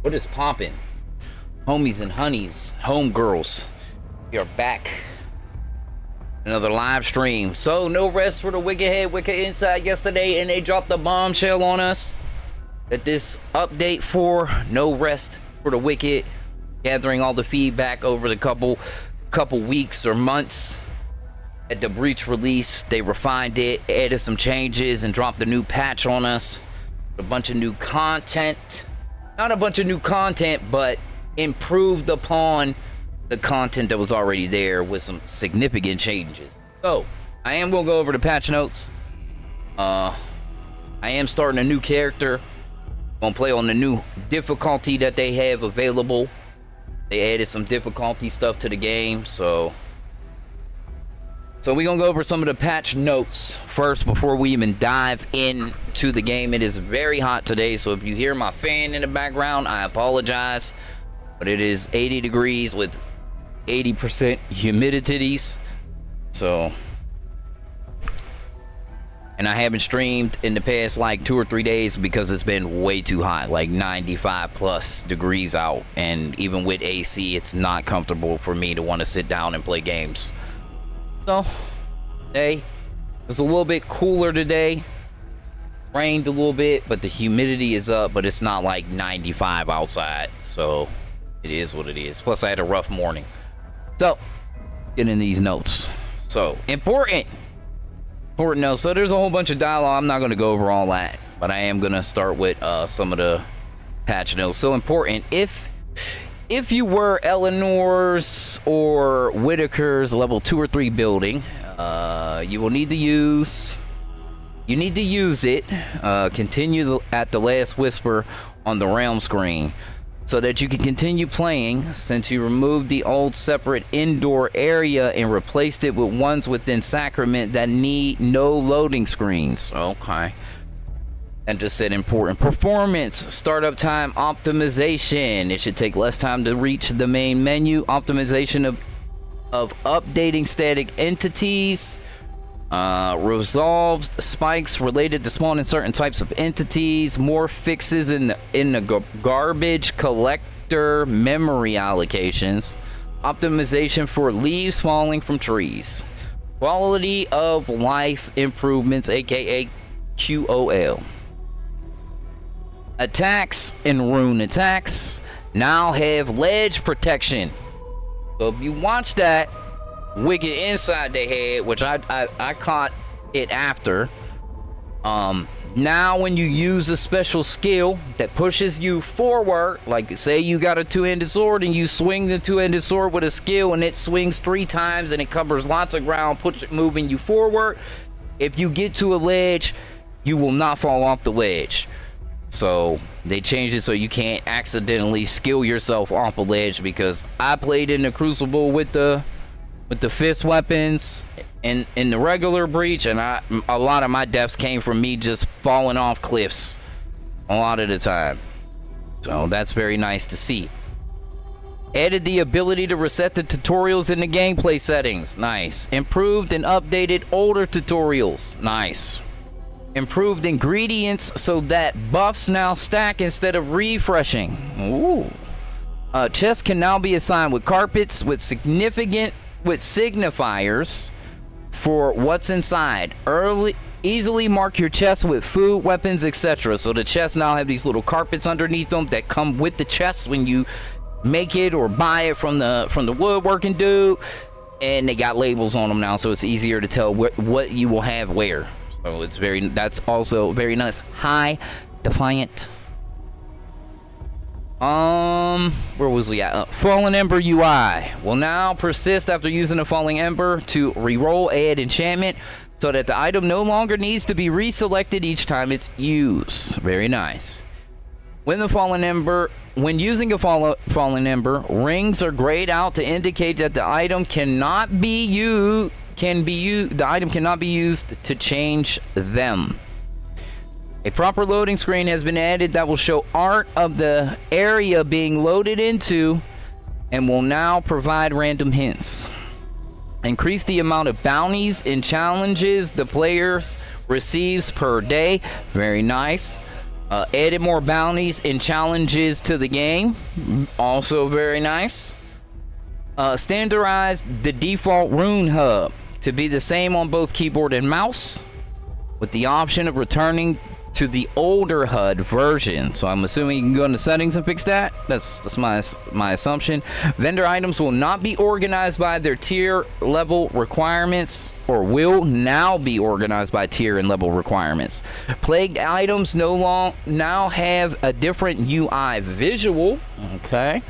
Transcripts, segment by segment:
What is poppin'? Homies and honeys, homegirls, we are back. Another live stream. So, no rest for the Wicked Head, Wicked Inside yesterday, and they dropped the bombshell on us that this update for No Rest for the Wicked, gathering all the feedback over the couple weeks or months at the breach release, they refined it, added some changes, and dropped a new patch on us. A bunch of new content. Not a bunch of new content, but improved upon the content that was already there with some significant changes. So I am gonna go over the patch notes. I am starting a new character. Gonna play on the new difficulty that they have available. They added some difficulty stuff to the game, so we're gonna go over some of the patch notes first before we even dive into the game. It is very hot today, so if you hear my fan in the background, I apologize. But it is 80 degrees with 80% humidities. So, and I haven't streamed in the past like 2 or 3 days because it's been way too hot, like 95 plus degrees out. And even with AC, it's not comfortable for me to want to sit down and play games. So, today was a little bit cooler today. Rained a little bit, but the humidity is up, but it's not like 95 outside. So, it is what it is. Plus, I had a rough morning. So, get in these notes. So, important notes. So, there's a whole bunch of dialogue. I'm not going to go over all that, but I am going to start with some of the patch notes. So, important. If you were Eleanor's or Whitaker's level 2 or 3 building, you will need to use it. Continue at the last whisper on the realm screen so that you can continue playing, since you removed the old separate indoor area and replaced it with ones within Sacrament that need no loading screens. Okay. And just said important. Performance, startup time optimization. It should take less time to reach the main menu. Optimization of updating static entities. Resolved spikes related to spawning certain types of entities. More fixes in the garbage collector memory allocations. Optimization for leaves falling from trees. Quality of life improvements, aka QOL. Attacks and rune attacks now have ledge protection. So if you watch that Wicked Inside they had, which I caught it after, now when you use a special skill that pushes you forward, like say you got a two-handed sword and you swing the two-handed sword with a skill and it swings 3 times and it covers lots of ground, moving you forward, if you get to a ledge, you will not fall off the ledge. So they changed it so you can't accidentally skill yourself off a ledge, because I played in the Crucible with the fist weapons in the regular breach, and a lot of my deaths came from me just falling off cliffs a lot of the time. So that's very nice to see. Added the ability to reset the tutorials in the gameplay settings. Nice. Improved and updated older tutorials. Nice. Improved ingredients so that buffs now stack instead of refreshing. Ooh. Chests can now be assigned with carpets with signifiers for what's inside. Easily mark your chest with food, weapons, etc. So the chests now have these little carpets underneath them that come with the chest when you make it or buy it from the woodworking dude, and they got labels on them now, so it's easier to tell what you will have where. So that's also very nice. Hi, Defiant. Where was we at? Fallen Ember UI will now persist after using a Falling Ember to reroll add enchantment, so that the item no longer needs to be reselected each time it's used. Very nice. When using a Fallen Ember, rings are grayed out to indicate that the item cannot be used. The item cannot be used to change them. A proper loading screen has been added that will show art of the area being loaded into and will now provide random hints. Increase the amount of bounties and challenges the players receives per day. Very nice. Added more bounties and challenges to the game. Also very nice. Standardized the default rune hub to be the same on both keyboard and mouse, with the option of returning to the older HUD version. So I'm assuming you can go into settings and fix that. That's my assumption. Vendor items will not be organized by their tier level requirements, or will now be organized by tier and level requirements. Plagued items now have a different UI visual. Okay.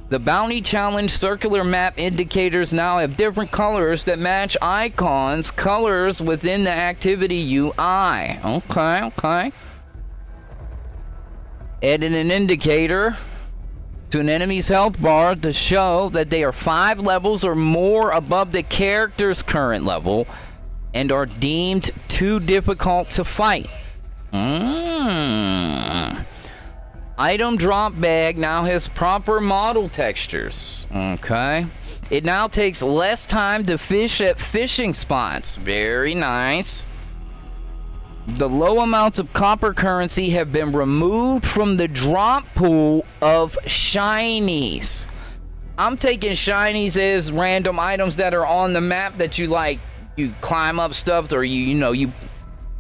The bounty challenge circular map indicators now have different colors that match icons colors within the activity UI. Okay. Added an indicator to an enemy's health bar to show that they are 5 levels or more above the character's current level and are deemed too difficult to fight. Item drop bag now has proper model textures. Okay. It now takes less time to fish at fishing spots. Very nice. The low amounts of copper currency have been removed from the drop pool of shinies. I'm taking shinies as random items that are on the map that you climb up stuff, or you do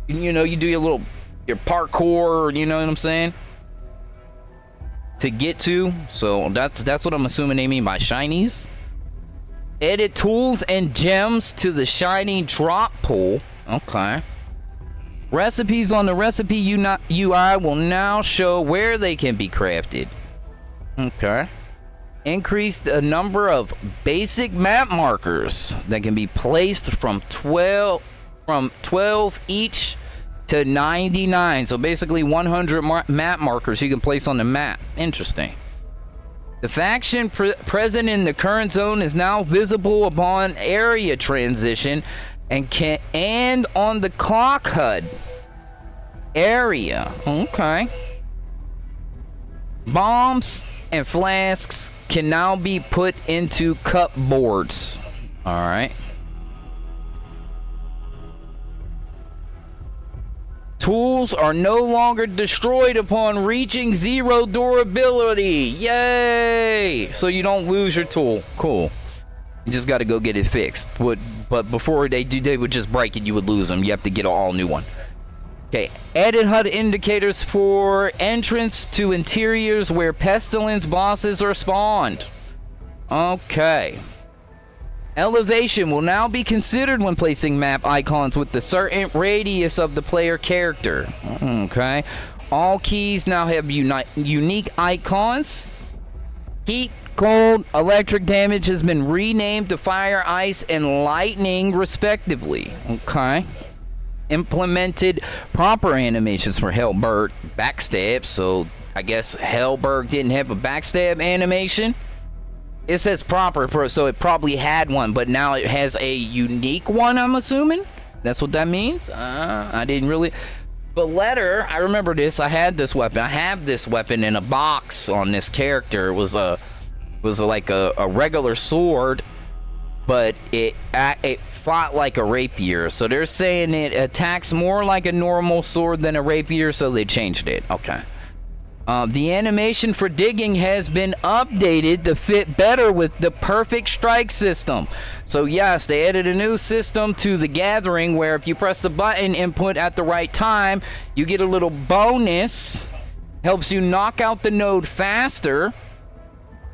your parkour, you know what I'm saying? To get to. So that's what I'm assuming they mean by shinies. Edit tools and gems to the shiny drop pool. Okay. Recipes on the recipe UI will now show where they can be crafted. Okay. Increase the number of basic map markers that can be placed from 12 each to 99. So basically 100 map markers you can place on the map. Interesting. The faction present in the current zone is now visible upon area transition and on the clock HUD area. Okay. Bombs and flasks can now be put into cupboards. All right. Tools are no longer destroyed upon reaching 0 durability. Yay! So you don't lose your tool. Cool. You just got to go get it fixed. But before they would just break it, you would lose them. You have to get an all new one. Okay. Added HUD indicators for entrance to interiors where pestilence bosses are spawned. Okay. Elevation will now be considered when placing map icons with the certain radius of the player character. Okay. All keys now have unique icons. Heat, cold, electric damage has been renamed to fire, ice, and lightning respectively. Okay. Implemented proper animations for Hellberg backstab. So I guess Hellberg didn't have a backstab animation. It says proper, so it probably had one, but now it has a unique one, I'm assuming. That's what that means. I didn't really. But letter, I remember this. I had this weapon. I have this weapon in a box on this character. It was like a regular sword, but it fought like a rapier. So they're saying it attacks more like a normal sword than a rapier, so they changed it. Okay. The animation for digging has been updated to fit better with the perfect strike system. So yes, they added a new system to the gathering where if you press the button input at the right time, you get a little bonus. Helps you knock out the node faster.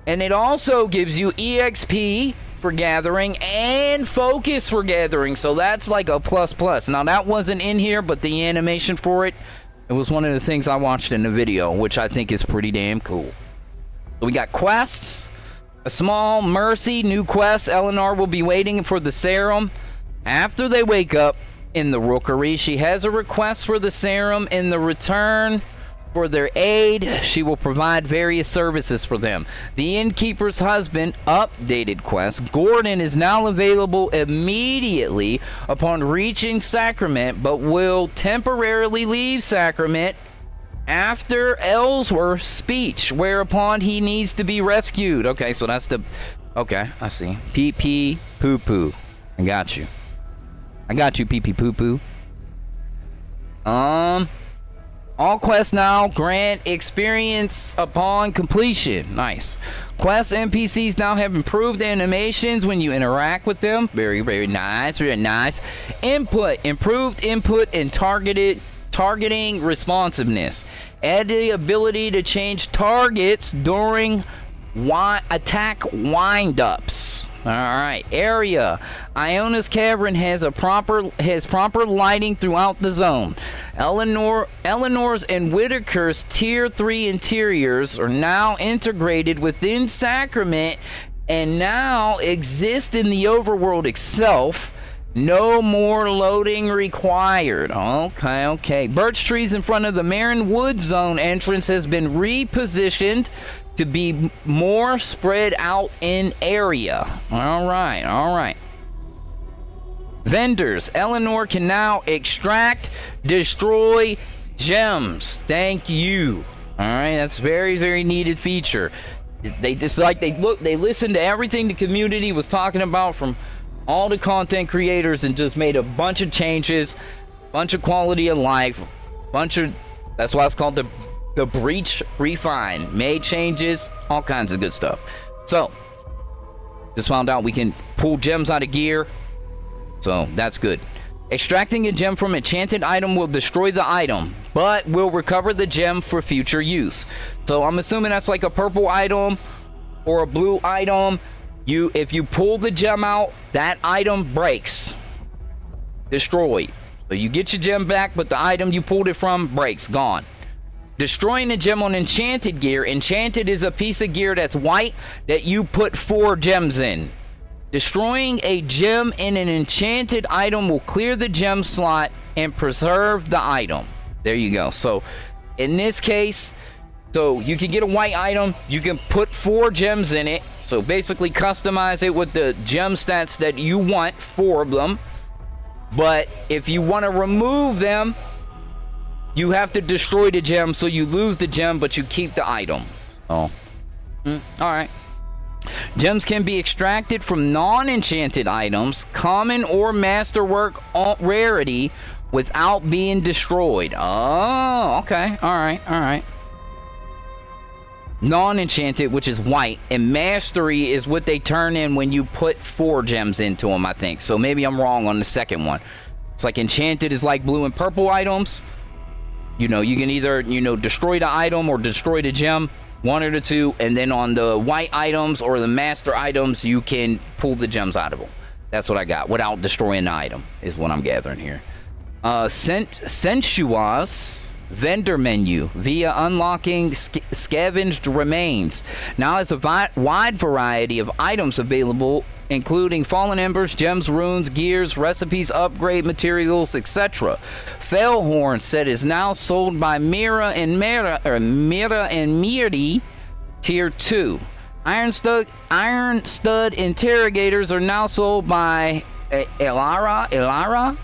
And it also gives you EXP for gathering and focus for gathering. So that's like a plus. Now that wasn't in here, but the animation for it, it was one of the things I watched in the video, which I think is pretty damn cool. So we got quests. A small mercy, new quest. Eleanor will be waiting for the serum. After they wake up in the rookery, she has a request for the serum. In the return for their aid, she will provide various services for them. The innkeeper's husband, updated quest. Gordon is now available immediately upon reaching Sacrament, but will temporarily leave Sacrament after Ellsworth's speech, whereupon he needs to be rescued. Okay, so that's the... Okay, I see. Pee-pee poo-poo. I got you. All quests now grant experience upon completion. Nice. Quest NPCs now have improved animations when you interact with them. Very, very nice. Very nice. Improved input and targeting responsiveness. Add the ability to change targets during attack windups. All right. Area. Iona's Cavern has proper lighting throughout the zone. Eleanor's and Whitaker's Tier 3 interiors are now integrated within Sacrament and now exist in the overworld itself. No more loading required. Okay. Birch trees in front of the Marin Wood Zone entrance has been repositioned to be more spread out in area. All right. Vendors. Eleanor can now extract, destroy gems. Thank you. All right, that's very, very needed feature. They listened to everything the community was talking about from all the content creators and just made a bunch of changes, bunch of quality of life, that's why it's called the Breach Refine. Made changes, all kinds of good stuff. So, just found out we can pull gems out of gear. So, that's good. Extracting a gem from enchanted item will destroy the item, but will recover the gem for future use. So, I'm assuming that's like a purple item or a blue item. If you pull the gem out, that item breaks. Destroyed. So, you get your gem back, but the item you pulled it from breaks. Gone. Destroying a gem on enchanted gear. Enchanted is a piece of gear that's white that you put 4 gems in. Destroying a gem in an enchanted item will clear the gem slot and preserve the item. There you go. So in this case, so you can get a white item, you can put 4 gems in it. So basically customize it with the gem stats that you want, 4 of them. But if you want to remove them, you have to destroy the gem, so you lose the gem, but you keep the item. Oh. Alright. Gems can be extracted from non-enchanted items, common or masterwork rarity, without being destroyed. Oh, okay. Alright. Non-enchanted, which is white, and mastery is what they turn in when you put 4 gems into them, I think. So maybe I'm wrong on the second one. It's like enchanted is like blue and purple items. You can either, destroy the item or destroy the gem, one or the two, and then on the white items or the master items, you can pull the gems out of them. That's what I got, without destroying the item, is what I'm gathering here. Sensuous vendor menu via unlocking scavenged remains. Now has a wide variety of items available, including fallen embers, gems, runes, gears, recipes, upgrade materials, etc. Failhorn set is now sold by Mira and Miri, Tier 2. Iron stud interrogators are now sold by Elara.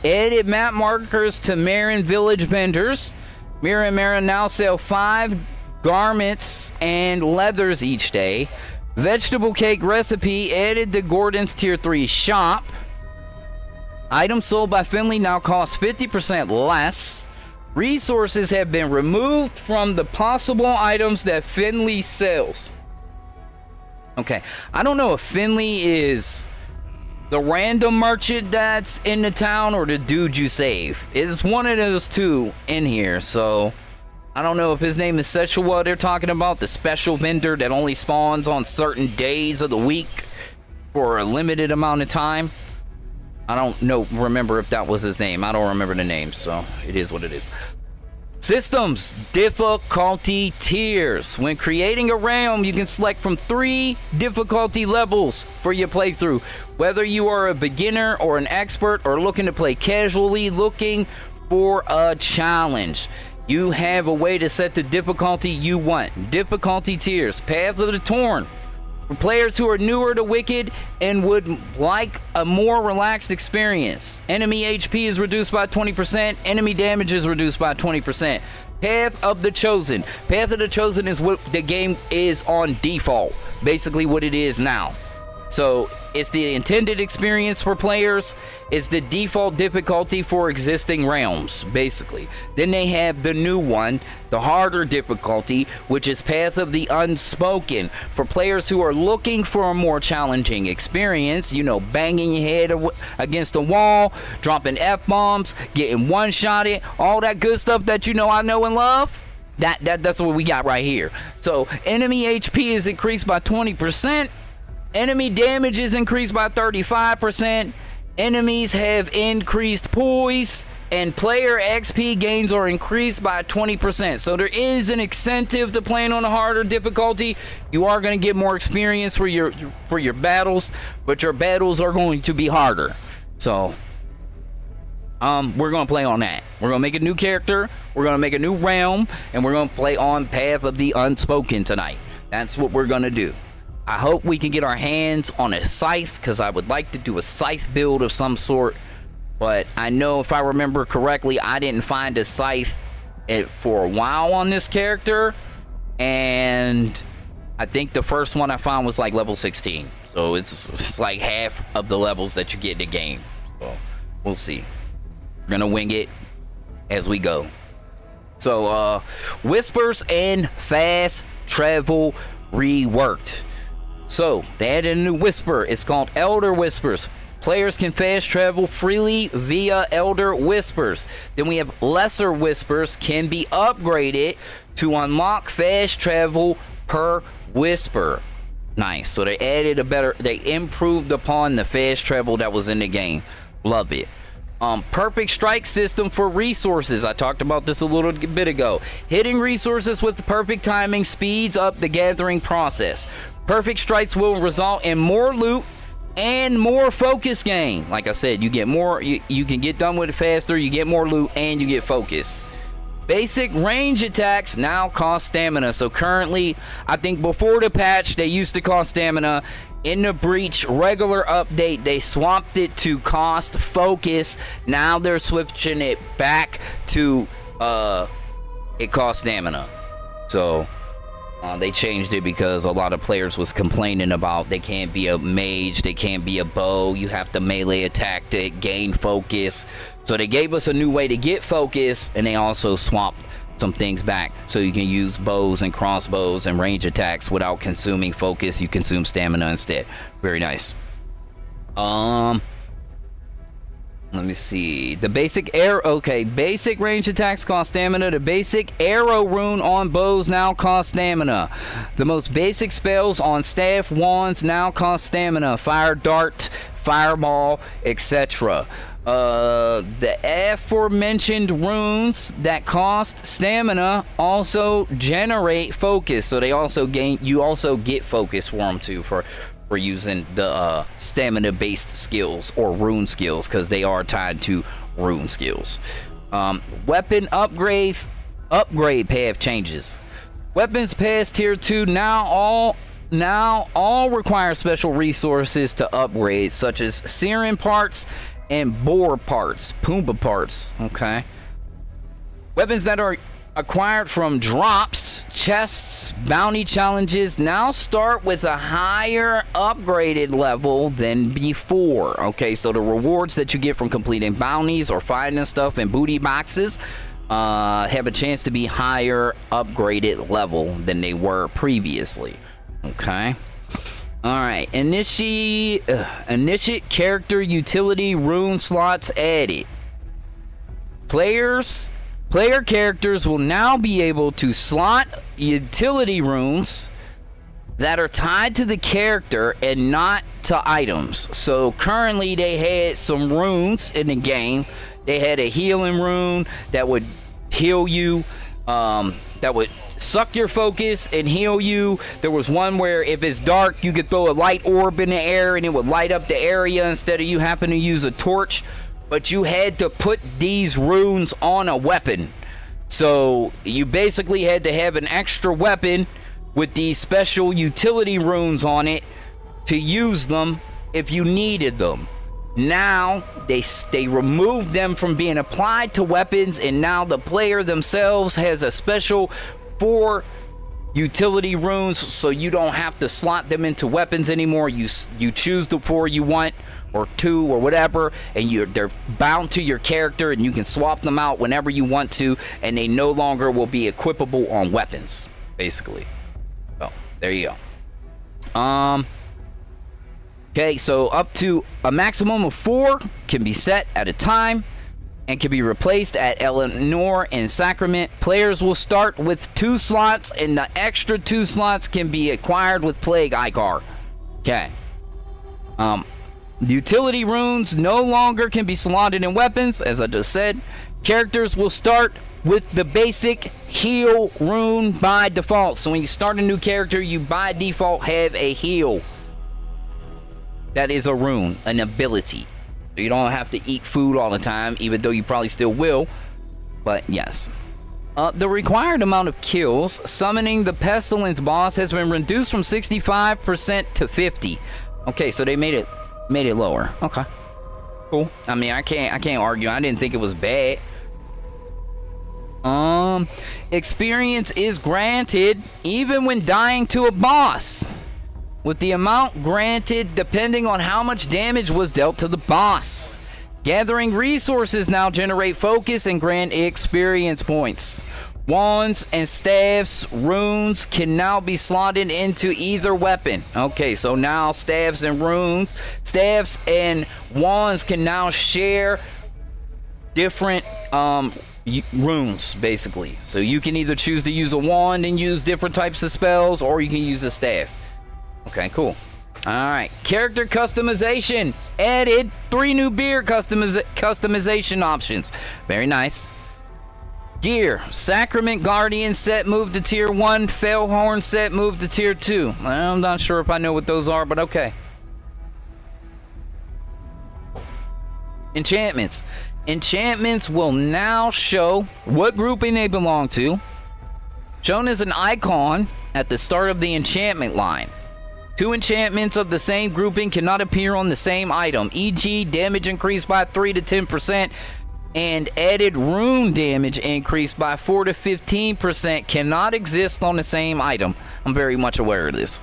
Added map markers to Marin Village vendors. Mira and Mara now sell 5 garments and leathers each day. Vegetable cake recipe added to Gordon's Tier 3 shop. Items sold by Finley now cost 50% less. Resources have been removed from the possible items that Finley sells. Okay, I don't know if Finley is the random merchant that's in the town or the dude you save. It's one of those two in here, so I don't know if his name is Sechua they're talking about, the special vendor that only spawns on certain days of the week for a limited amount of time. I don't remember if that was his name. I don't remember the name, so it is what it is. Systems difficulty tiers. When creating a realm, you can select from 3 difficulty levels for your playthrough. Whether you are a beginner or an expert or looking to play casually, looking for a challenge, you have a way to set the difficulty you want. Difficulty tiers. Path of the Torn. For players who are newer to Wicked and would like a more relaxed experience. Enemy HP is reduced by 20%. Enemy damage is reduced by 20%. Path of the Chosen. Path of the Chosen is what the game is on default. Basically what it is now. So It's the intended experience for players. It's the default difficulty for existing realms, basically. Then they have the new one, the harder difficulty, which is Path of the Unspoken. For players who are looking for a more challenging experience, you know, banging your head against a wall, dropping F-bombs, getting one-shotted, all that good stuff that you know I know and love. That's what we got right here. So enemy HP is increased by 20%. Enemy damage is increased by 35%. Enemies have increased poise, and player XP gains are increased by 20%. So there is an incentive to playing on a harder difficulty. You are going to get more experience for your battles, but your battles are going to be harder. So we're going to play on that. We're going to make a new character, we're going to make a new realm, and we're going to play on Path of the Unspoken tonight. That's what we're going to do. I hope we can get our hands on a scythe, because I would like to do a scythe build of some sort. But I know, if I remember correctly, I didn't find a scythe for a while on this character. And I think the first one I found was like level 16. So it's like half of the levels that you get in the game. So we'll see. We're going to wing it as we go. So Whispers and Fast Travel reworked. So they added a new whisper. It's called Elder Whispers. Players can fast travel freely via Elder Whispers. Then we have Lesser Whispers, can be upgraded to unlock fast travel per whisper. Nice. So they added they improved upon the fast travel that was in the game. Love it. Perfect strike system for resources. I talked about this a little bit ago. Hitting resources with perfect timing speeds up the gathering process. Perfect strikes will result in more loot and more focus gain. Like I said, you get more, you can get done with it faster, you get more loot, and you get focus. Basic range attacks now cost stamina. So currently, I think before the patch, they used to cost stamina. In the Breach regular update, they swapped it to cost focus. Now they're switching it back to it costs stamina. So they changed it because a lot of players was complaining about they can't be a mage, they can't be a bow, you have to melee attack to gain focus. So they gave us a new way to get focus, and they also swapped some things back so you can use bows and crossbows and range attacks without consuming focus. You consume stamina instead. Very nice. Let me see. The basic arrow. Okay, basic range attacks cost stamina. The basic arrow rune on bows now cost stamina. The most basic spells on staff wands now cost stamina. Fire dart, fireball, etc. The aforementioned runes that cost stamina also generate focus. So they also gain. You also get focus for them too for using the stamina based skills or rune skills, because they are tied to rune skills. Weapon upgrade path changes. Weapons past tier 2 now all require special resources to upgrade, such as Siren parts and boar parts, Pumbaa parts. Okay. Weapons that are acquired from drops, chests, bounty challenges now start with a higher upgraded level than before. Okay, so the rewards that you get from completing bounties or finding stuff in booty boxes have a chance to be higher upgraded level than they were previously. Okay. Alright, initiate character utility rune slots added. Player characters will now be able to slot utility runes that are tied to the character and not to items. So currently they had some runes in the game. They had a healing rune that would heal you, that would suck your focus and heal you. There was one where if it's dark, you could throw a light orb in the air and it would light up the area instead of you having to use a torch. But you had to put these runes on a weapon. So you basically had to have an extra weapon with these special utility runes on it to use them if you needed them. Now they removed them from being applied to weapons, and now the player themselves has a special 4 utility runes, so you don't have to slot them into weapons anymore. You choose the 4 you want, or 2 or whatever, and they're bound to your character, and you can swap them out whenever you want to, and they no longer will be equipable on weapons, basically. So there you go. Okay, so up to a maximum of 4 can be set at a time and can be replaced at Eleanor and Sacrament. Players will start with 2 slots, and the extra 2 slots can be acquired with Plague Icar. Okay. The utility runes no longer can be slotted in weapons, as I just said. Characters will start with the basic heal rune by default. So when you start a new character, you by default have a heal. That is a rune, an ability. You don't have to eat food all the time, even though you probably still will. But yes. The required amount of kills summoning the Pestilence boss has been reduced from 65% to 50%. Okay, so they made it lower. Okay, cool. I mean, I can't argue. I didn't think it was bad. Experience is granted even when dying to a boss, with the amount granted depending on how much damage was dealt to the boss. Gathering resources now generate focus and grant experience points. Wands and staffs runes can now be slotted into either weapon. Okay, so now staffs and wands can now share different runes, basically. So you can either choose to use a wand and use different types of spells, or you can use a staff. Okay, cool. Alright, character customization. Added 3 new beard customization options. Very nice. Gear. Sacrament Guardian set moved to tier 1. Felhorn set moved to tier 2. I'm not sure if I know what those are, but okay. Enchantments. Enchantments will now show what grouping they belong to, shown as an icon at the start of the enchantment line. 2 enchantments of the same grouping cannot appear on the same item, e.g. damage increased by 3 to 10%, and added rune damage increased by 4 to 15% cannot exist on the same item. I'm very much aware of this.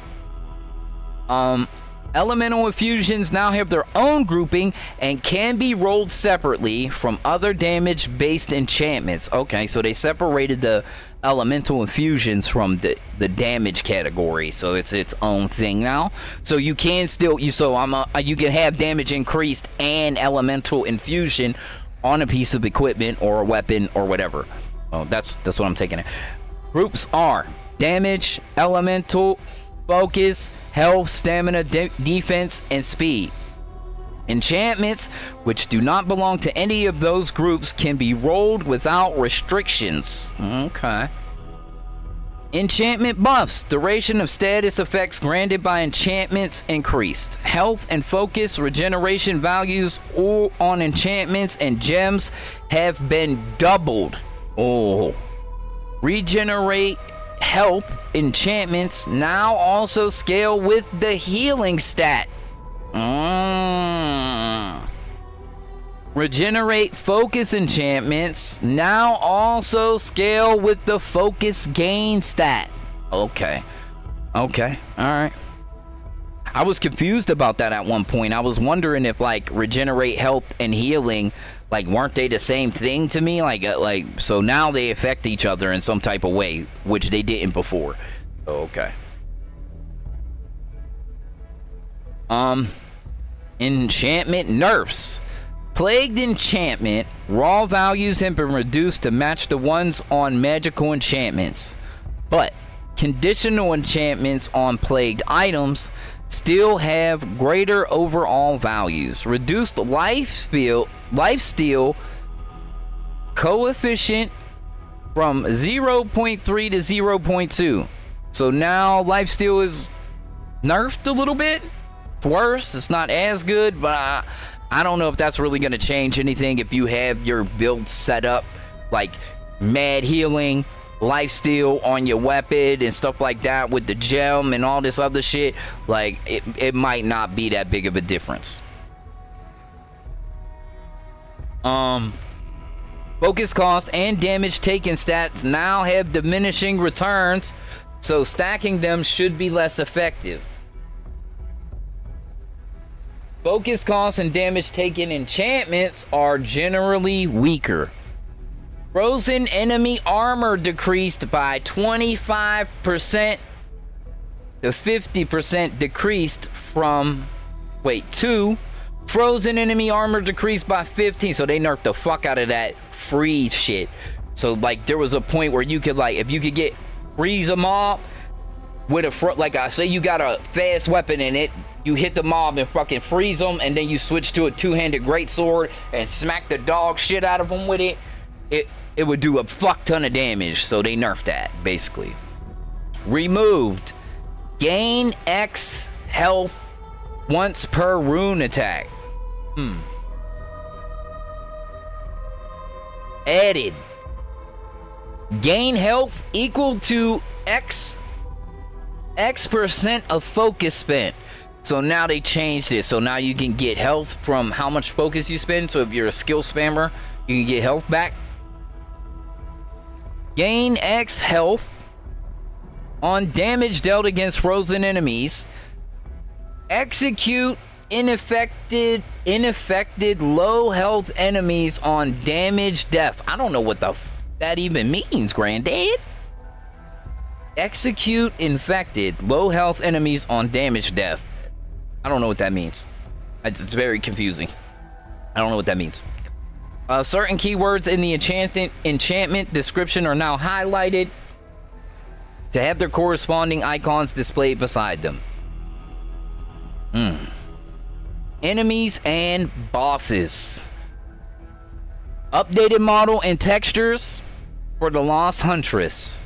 Elemental infusions now have their own grouping and can be rolled separately from other damage-based enchantments. Okay, so they separated the elemental infusions from the damage category, so it's its own thing now. So you can still you can have damage increased and elemental infusion on a piece of equipment or a weapon or whatever. Oh, that's what I'm taking it. Groups are damage, elemental, focus, health, stamina, defense, and speed. Enchantments, which do not belong to any of those groups, can be rolled without restrictions. Okay. Enchantment buffs. Duration of status effects granted by enchantments increased. Health and focus regeneration values on enchantments and gems have been doubled. Oh. Regenerate health enchantments now also scale with the healing stat. Regenerate focus enchantments now also scale with the focus gain stat. Okay, all right. I was confused about that at one point. I was wondering if like regenerate health and healing, like, weren't they the same thing to me? Like so now they affect each other in some type of way, which they didn't before. Okay. Enchantment nerfs. Plagued enchantment raw values have been reduced to match the ones on magical enchantments, but conditional enchantments on plagued items still have greater overall values. Reduced lifesteal coefficient from 0.3 to 0.2. So now lifesteal is nerfed a little bit. It's worse. It's not as good, but I don't know if that's really going to change anything if you have your build set up like mad healing, lifesteal on your weapon and stuff like that with the gem and all this other shit. Like it might not be that big of a difference. Focus cost and damage taken stats now have diminishing returns. So stacking them should be less effective. Focus costs and damage taken enchantments are generally weaker. Frozen enemy armor decreased by 25% to 50% decreased from, two. Frozen enemy armor decreased by 15, so they nerfed the fuck out of that freeze shit. So like there was a point where you could like, if you could get freeze a mob with a like I say you got a fast weapon in it, you hit the mob and fucking freeze them, and then you switch to a two-handed greatsword and smack the dog shit out of them with it. It would do a fuck ton of damage, so they nerfed that basically. Removed. Gain X health once per rune attack. Added. Gain health equal to X percent of focus spent. So now they changed it. So now you can get health from how much focus you spend. So if you're a skill spammer, you can get health back. Gain X health on damage dealt against frozen enemies. Execute unaffected low health enemies on damage death. I don't know what that even means, granddad. Execute infected low health enemies on damage death. I don't know what that means. It's very confusing. I don't know what that means. Certain keywords in the enchantment description are now highlighted to have their corresponding icons displayed beside them. Enemies and bosses. Updated model and textures for the Lost Huntress.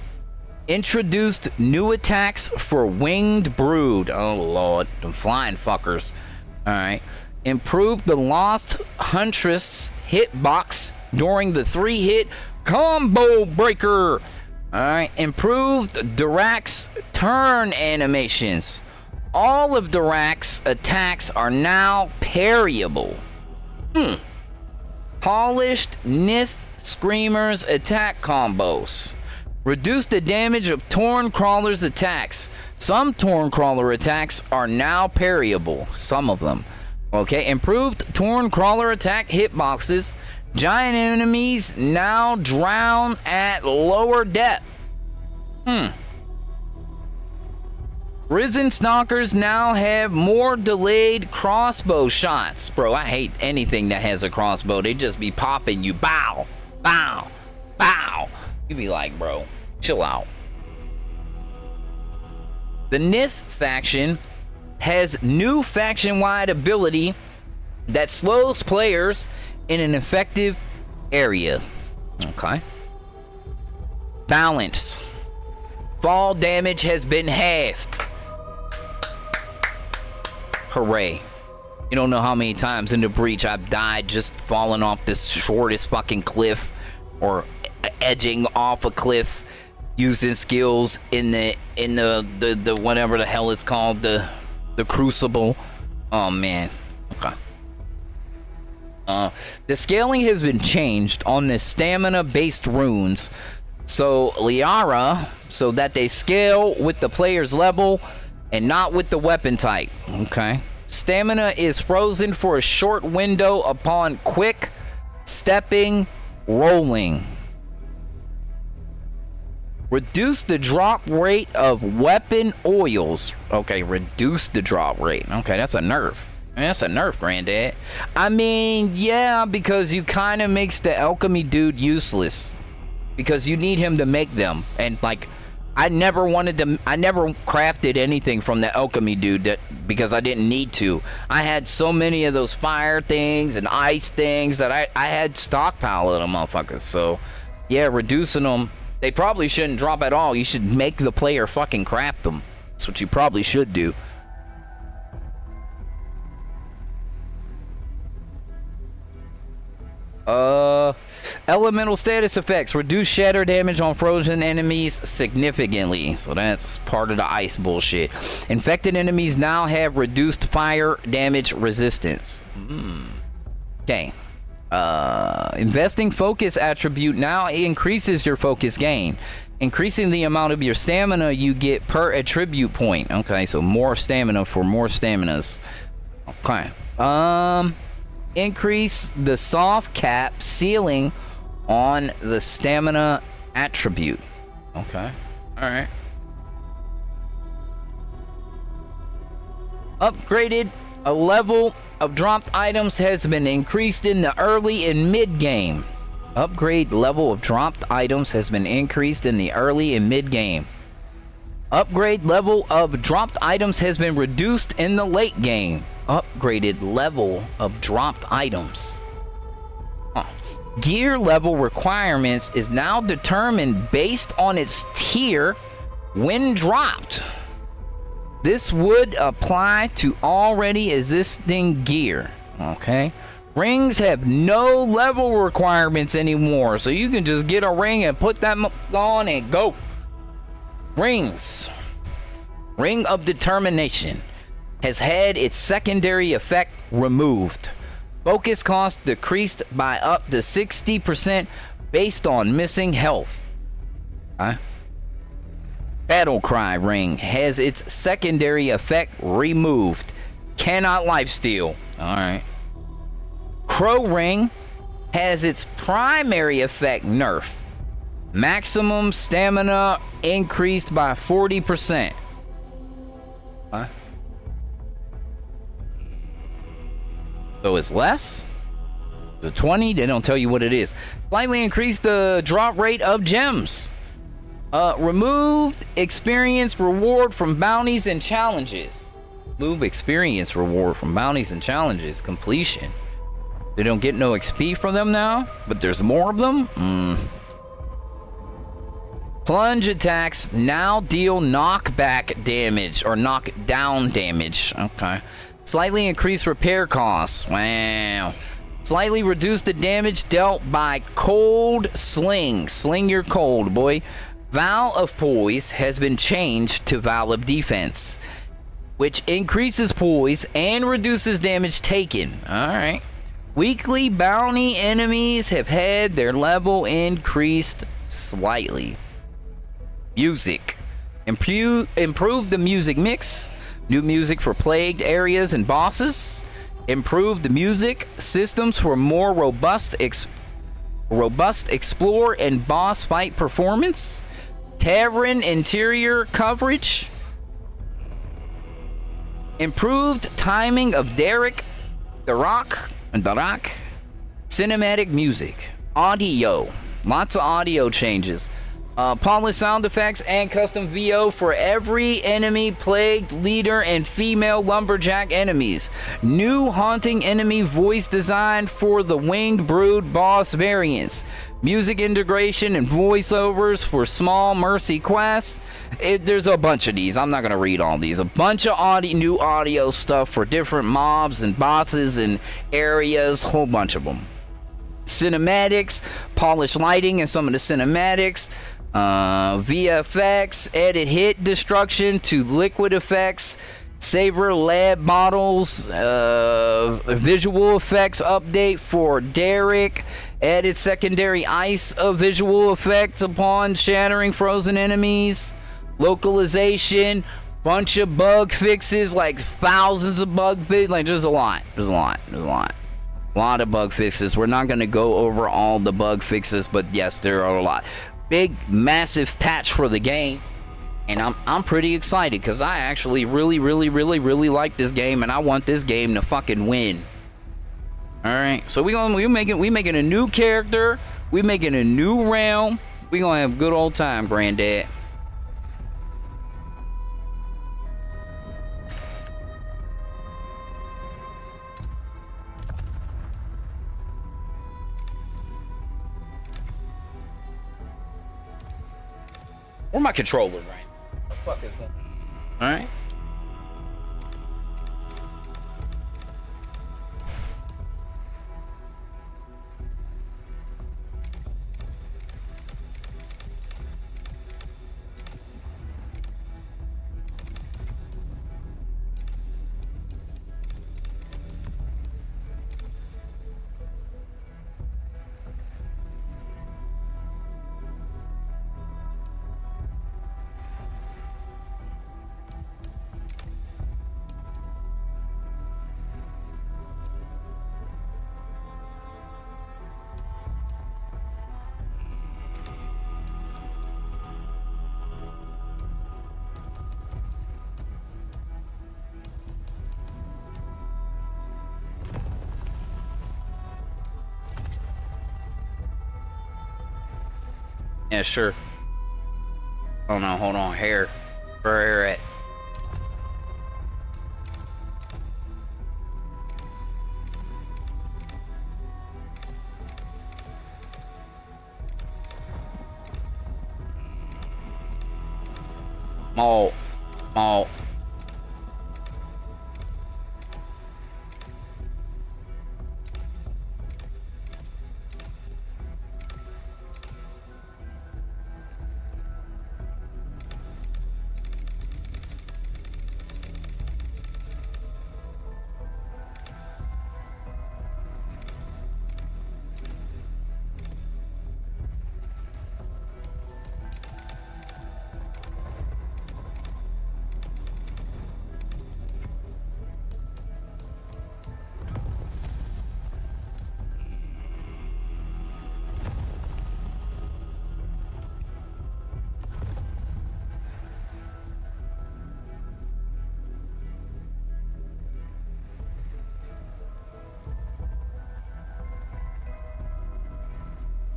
Introduced new attacks for Winged Brood. Oh lord, the flying fuckers. Alright. Improved the Lost Huntress hitbox during the 3-hit combo breaker. Alright. Improved Dirax's turn animations. All of Dirax's attacks are now parryable. Polished Nith Screamer's attack combos. Reduce the damage of Torn Crawler's attacks. Some Torn Crawler attacks are now parryable. Some of them. Okay, improved Torn Crawler attack hitboxes. Giant enemies now drown at lower depth. Risen Stalkers now have more delayed crossbow shots. Bro, I hate anything that has a crossbow. They just be popping you. Bow, bow, bow. You be like, bro, chill out. The Nith faction has new faction-wide ability that slows players in an effective area. Okay. Balance. Fall damage has been halved. Hooray. You don't know how many times in the breach I've died just falling off this shortest fucking cliff or edging off a cliff using skills in the whatever the hell it's called, the crucible. Oh man. Okay. The scaling has been changed on the stamina based runes. So Liara, so that they scale with the player's level and not with the weapon type. Okay. Stamina is frozen for a short window upon quick stepping, rolling. Reduce the drop rate of weapon oils. Okay, reduce the drop rate. Okay, that's a nerf. That's a nerf, granddad. I mean, yeah, because you kind of makes the alchemy dude useless. Because you need him to make them. And like, I never crafted anything from the alchemy dude because I didn't need to. I had so many of those fire things and ice things that I had stockpile of them motherfuckers. So yeah, reducing them. They probably shouldn't drop at all. You should make the player fucking craft them. That's what you probably should do. Elemental status effects. Reduce shatter damage on frozen enemies significantly. So that's part of the ice bullshit. Infected enemies now have reduced fire damage resistance. Okay. Investing focus attribute now increases your focus gain. Increasing the amount of your stamina you get per attribute point. Okay, so more stamina for more staminas. Okay. Increase the soft cap ceiling on the stamina attribute. Okay. All right. Upgraded a level of dropped items has been increased in the early and mid game. Upgrade level of dropped items has been increased in the early and mid game. Upgrade level of dropped items has been reduced in the late game. Upgraded level of dropped items. Gear level requirements is now determined based on its tier when dropped. This would apply to already existing gear. Okay. Rings have no level requirements anymore, so you can just get a ring and put that on and go. Rings. Ring of Determination has had its secondary effect removed. Focus cost decreased by up to 60% based on missing health. Battle Cry Ring has its secondary effect removed. Cannot lifesteal. Alright. Crow Ring has its primary effect nerfed. Maximum stamina increased by 40%. So it's less? The 20? They don't tell you what it is. Slightly increased the drop rate of gems. Removed experience reward from bounties and challenges. Remove experience reward from bounties and challenges. Completion. They don't get no XP from them now, but there's more of them? Plunge attacks now deal knockback damage or knockdown damage. Okay. Slightly increased repair costs. Wow. Slightly reduce the damage dealt by cold sling. Sling your cold, boy. Vow of Poise has been changed to Vow of Defense, which increases poise and reduces damage taken. Alright. Weekly bounty enemies have had their level increased slightly. Music. Improve the music mix. New music for plagued areas and bosses. Improve the music systems for more robust explore and boss fight performance. Tavern interior coverage. Improved timing of Darak. Cinematic music. Audio. Lots of audio changes. Polished sound effects and custom VO for every enemy, plagued leader, and female lumberjack enemies. New haunting enemy voice design for the winged brood boss variants. Music integration and voiceovers for small mercy quests. There's a bunch of these. I'm not going to read all these. A bunch of new audio stuff for different mobs and bosses and areas. Whole bunch of them. Cinematics. Polished lighting and some of the cinematics. VFX, edit hit destruction to liquid effects, Saber lab models, visual effects update for Darak, added secondary ice visual effects upon shattering frozen enemies, localization, bunch of bug fixes, like thousands of bug fixes, like there's a lot of bug fixes. We're not going to go over all the bug fixes, but yes, there are a lot. Big massive patch for the game, and I'm pretty excited because I actually really like this game, and I want this game to fucking win. All right, so we making a new character, we making a new realm, we gonna have a good old time, granddad. Where my controller, right? What the fuck is that? All right. Yeah, sure. Oh no, hold on. Hair. Where hair at? Mall. Mall.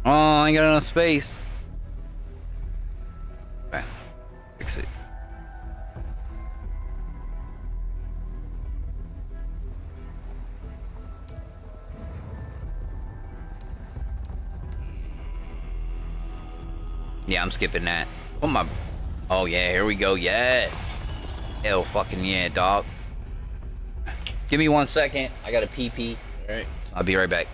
Oh, I ain't got enough space. Okay. Fix it. Yeah, I'm skipping that. Oh my. Oh yeah, here we go. Yeah. Hell fucking yeah, dog. Give me 1 second. I got a pee. All right. I'll be right back.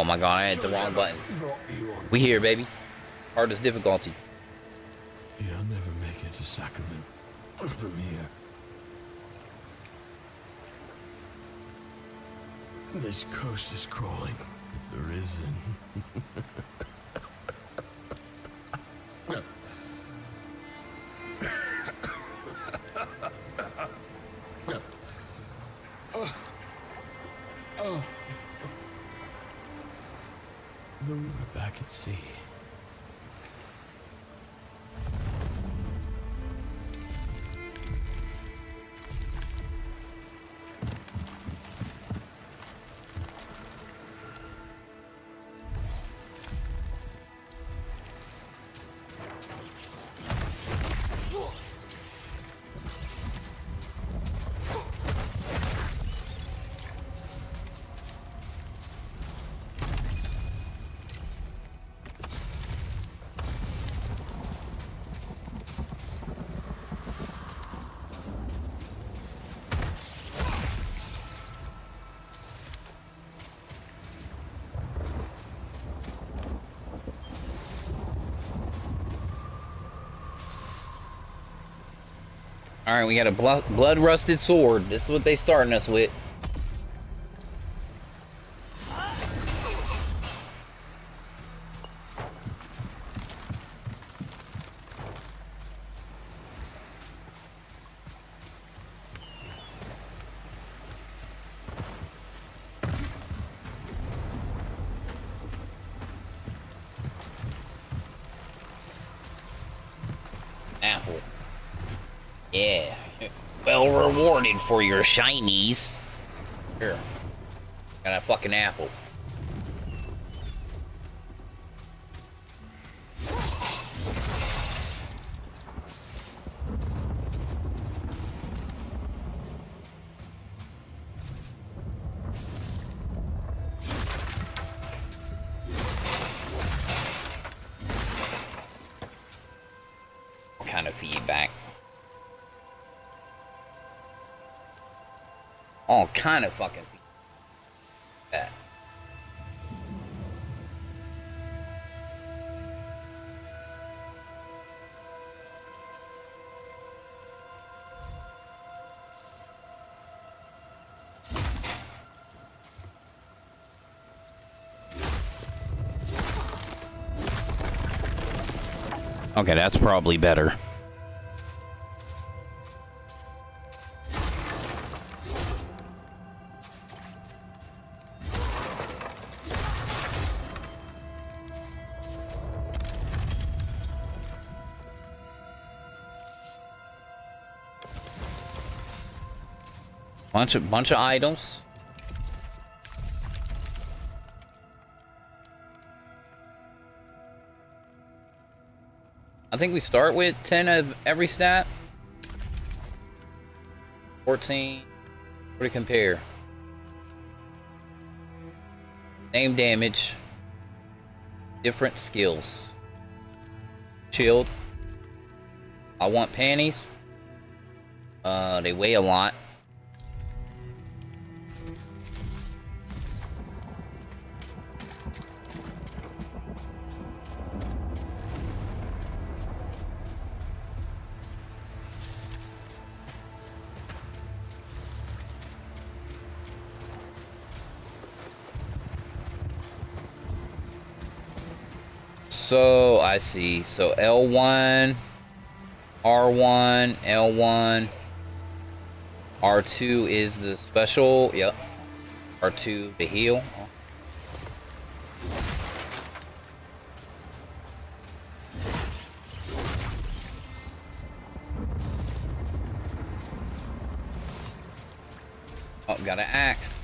Oh my god, I hit the wrong button. We here, baby. Hardest difficulty. You'll never make it to Sacrament from here. This coast is crawling with the risen. Though we were back at sea. All right, we got a blood-rusted sword. This is what they starting us with. Apple. Yeah. Well rewarded for your shinies. Here. Got a fucking apple. What kind of feedback? All kind of fucking that. Okay, that's probably better. Bunch of items. I think we start with 10 of every stat. 14. What do you compare? Same damage. Different skills. Shield. I want panties. They weigh a lot. So, I see. So, L1, R1, L1, R2 is the special. Yep. R2 to heal. Oh, got an axe.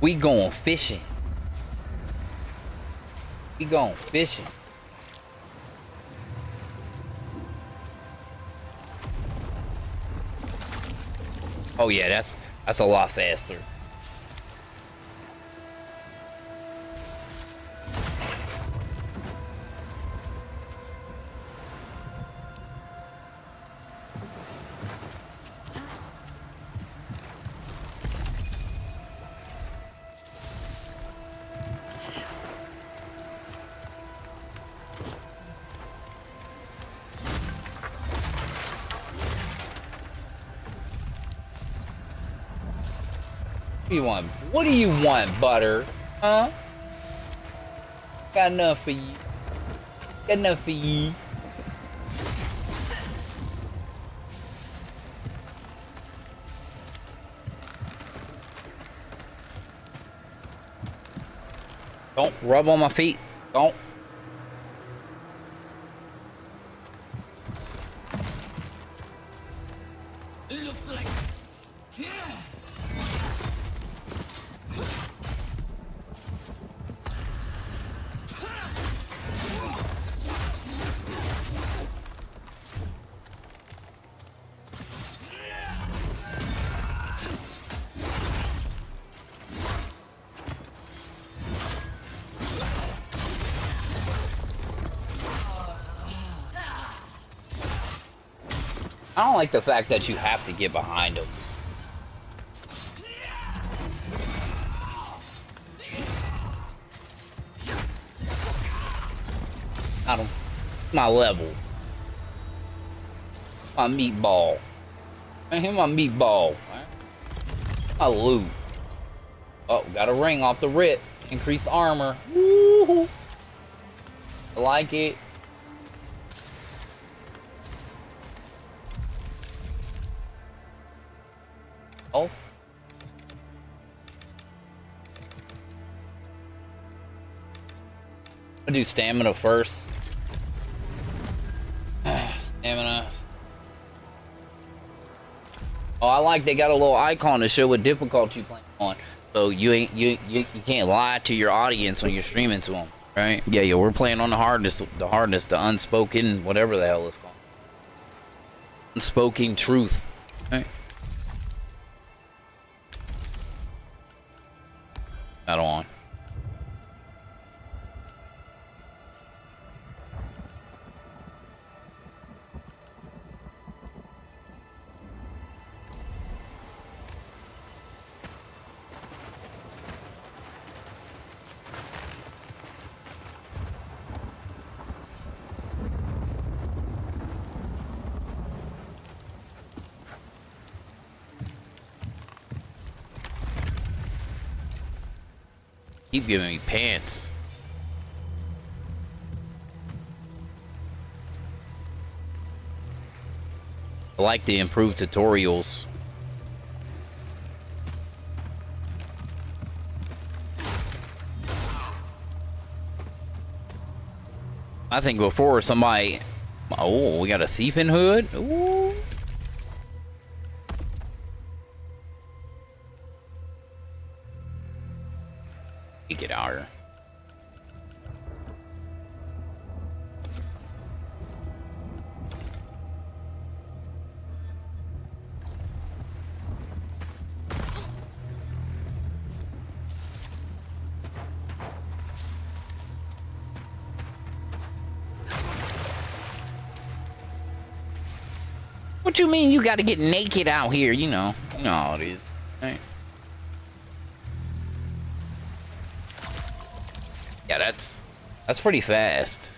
We going fishing. We going fishing. Oh yeah, that's a lot faster. What do you want? What do you want, butter? Huh? Got enough for you. Got enough for you. Don't rub on my feet. Don't. It looks like... I don't like the fact that you have to get behind him. I don't. My level. My meatball. Man, here's my meatball. My loot. Oh, got a ring off the rip. Increased armor. Woo-hoo. I like it. Oh. I'll do stamina first. Stamina. Oh, I like they got a little icon to show what difficulty you playing on. So you can't lie to your audience when you're streaming to them, right? Yeah, we're playing on the hardest, the unspoken, whatever the hell it's called. Unspoken truth. Right? Not on. Keep giving me pants. I like the improved tutorials. I think before somebody... Oh, we got a thieving hood? Ooh. Get out here. What you mean you gotta get naked out here? You know how it is, right? Yeah, that's pretty fast.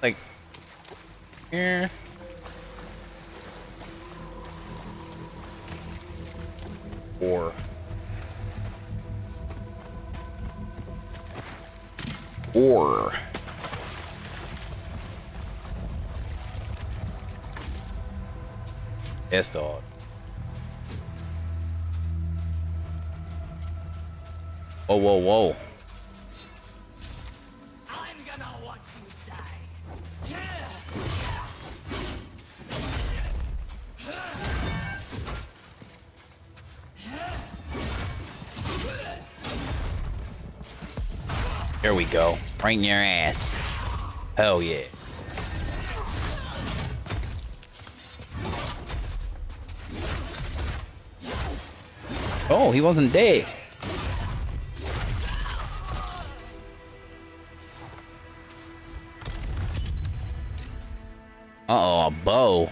Like here. Or yes, dog. Whoa, whoa, whoa. I'm gonna watch you die. There we go. Right in your ass. Hell yeah. Oh, he wasn't dead. Uh-oh, a bow.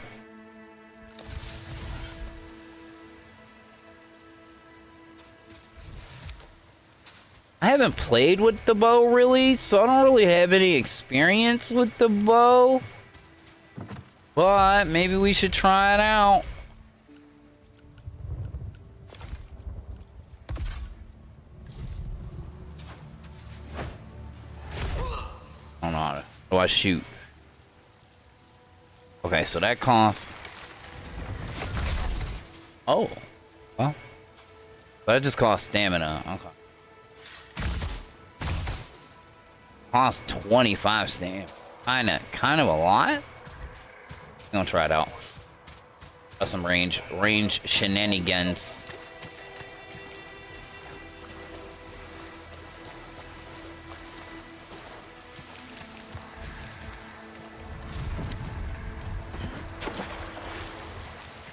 I haven't played with the bow really, so I don't really have any experience with the bow. But maybe we should try it out. I don't know how to. Do I shoot? Okay, so that costs. Oh, well, that just costs stamina. Okay. Cost 25 stamina. Kind of a lot. I'm gonna try it out. Got some range shenanigans.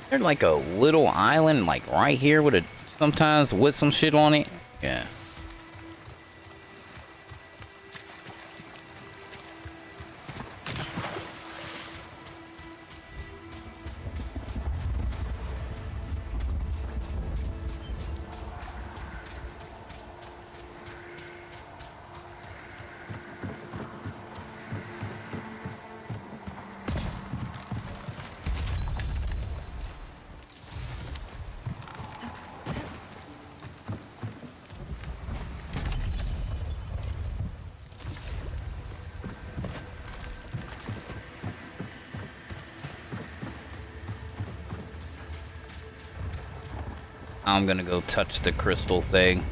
There's like a little island, like right here, with sometimes with some shit on it. Yeah. I'm gonna go touch the crystal thing.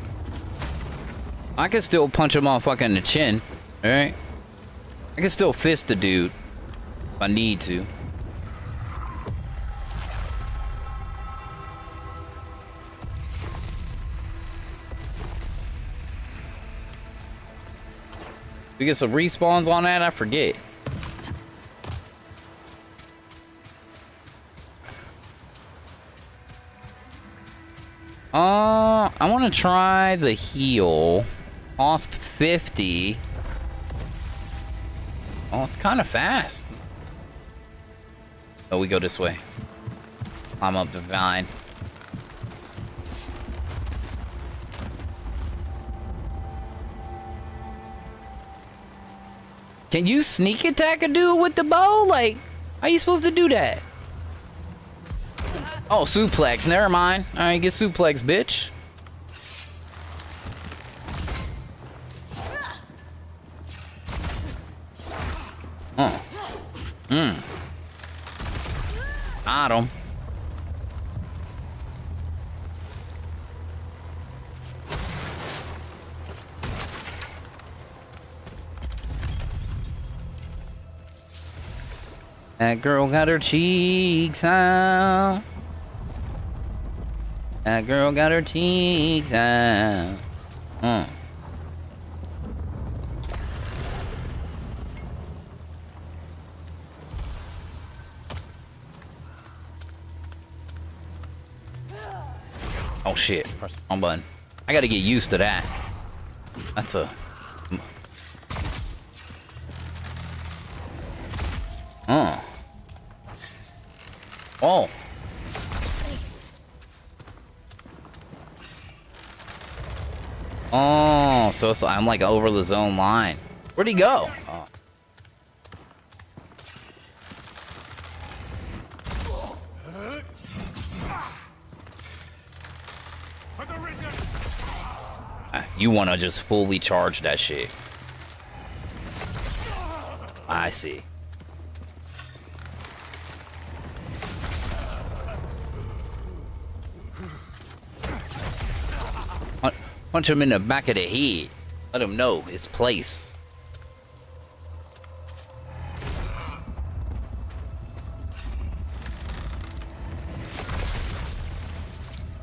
I can still punch a motherfucker in the chin, alright? I can still fist the dude if I need to. We get some respawns on that? I forget. I want to try the heal. Cost 50. Oh, it's kind of fast. Oh, we go this way. Climb up the vine. Can you sneak attack a dude with the bow? Like, how are you supposed to do that? Oh, suplex. Never mind. Alright, get suplex, bitch. Oh. Got him. That girl got her cheeks out. That girl got her cheeks out. Oh shit, press the wrong button. I gotta get used to that. That's a... Oh. Oh, so it's, I'm like over the zone line. Where'd he go? Oh. You want to just fully charge that shit. I see. Punch him in the back of the head. Let him know his place.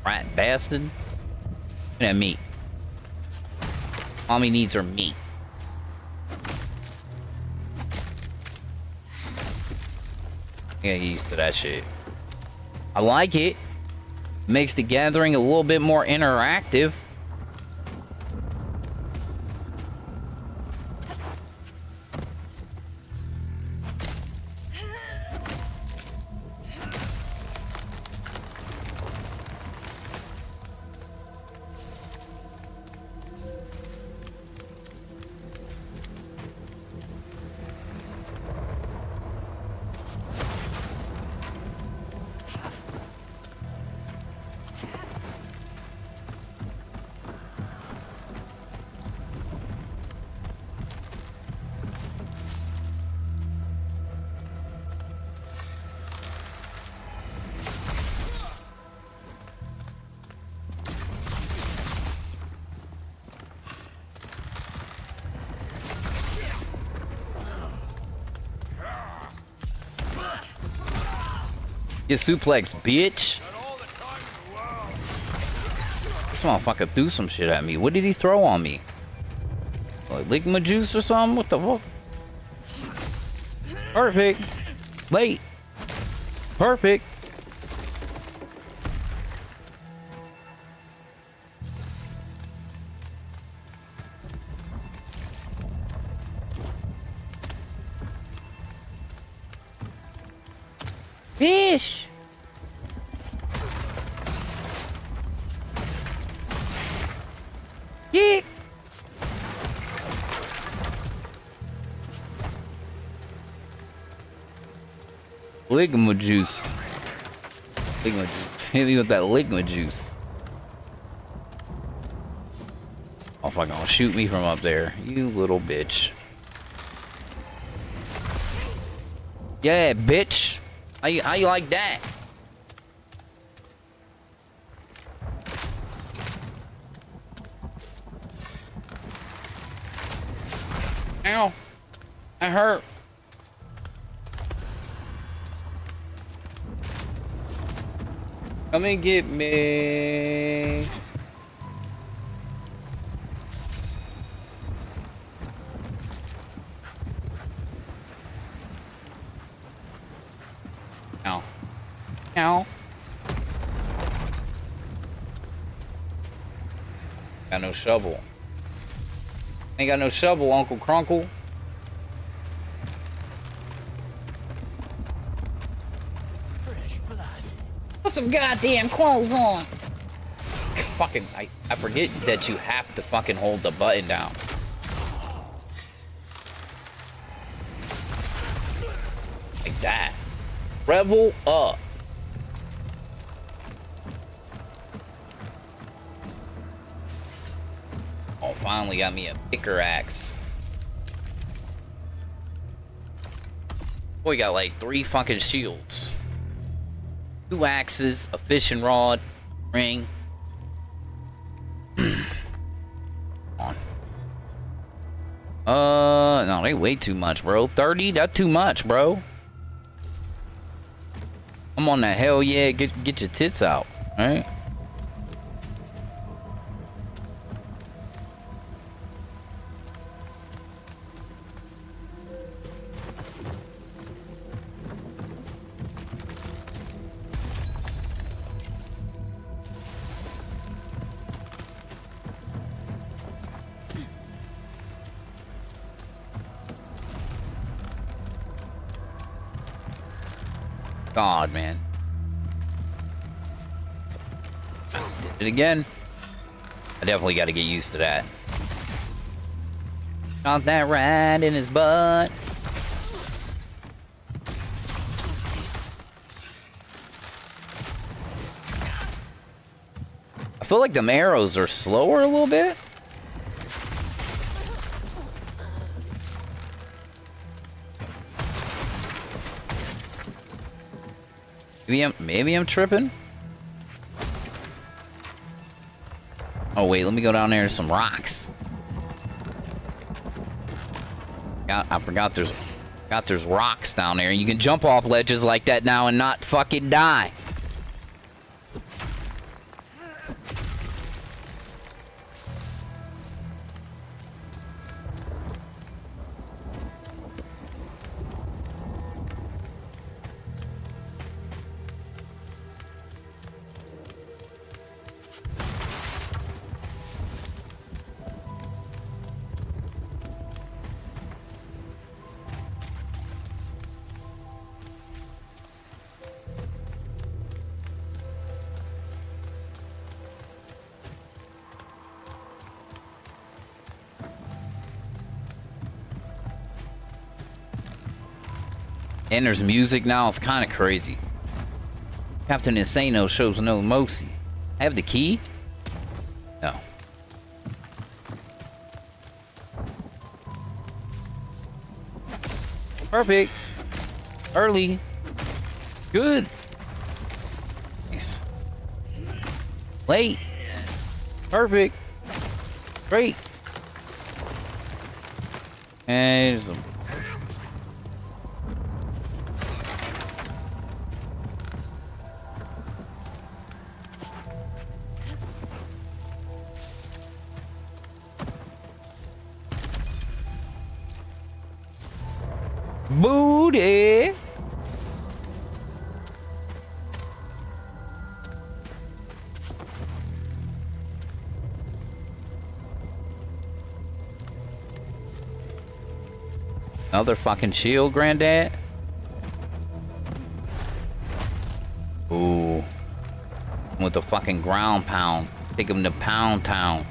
Rat bastard. Look at that meat. All he needs are meat. Get used to that shit. I like it. Makes the gathering a little bit more interactive. Get suplex, bitch. This motherfucker threw some shit at me. What did he throw on me? Like ligma juice or something? What the fuck? Perfect. Late. Perfect. Fish. Yeah. Ligma juice. Ligma juice. Hit me with that ligma juice. Oh, fuck, gonna shoot me from up there. You little bitch. Yeah, bitch. How you like that? Ow. I hurt. Come and get me. Ow. Ow. Got no shovel. Ain't got no shovel, Uncle Crunkle. Put some goddamn clothes on. Fucking, I forget that you have to fucking hold the button down. Like that. Revel up. Oh, finally got me a picker axe. Boy, got like 3 fucking shields. 2 axes, a fishing rod, ring. No, they way too much, bro. 30, that's too much, bro. I'm on that hell yeah, get your tits out, alright? God, man. Did it again. I definitely got to get used to that. Got that right in his butt. I feel like them arrows are slower a little bit. Maybe I'm tripping. Oh wait, let me go down there to some rocks. I forgot there's rocks down there. You can jump off ledges like that now and not fucking die. And there's music now. It's kind of crazy. Captain Insano shows no mercy. I have the key? No. Perfect. Early. Good. Nice. Late. Perfect. Great. And here's some. Booty. Another fucking shield, granddad. Ooh. With the fucking ground pound. Take him to Pound Town.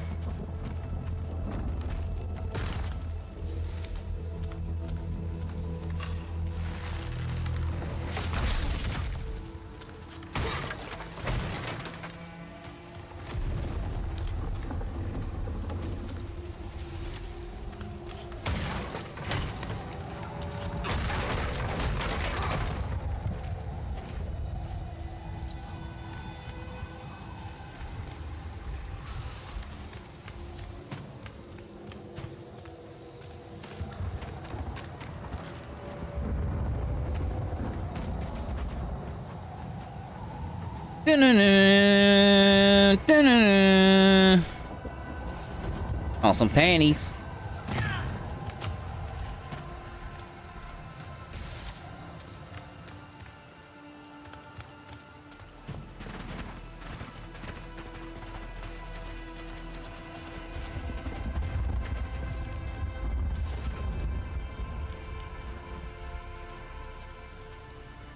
Oh, some panties.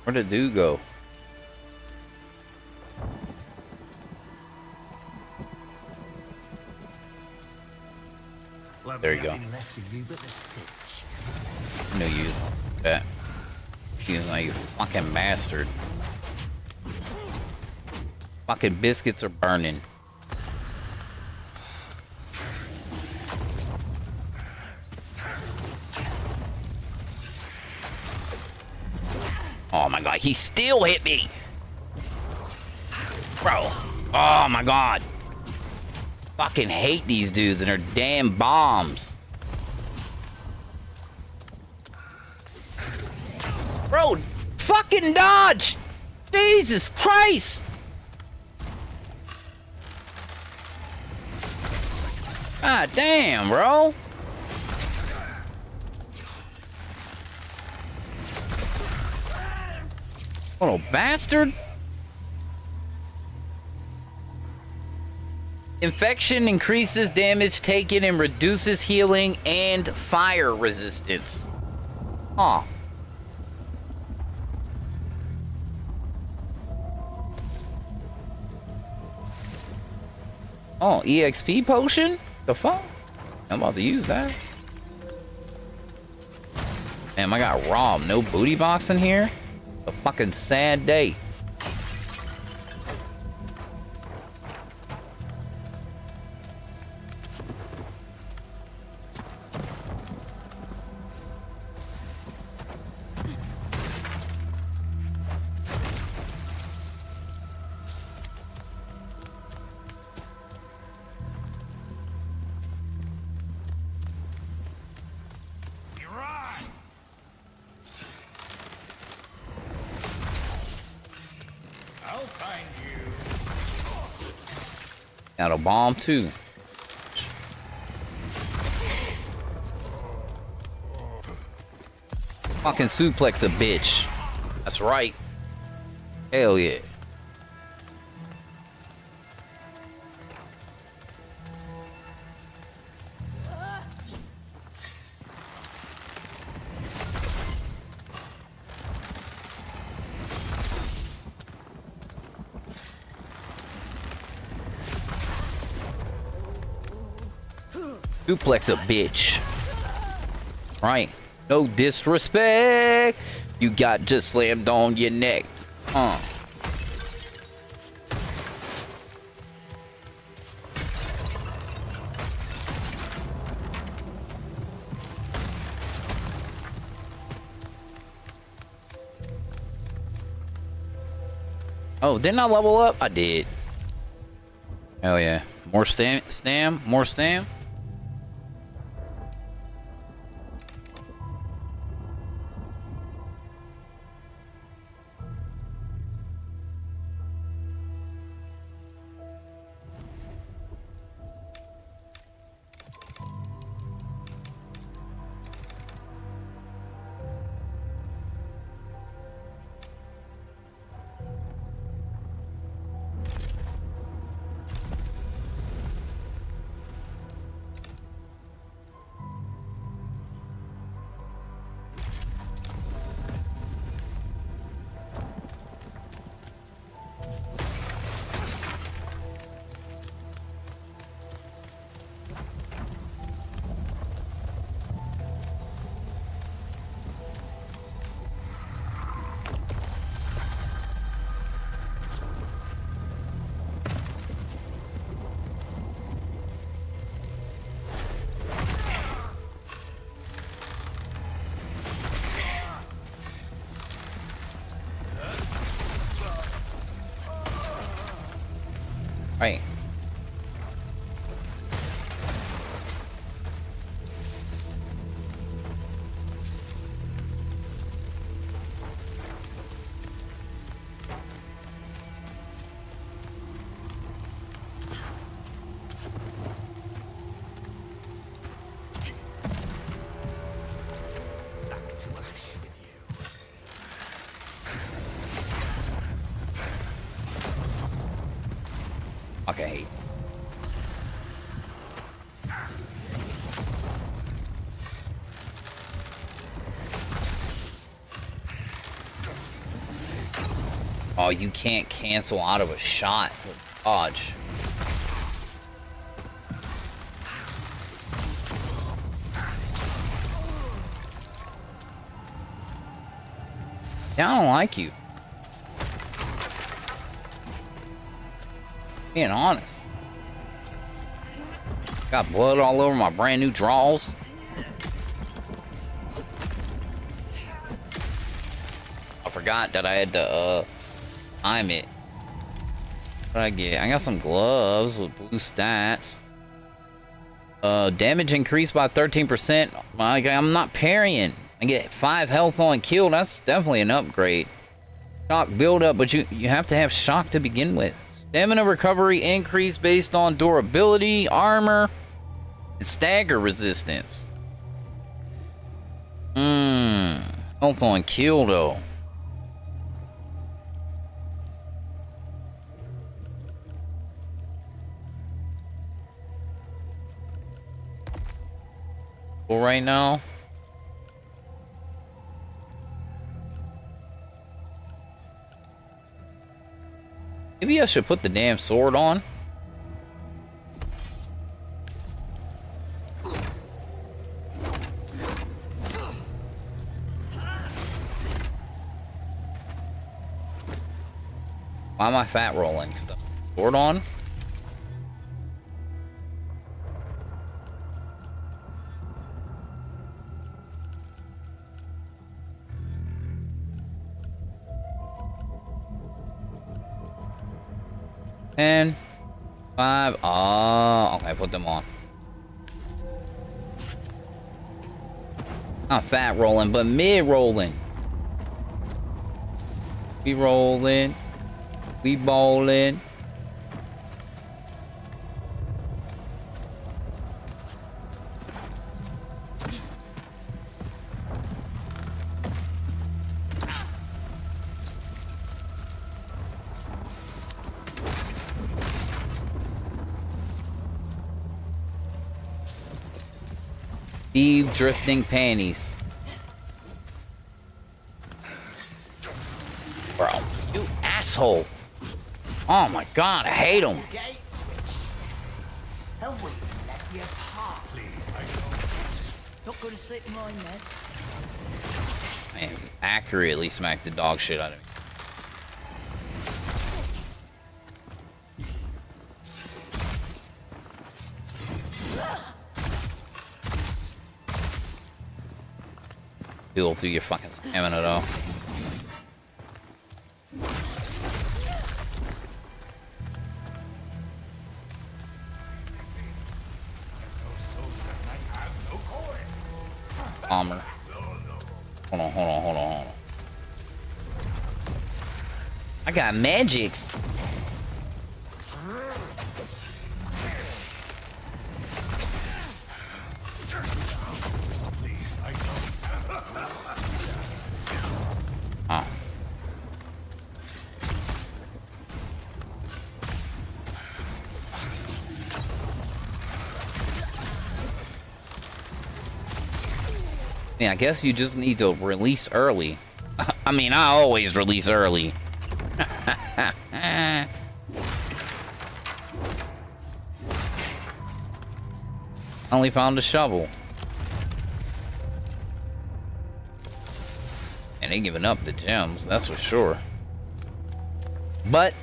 Where did the dude go? There you go. I knew you was that. You like you fucking bastard. Fucking biscuits are burning. Oh my god, he still hit me! Bro. Oh my god. Fucking hate these dudes and their damn bombs. Bro, fucking dodge! Jesus Christ! God damn, bro. Little bastard. Infection increases damage taken and reduces healing and fire resistance. Huh. Oh, EXP potion? The fuck? I'm about to use that. Damn, I got Rob. No booty box in here? A fucking sad day. Got a bomb too. Fucking suplex a bitch. That's right. Hell yeah. Suplex a bitch. Right. No disrespect. You got just slammed on your neck. Oh, didn't I level up? I did. Hell yeah. More stam, more stam. Right. Okay. Oh, you can't cancel out of a shot with dodge. Yeah, I don't like you. Being honest. Got blood all over my brand new draws. I forgot that I had to time it. What did I get? I got some gloves with blue stats. Damage increased by 13%. Like, I'm not parrying. I get 5 health on kill. That's definitely an upgrade. Shock buildup, but you have to have shock to begin with. Stamina recovery increase based on durability, armor, and stagger resistance. Health on kill though. Well, right now. Maybe I should put the damn sword on. Why am I fat rolling? Sword on? And 5. Oh, okay, put them on. Not fat rolling, but mid rolling. We rolling. We bowling. Eve drifting panties. Bro, you asshole. Oh my god, I hate him. Not going to sleep in mine, then. And accurately smacked the dog shit out of me. Heal through your fucking stamina though. Armor. Hold on. I got magics. Oh. Yeah, I guess you just need to release early. I mean, I always release early. Only found a shovel. And they giving up the gems, that's for sure. But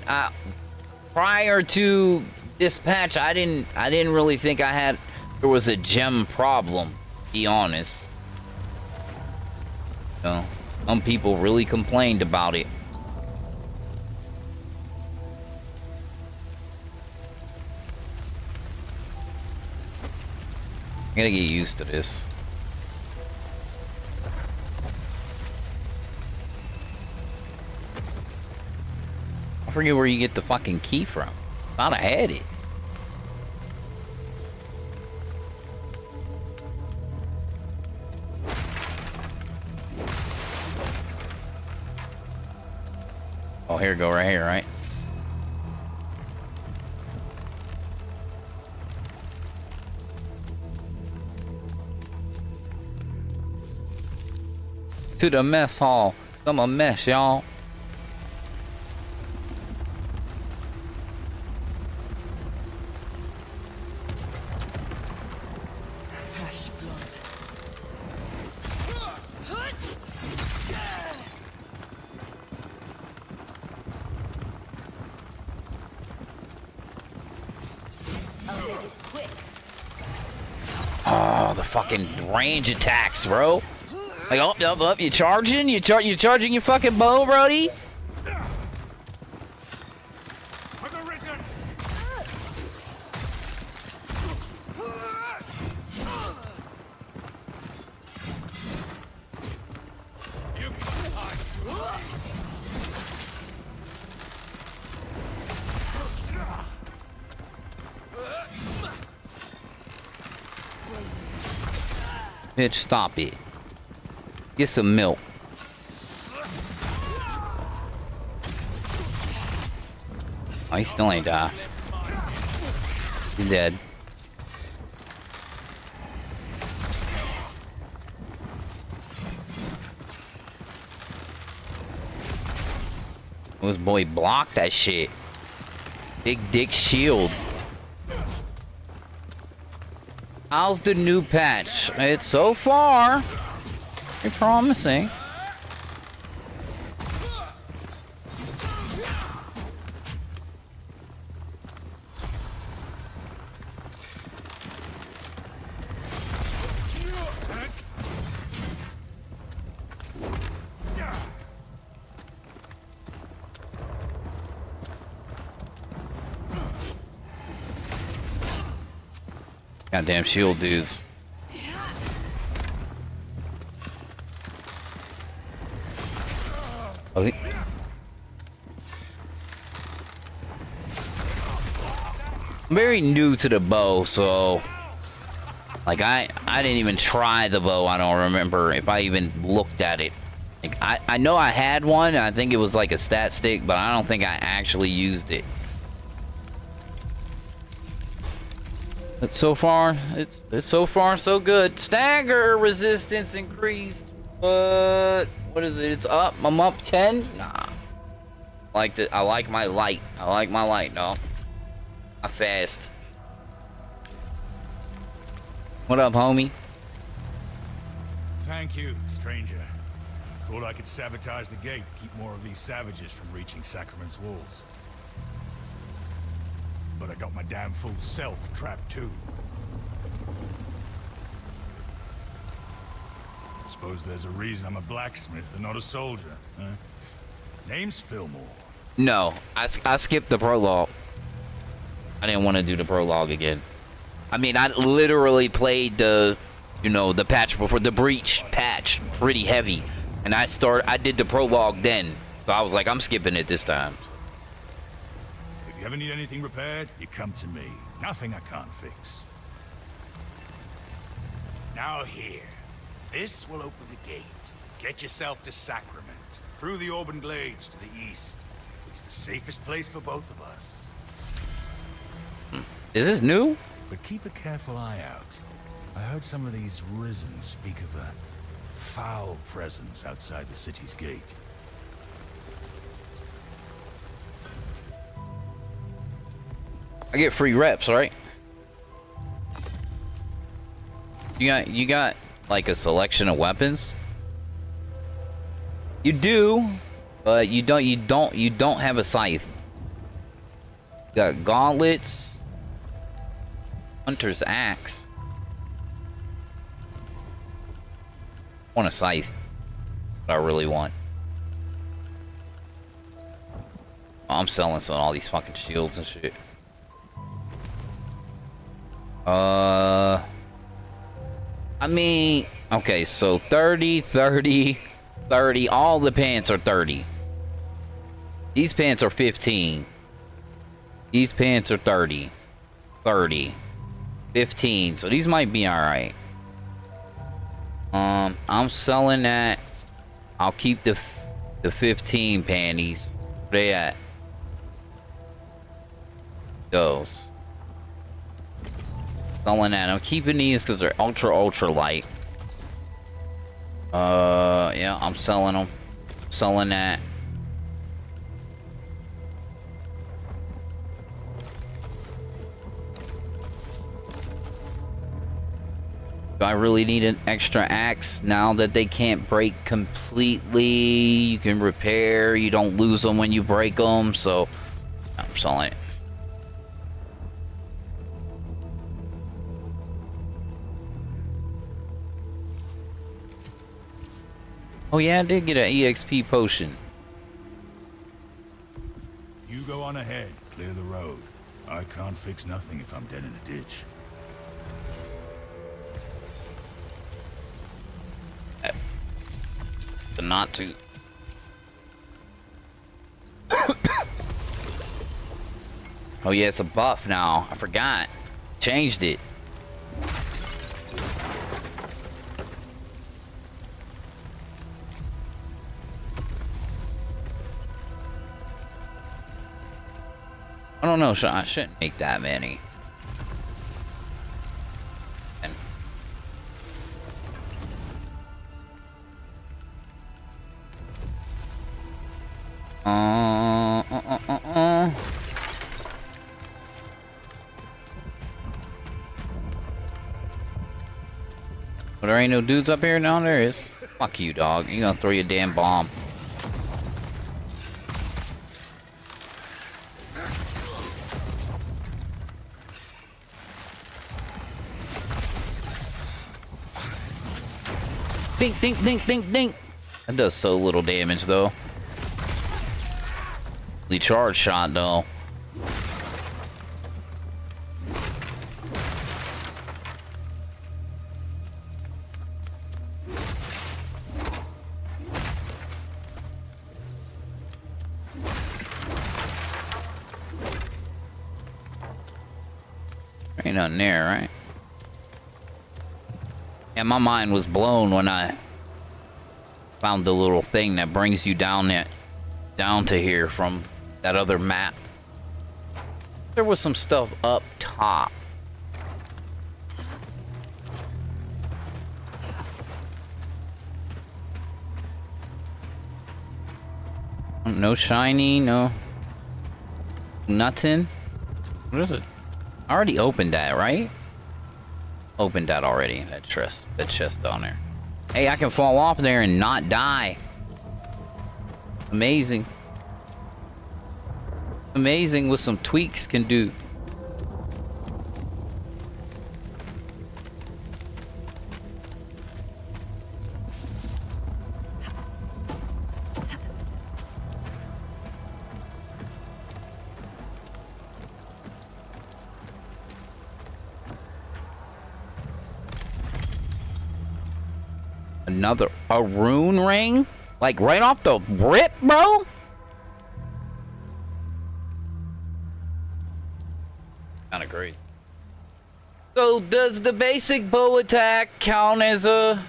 prior to this patch, I didn't really think there was a gem problem, to be honest. You know, some people really complained about it. I gotta get used to this. I forget where you get the fucking key from. Thought I had it. Oh, here we go, right here, right? To the mess hall. Some a mess, y'all. Fresh blood. I'll make it quick. Oh, the fucking range attacks, bro. Like, up, you charging? You charging your fucking bow, brody? Bitch, stop it. Get some milk. Oh, he still ain't died. He's dead. This boy blocked that shit. Big dick shield. How's the new patch? It's so far. You're promising. Goddamn shield dudes. I'm very new to the bow, so like I didn't even try the bow. I don't remember if I even looked at it. Like, I know I had one. I think it was like a stat stick, but I don't think I actually used it. But so far, it's so far so good. Stagger resistance increased, but what is it? It's up. I'm up 10. Nah. I like my light. I like my light, no. I fast. What up, homie? Thank you, stranger. Thought I could sabotage the gate, keep more of these savages from reaching Sacrament's walls. But I got my damn fool self trapped too. Suppose there's a reason I'm a blacksmith and not a soldier, huh? Name's Fillmore. No, I skipped the prologue. I didn't want to do the prologue again. I mean, I literally played the, you know, the patch before, the Breach patch, pretty heavy. And I did the prologue then. So I was like, I'm skipping it this time. If you ever need anything repaired, you come to me. Nothing I can't fix. Now here. This will open the gate. Get yourself to Sacrament. Through the Auburn Glades to the east. It's the safest place for both of us. Is this new? But keep a careful eye out. I heard some of these Risen speak of a foul presence outside the city's gate. I get free reps, right? You got like a selection of weapons? You do, but you don't have a scythe. You got gauntlets, hunter's axe. I want a scythe. What I really want. I'm selling some all these fucking shields and shit. I mean, okay, so 30, 30, 30, all the pants are 30. These pants are 15. These pants are 30. 30. 15, so these might be alright. I'm selling that. I'll keep the 15 panties. Where they at? Those. Selling that. I'm keeping these because they're ultra light. Yeah, I'm selling them. Selling that. Do I really need an extra axe now that they can't break completely? You can repair. You don't lose them when you break them. So I'm selling it. Oh yeah, I did get an EXP potion. You go on ahead, clear the road. I can't fix nothing if I'm dead in a ditch. But not to. Oh yeah, it's a buff now. I forgot. Changed it. I don't know, I shouldn't make that many. But there ain't no dudes up here? No, there is. Fuck you, dog. You gonna throw your damn bomb. Dink, dink, dink, dink, dink. That does so little damage, though. The charge shot, though. Ain't nothing there, right? Yeah, my mind was blown when I found the little thing that brings you down to here from that other map. There was some stuff up top. No shiny, no nothing. What is it? I already opened that, right? Opened that already. That chest down there. Hey, I can fall off there and not die. Amazing. Amazing what some tweaks can do. A rune ring? Like right off the rip, bro? Kinda crazy. So does the basic bow attack count as a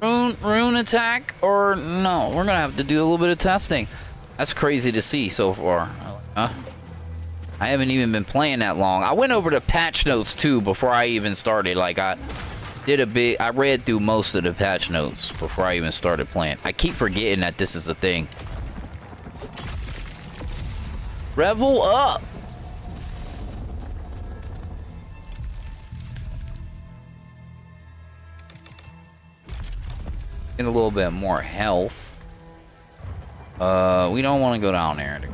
rune attack? Or no? We're gonna have to do a little bit of testing. That's crazy to see so far. I haven't even been playing that long. I went over the patch notes too before I even started. Like I read through most of the patch notes before I even started playing. I keep forgetting that this is a thing. Revel up! Get a little bit more health. We don't want to go down there to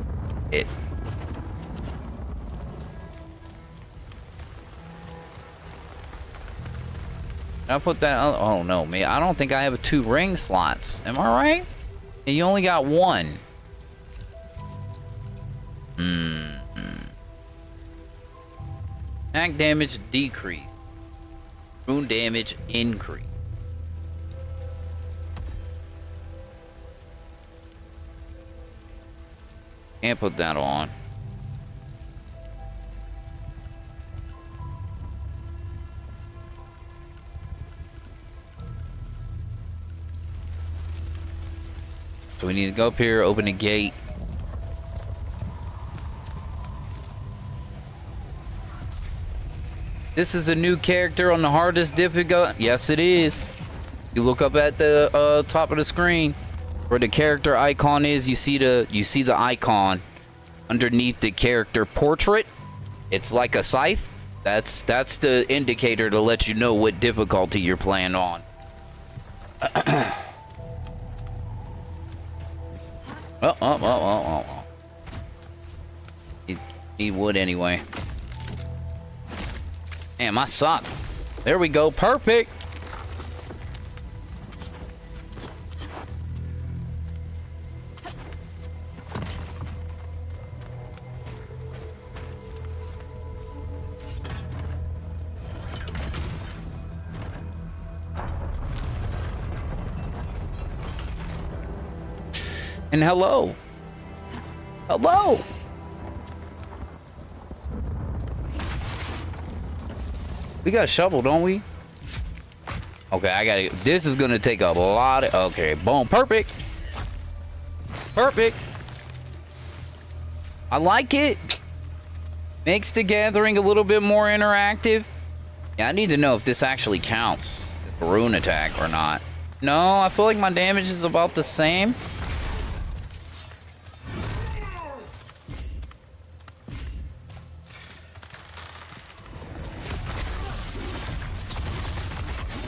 hit. I put that. Oh no, man! I don't think I have 2 ring slots. Am I right? And you only got 1. Attack damage decrease. Rune damage increase. Can't put that on. So we need to go up here, open the gate. This is a new character on the hardest difficulty. Yes, it is. You look up at the top of the screen where the character icon is. You see the icon underneath the character portrait. It's like a scythe. That's the indicator to let you know what difficulty you're playing on. Oh. Need wood anyway. Damn, I suck. There we go. Perfect. And hello. Hello. We got a shovel, don't we? Okay, I gotta. This is gonna take a lot of. Okay, boom. Perfect. Perfect. I like it. Makes the gathering a little bit more interactive. Yeah, I need to know if this actually counts as a rune attack or not. No, I feel like my damage is about the same.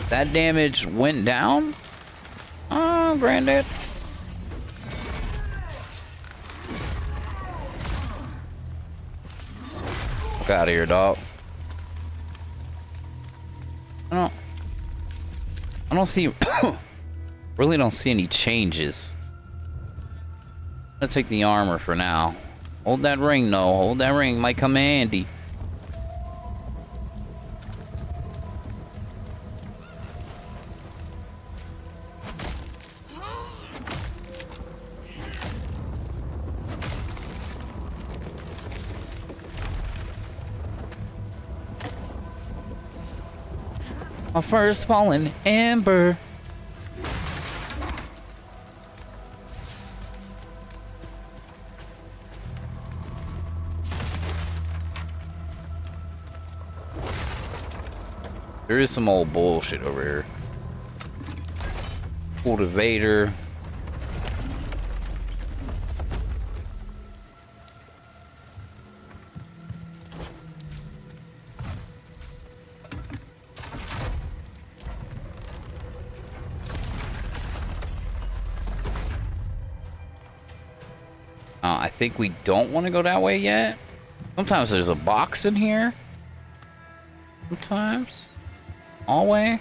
That damage went down? Oh, granddad. Fuck out of here, dog. I don't see... really don't see any changes. I'm gonna take the armor for now. Hold that ring, though. Hold that ring. Might come in handy. My first fallen ember. There is some old bullshit over here. Cultivator. I think we don't want to go that way yet. Sometimes there's a box in here. Sometimes. Hallway.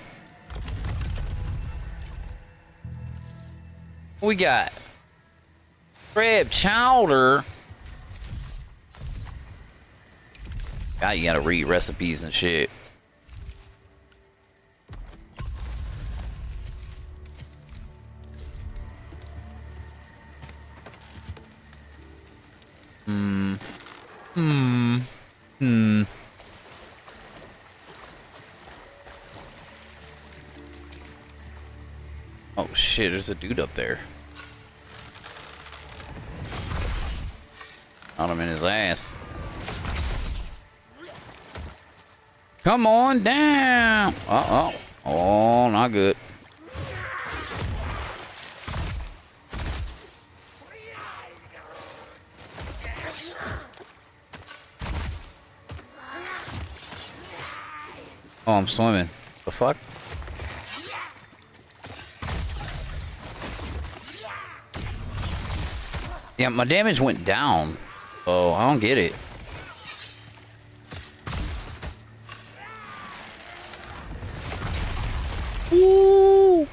What we got? Crab chowder. God, you gotta read recipes and shit. Oh shit, there's a dude up there. Got him in his ass. Come on down. Uh-oh. Oh, not good. Oh, I'm swimming. The fuck? Yeah, my damage went down. Oh, I don't get it. Woo!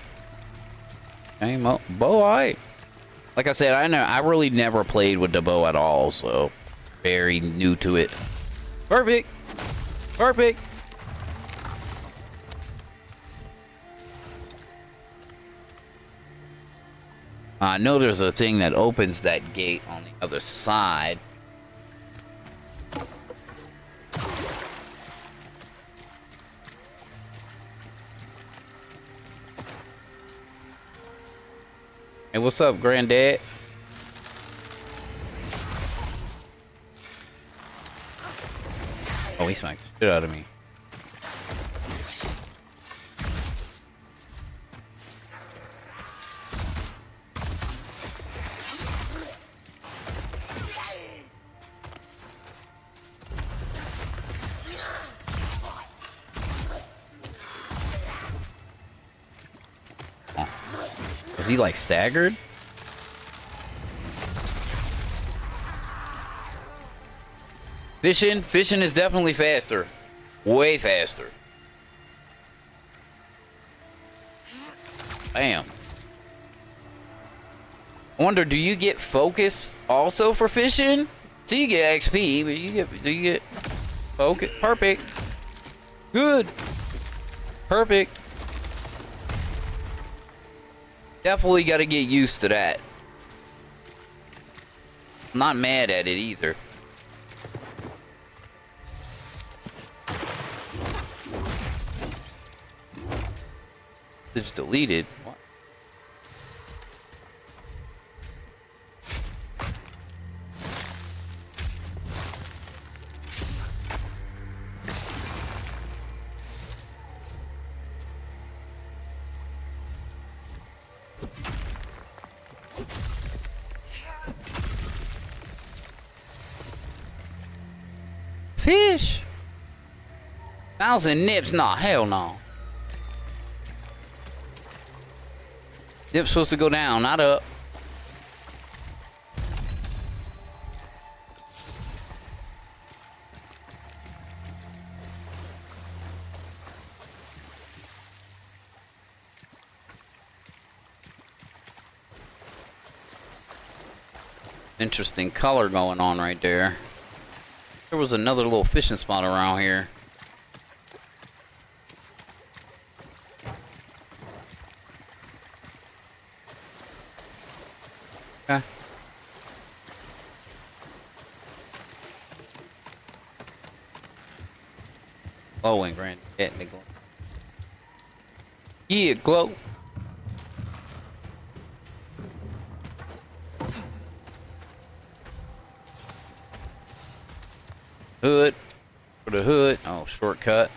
Came up. Bow, alright. Like I said, I really never played with the bow at all, so very new to it. Perfect. Perfect. I know there's a thing that opens that gate on the other side. Hey, what's up, Granddad? Oh, he smacked the shit out of me. Is he like staggered? Fishing is definitely faster. Way faster. Bam. I wonder, do you get focus also for fishing? So you get XP, but do you get focus? Perfect. Good. Perfect. Definitely got to get used to that. I'm not mad at it either. It's deleted. What? Fish. 1,000 nips? Nah, hell no. Nip's supposed to go down, not up. Interesting color going on right there. There was another little fishing spot around here. Okay. Glowing, Grand. Technically. Yeah, glow. Hood. For the hood. Oh, shortcut.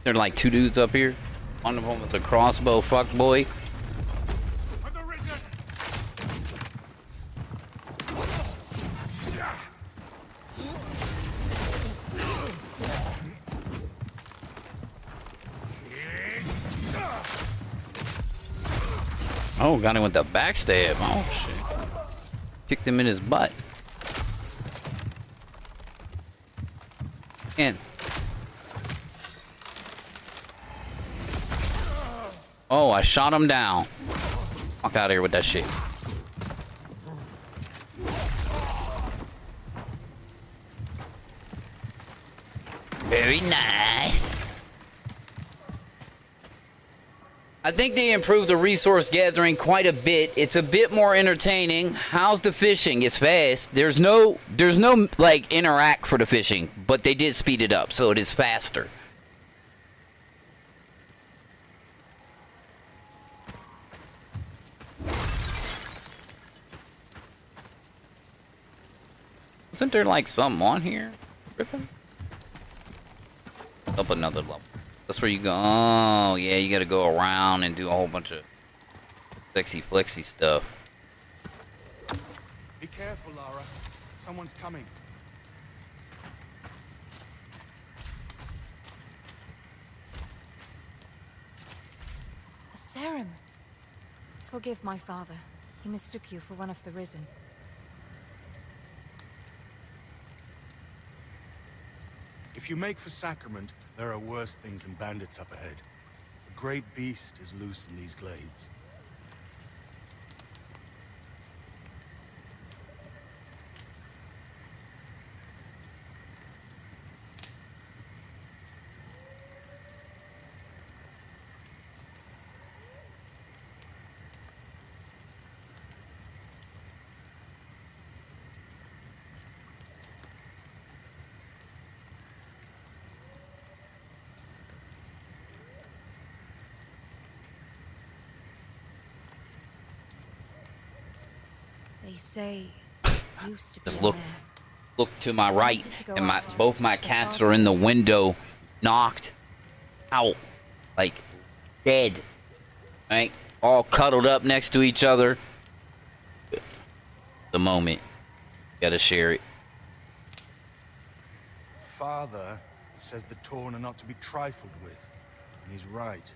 There are like two dudes up here. One of them is a crossbow fuckboy. Oh, got him with the backstab. Oh shit. Kicked him in his butt. And oh, I shot him down. Fuck out of here with that shit. Very nice. I think they improved the resource gathering quite a bit. It's a bit more entertaining. How's the fishing? It's fast. There's no like interact for the fishing, but they did speed it up, so it is faster. Wasn't there like something on here? Ripping? Up another level. That's where you go. Oh, yeah, you gotta go around and do a whole bunch of sexy flexy stuff. Be careful, Lara. Someone's coming. A serum. Forgive my father. He mistook you for one of the risen. If you make for Sacrament, there are worse things than bandits up ahead. A great beast is loose in these glades. They say used to be Just a look man. Look to my right, and both my cats are in the window, knocked out, like dead. Right? All cuddled up next to each other. The moment. Gotta share it. Father says the Torn are not to be trifled with, and he's right.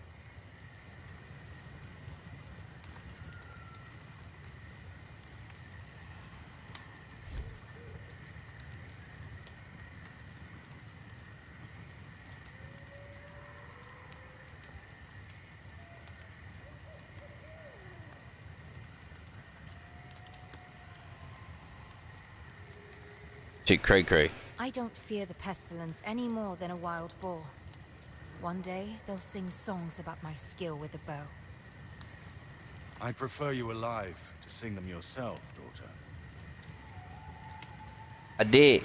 Shit, cray cray. I don't fear the pestilence any more than a wild boar. One day, they'll sing songs about my skill with the bow. I'd prefer you alive to sing them yourself, daughter. I did.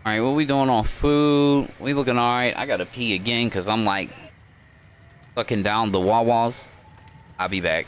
Alright, what we doing on food? We looking alright. I gotta pee again because I'm like sucking down the Wawas. I'll be back.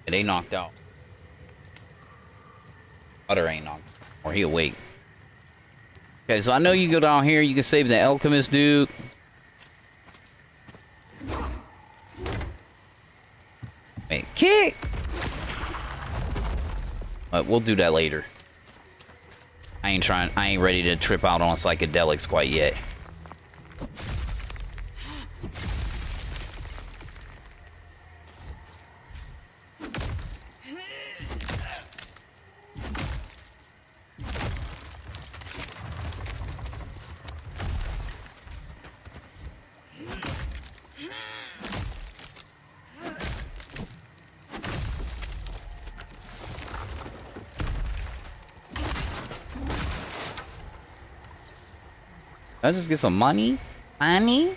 And they knocked out. Butter ain't knocked out. Or he awake. Okay, so I know you go down here. You can save the alchemist dude. Wait, kick! But we'll do that later. I ain't ready to trip out on psychedelics quite yet. Did I just get some money? Money?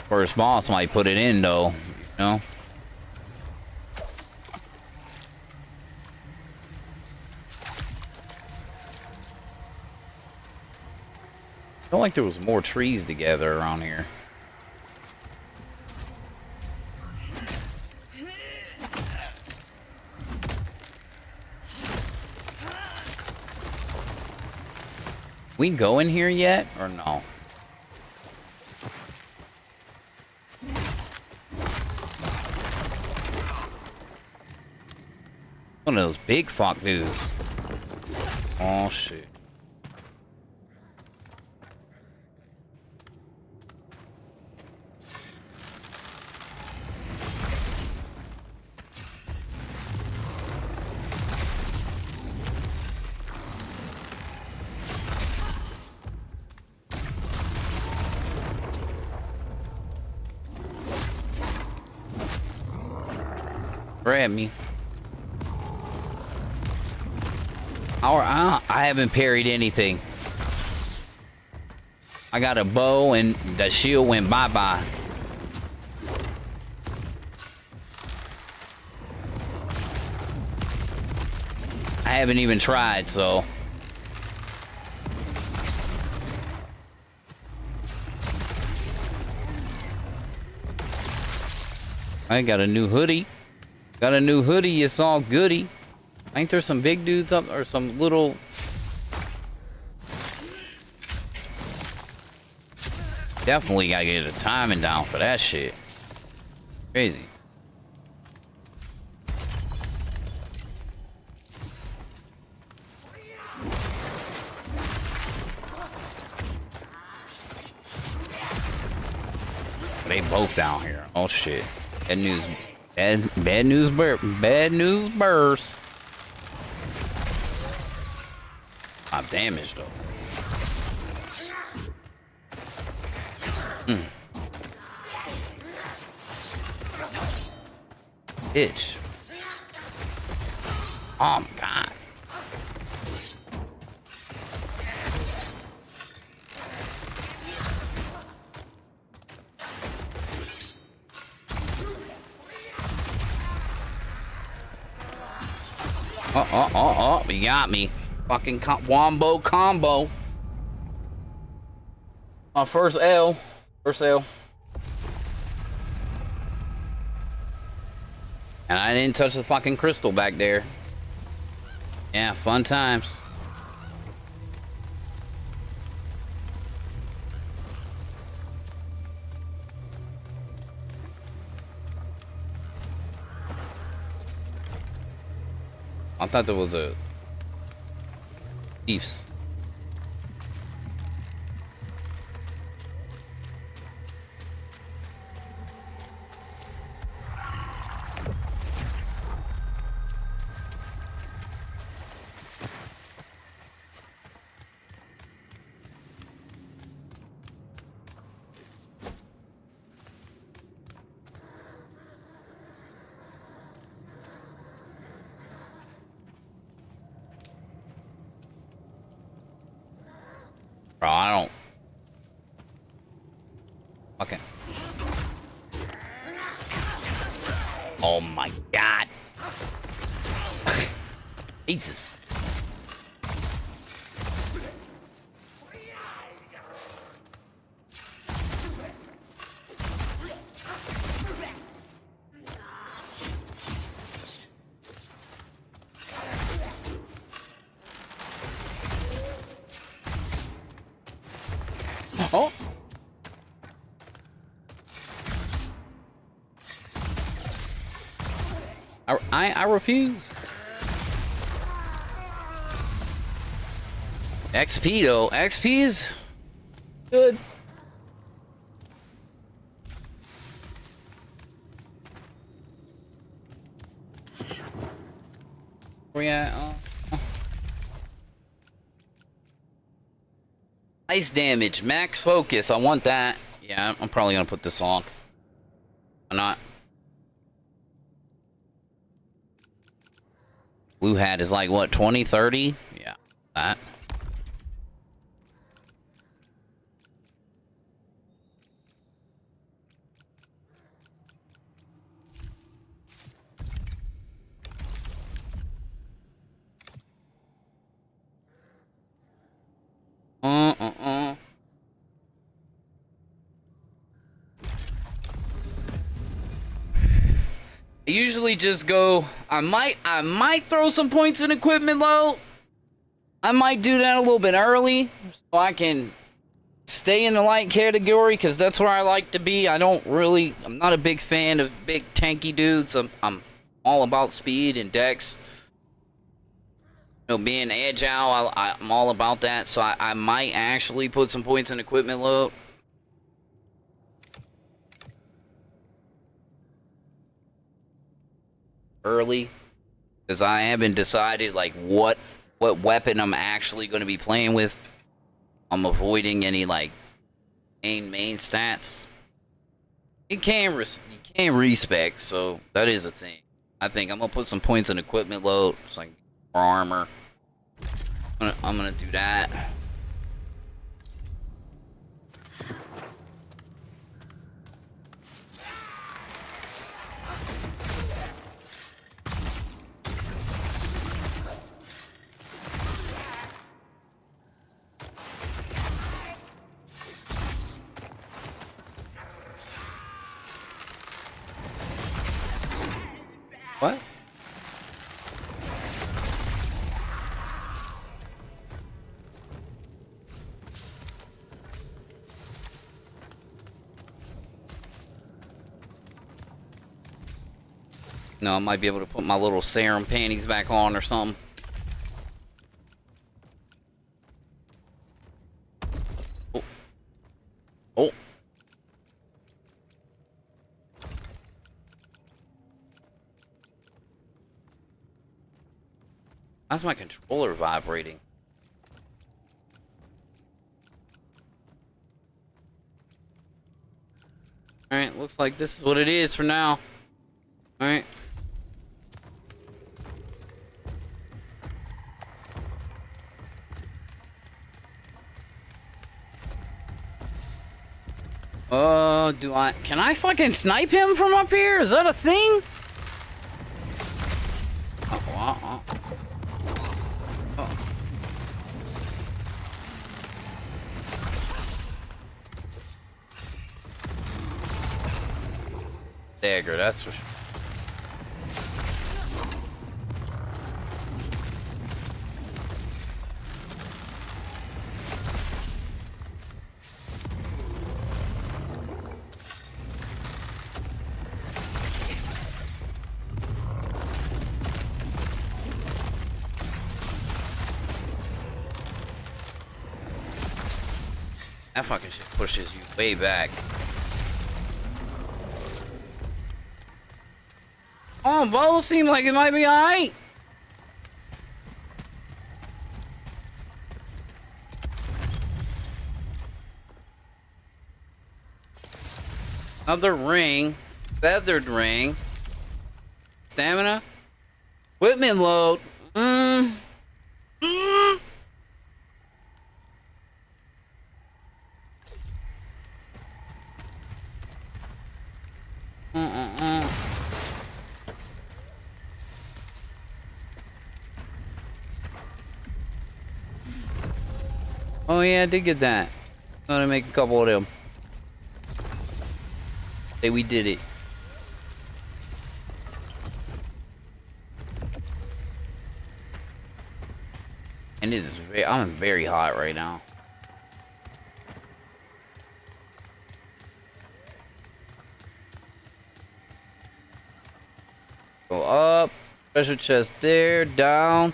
First boss might put it in though, you know? I felt like there was more trees together around here. We go in here yet or no? One of those big fuck dudes. Oh shit. Grab me. I haven't parried anything. I got a bow and the shield went bye-bye. I haven't even tried, so. I got a new hoodie. Got a new hoodie, it's all goody. Ain't there some big dudes up or some little... Definitely gotta get the timing down for that shit. Crazy. They both down here. Oh shit. Bad news. Bad news burst. My damage though. Bitch. Oh my god. He got me. Fucking wombo combo. My first L. First L. And I didn't touch the fucking crystal back there. Yeah, fun times. I thought there was a Chiefs. Bro, I don't. Okay. Oh my god. Jesus. Oh. I refuse. XP though. XP is good. Where we at? Ice damage, max focus. I want that. Yeah, I'm probably gonna put this on. Why not? Blue hat is like what, 20, 30? Yeah, that. I usually just go, I might throw some points in equipment low. I might do that a little bit early so I can stay in the light category, because that's where I like to be. I'm not a big fan of big tanky dudes. I'm all about speed and dex. You know, being agile, I'm all about that. So I might actually put some points in equipment load. Early, because I haven't decided like what weapon I'm actually going to be playing with. I'm avoiding any like main stats. You can't respec, so that is a thing. I think I'm gonna put some points in equipment load, so I can get more armor. I'm gonna do that. What? No, I might be able to put my little serum panties back on or something. Oh. Oh. How's my controller vibrating? Alright, looks like this is what it is for now. Alright. Can I fucking snipe him from up here? Is that a thing? Oh. Dagger, that's for sure. That fucking shit pushes you way back. Oh, both seem like it might be alright. Another ring. Feathered ring. Stamina. Equipment load. Oh yeah, I did get that. I'm gonna make a couple of them. Say we did it. And it is very, I'm very hot right now. Go up, treasure chest there, down.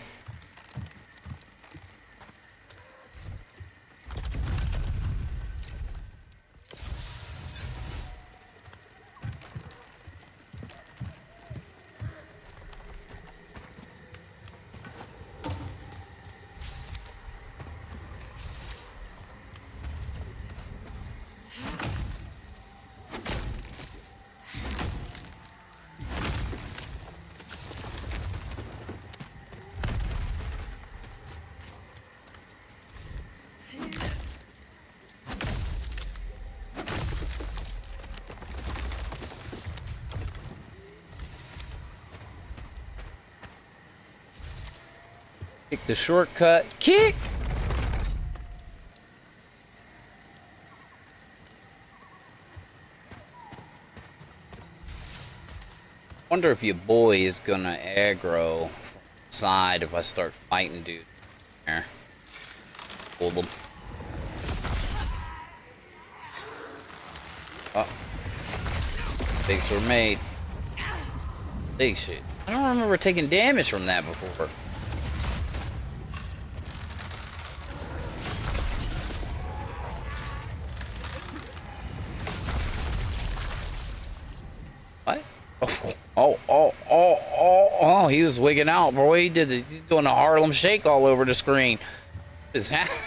Take the shortcut. Kick! Wonder if your boy is gonna aggro from the side if I start fighting dude. There. Hold him. Oh. Mistakes were made. Big shit. I don't remember taking damage from that before. What? Oh, he was wigging out, boy. He's doing a Harlem Shake all over the screen. What is happening?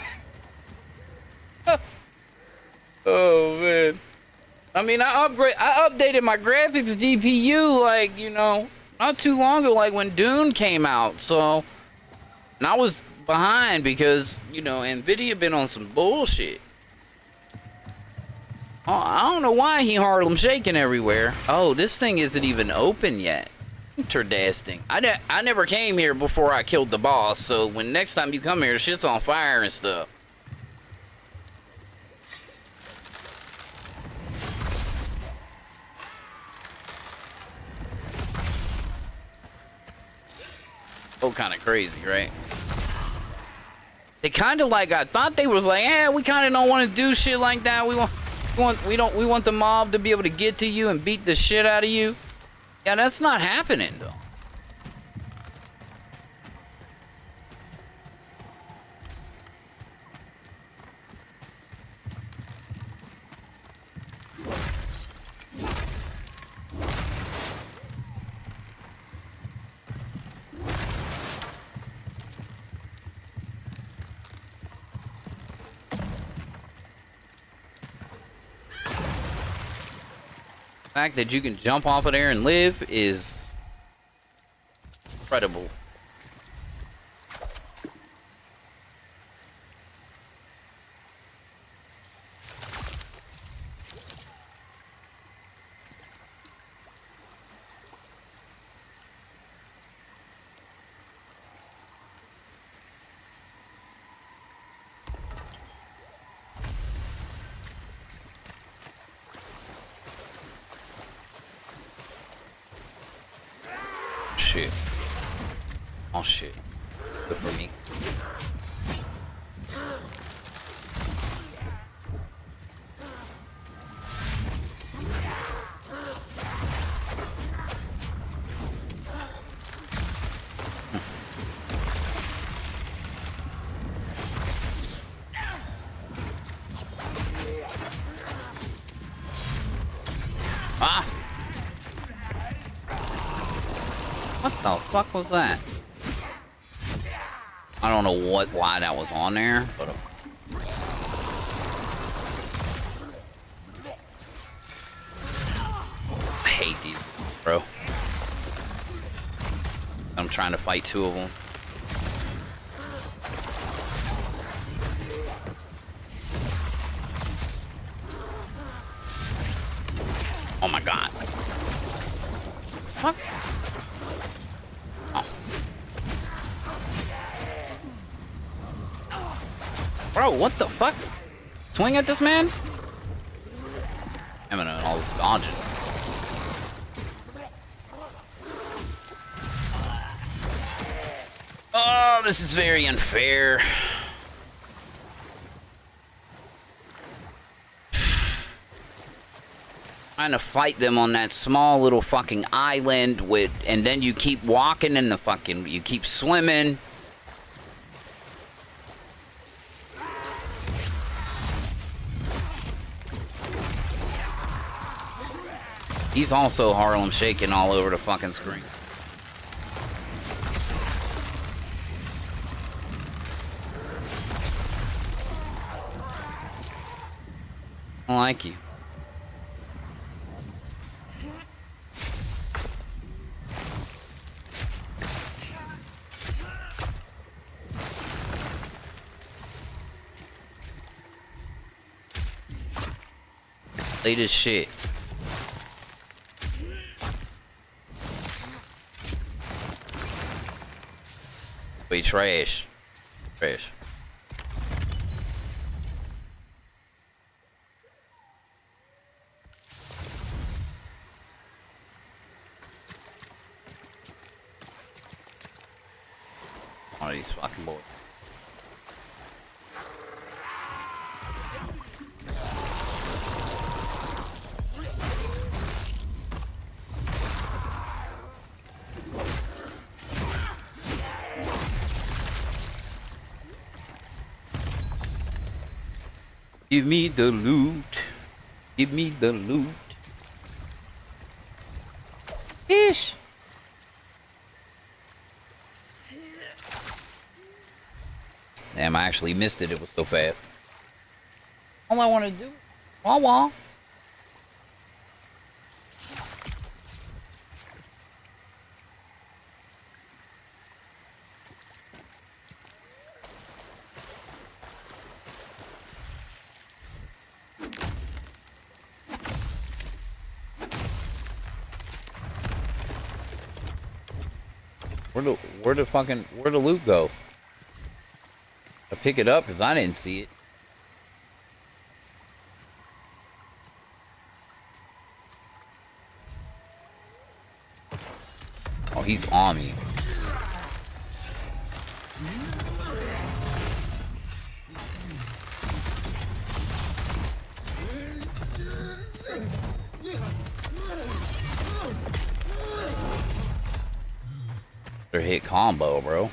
Oh, man. I mean, I updated my graphics DPU, like, you know, not too long ago, like when Dune came out, so, and I was behind because, you know, NVIDIA been on some bullshit. Oh, I don't know why he Harlem shaking everywhere. Oh, this thing isn't even open yet. Interesting. I never came here before I killed the boss, so when next time you come here, shit's on fire and stuff. Oh, kind of crazy, right? They kind of like, I thought they was like, we kind of don't want to do shit like that. We want the mob to be able to get to you and beat the shit out of you. Yeah, that's not happening though. The fact that you can jump off of there and live is incredible. Shit. Oh shit. Good for me. Ah! What the fuck was that? I don't know why that was on there, but I hate these, bro. I'm trying to fight two of them. Oh my god. Fuck. Bro, what the fuck? Swing at this man? I'm gonna all this dodging. Oh, this is very unfair. Trying to fight them on that small little fucking island with, and then you keep walking in the fucking, you keep swimming. He's also Harlem shaking all over the fucking screen. I don't like you. Late as shit. Wait, trash. Trash. Oh, these fucking boys. Give me the loot. Give me the loot. Fish. Damn, I actually missed it. It was so fast. All I want to do. Wah wah. Where'd the loot go? I pick it up because I didn't see it. Oh, he's on me. They're hit combo, bro.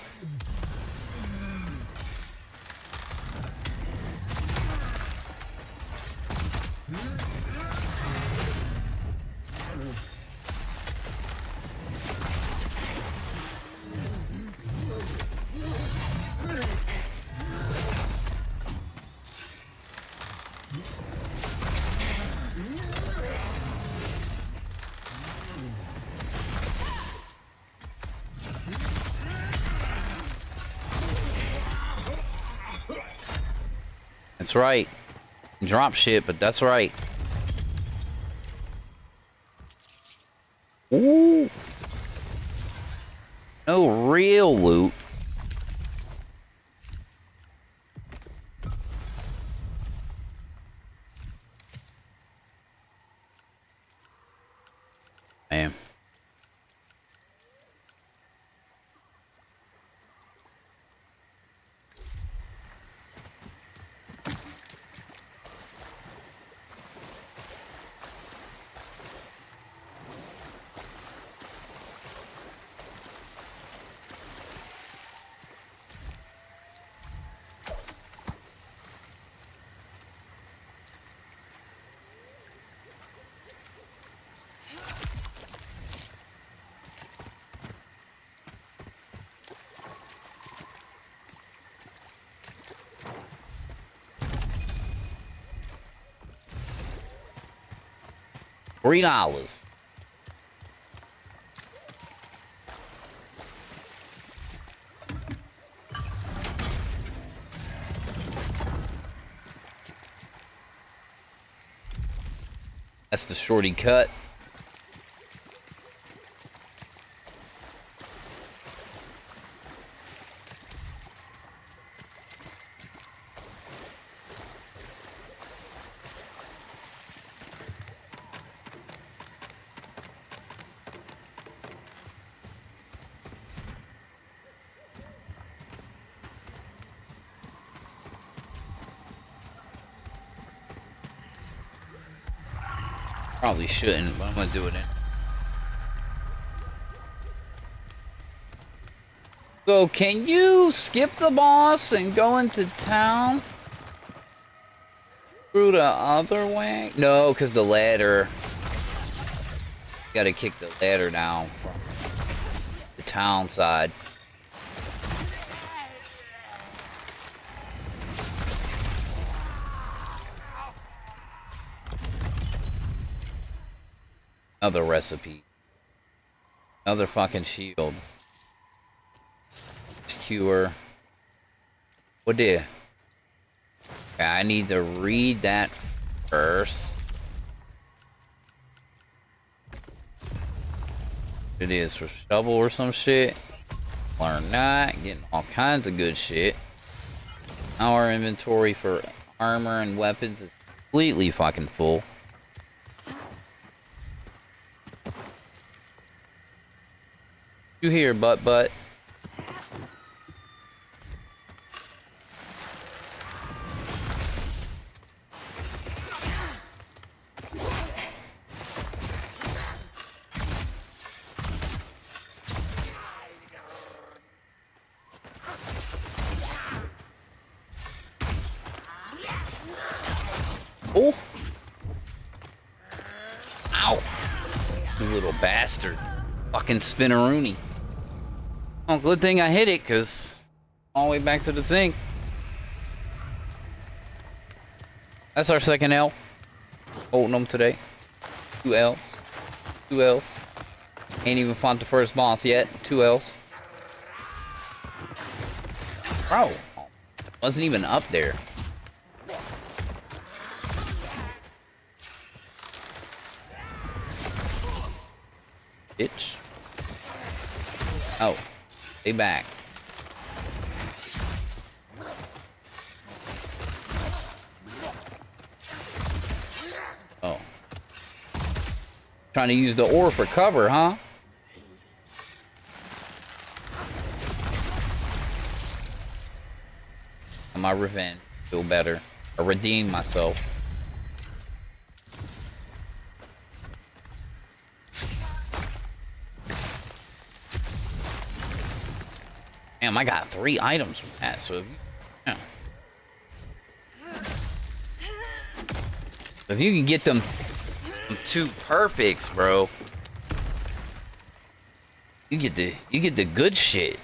That's right. Drop shit, but that's right. Ooh. No real loot. Man. $3. That's the shorty cut. Probably shouldn't, but I'm gonna do it anyway. So can you skip the boss and go into town through the other way? No, because the ladder. You gotta kick the ladder down from the town side. Another recipe. Another fucking shield. Cure. What did? Okay, I need to read that first. It is for shovel or some shit. Learn that. Getting all kinds of good shit. Our inventory for armor and weapons is completely fucking full. You hear, butt. Oh! Ow! You little bastard. Fucking spinneroony. Oh, good thing I hit it, because all the way back to the thing. That's our second L. Holding them today. 2 L's. 2 L's. Ain't even fought the first boss yet. 2 L's. Bro. Wasn't even up there. Bitch. Oh. Stay back. Oh. Trying to use the ore for cover, huh? My revenge. Feel better. I redeem myself. Damn, I got 3 items from that, so if you, yeah. If you can get them 2 perfects, bro, you get the good shit.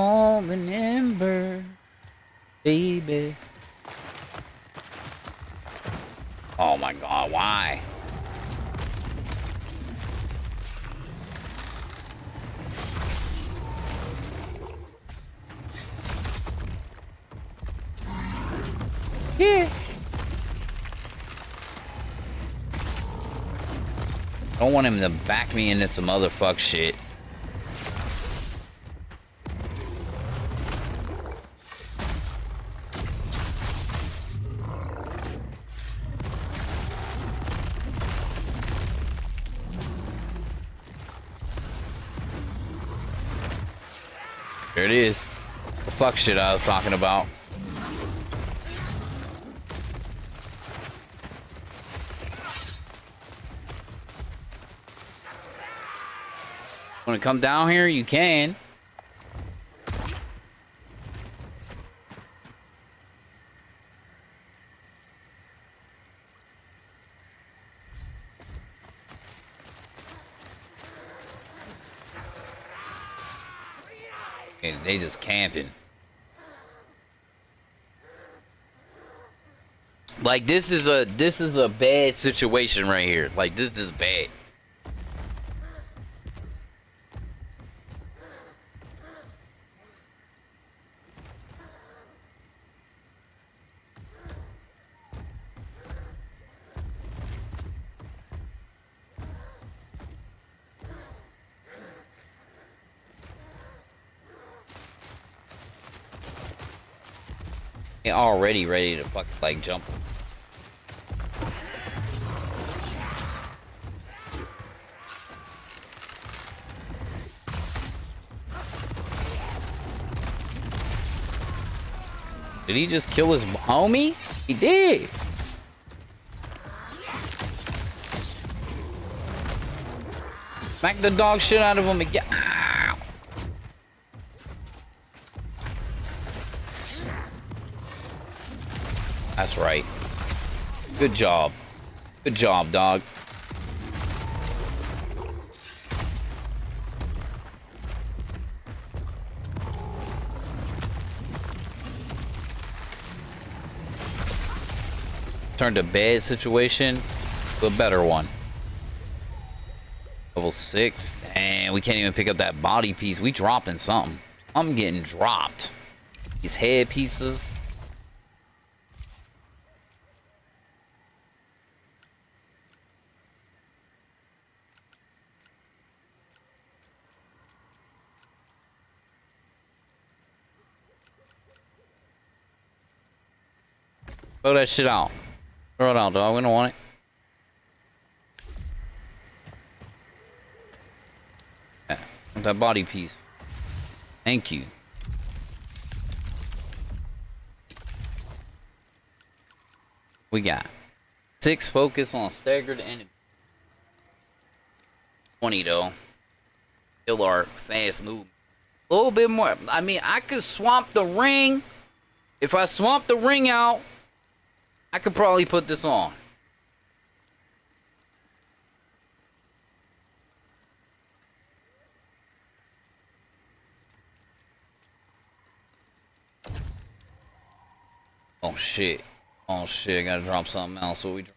All remember, baby. Oh my god, why? Yeah. Don't want him to back me into some other fuck shit. There it is. The fuck shit I was talking about. Want to come down here? You can. And they just camping. Like this is a bad situation right here. Like this is bad. They're already ready to fuck like jump. Did he just kill his homie? He did. Smack the dog shit out of him again. Ow. That's right. Good job. Good job, dog. Turned a bad situation to a better one. Level 6. And we can't even pick up that body piece. We dropping something. I'm getting dropped. These head pieces. Throw that shit out. Throw it out, dog. We don't want it. Yeah, want that body piece. Thank you. We got 6 focus on staggered enemy. 20 though. Still our fast move. A little bit more. I mean, I could swamp the ring. If I swamp the ring out, I could probably put this on. Oh shit. Oh shit, I gotta drop something else. So we drop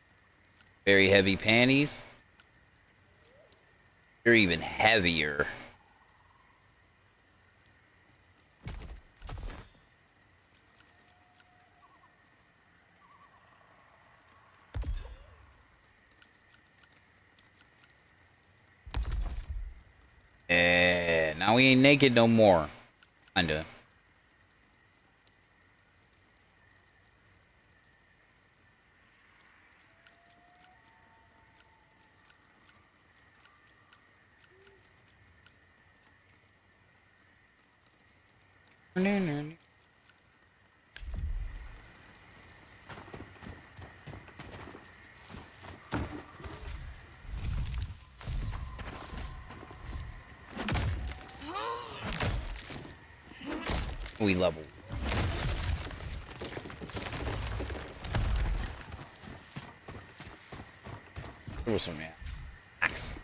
very heavy panties. They're even heavier. Yeah, now we ain't naked no more. Kinda. We level. There was some axe.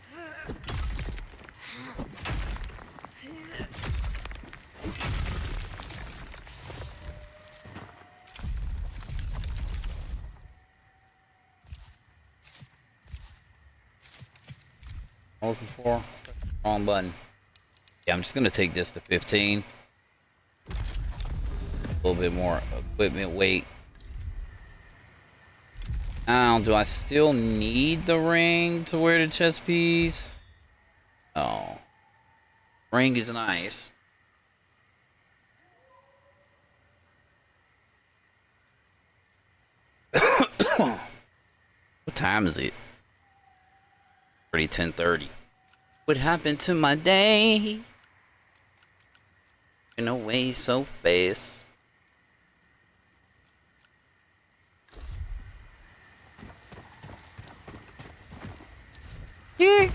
I'm looking for wrong button. Yeah, I'm just gonna take this to 15. A little bit more equipment weight. Now, do I still need the ring to wear the chest piece? Oh. Ring is nice. What time is it? Already 10:30. What happened to my day? Been away so fast. Yeah.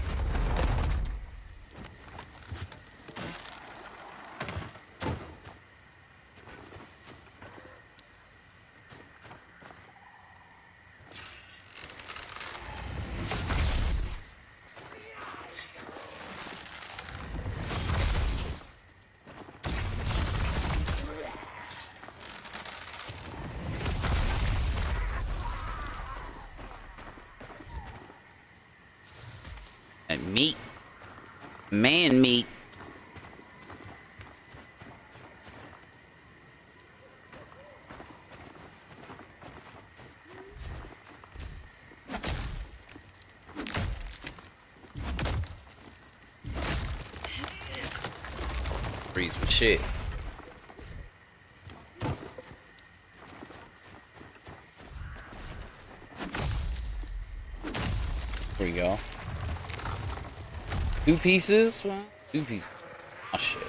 And meat. Man meat. Freeze for shit. There we go. 2 pieces? Well, 2 pieces. Oh, shit.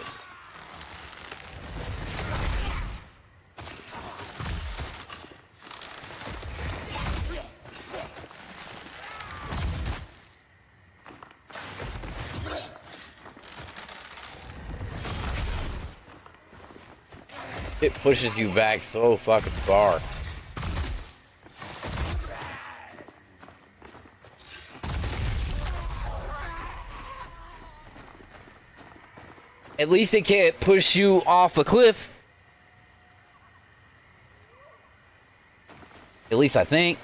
It pushes you back so fucking far. At least it can't push you off a cliff. At least I think.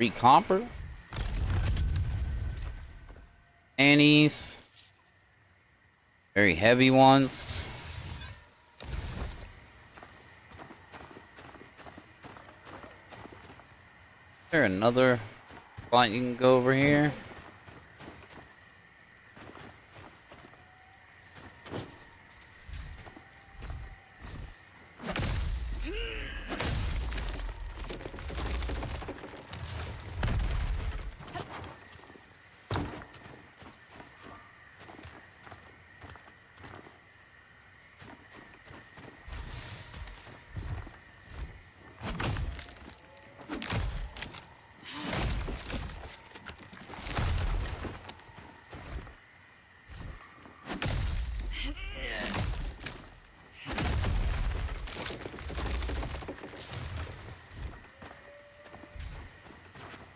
Recomper. Annies. Very heavy ones. Is there another spot you can go over here?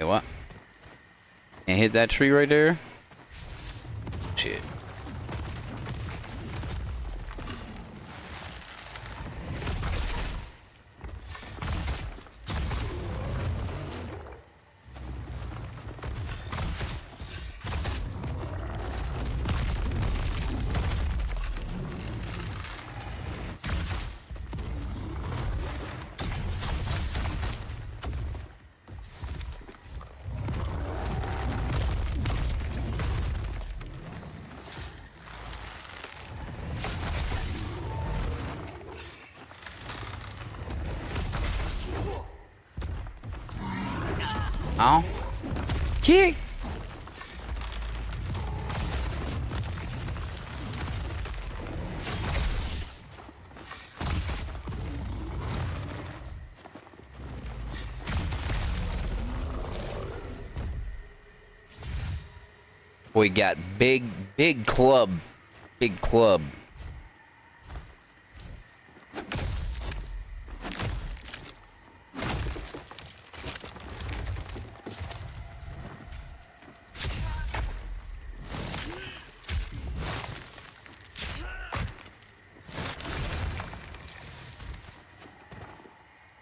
Okay, what? Can't hit that tree right there? Shit. Ow. Kick! We got big club. Big club.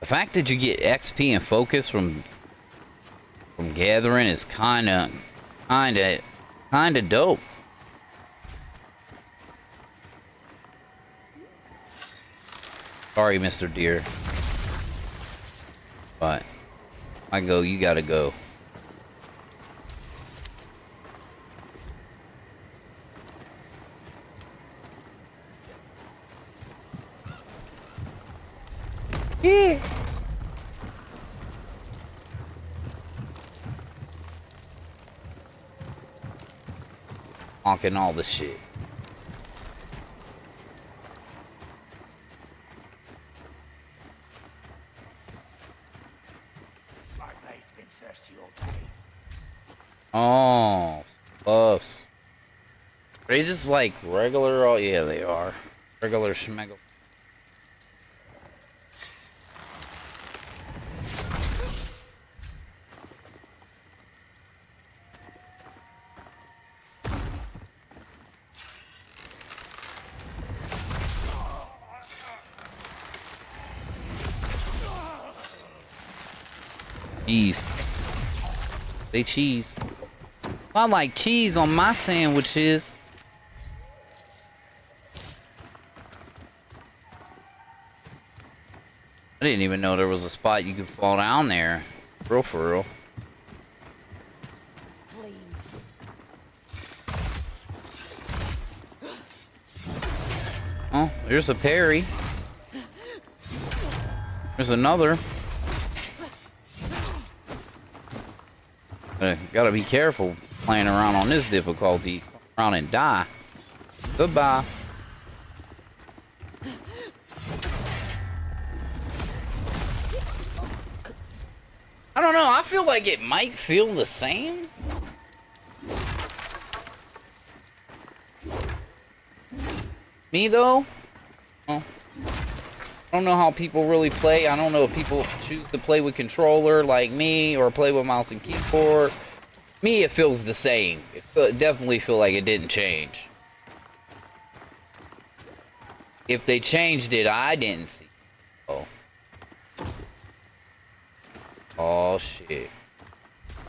The fact that you get XP and focus from gathering is kinda dope. Sorry, Mr. Deer. But I go, you gotta go. Yeah. Honking all the shit. My mate's been thirsty all day. Oh, buffs. Are they just like regular? Oh, yeah, they are. Regular schmegel. Cheese. They cheese. I like cheese on my sandwiches. I didn't even know there was a spot you could fall down there. For real. There's a parry. There's another. Gotta be careful playing around on this difficulty. Around and die. Goodbye. I don't know. I feel like it might feel the same. Me though? Well, I don't know how people really play. I don't know if people choose to play with controller like me or play with mouse and keyboard. Me, it feels the same. It definitely feel like it didn't change. If they changed it, I didn't see. Oh. Oh shit.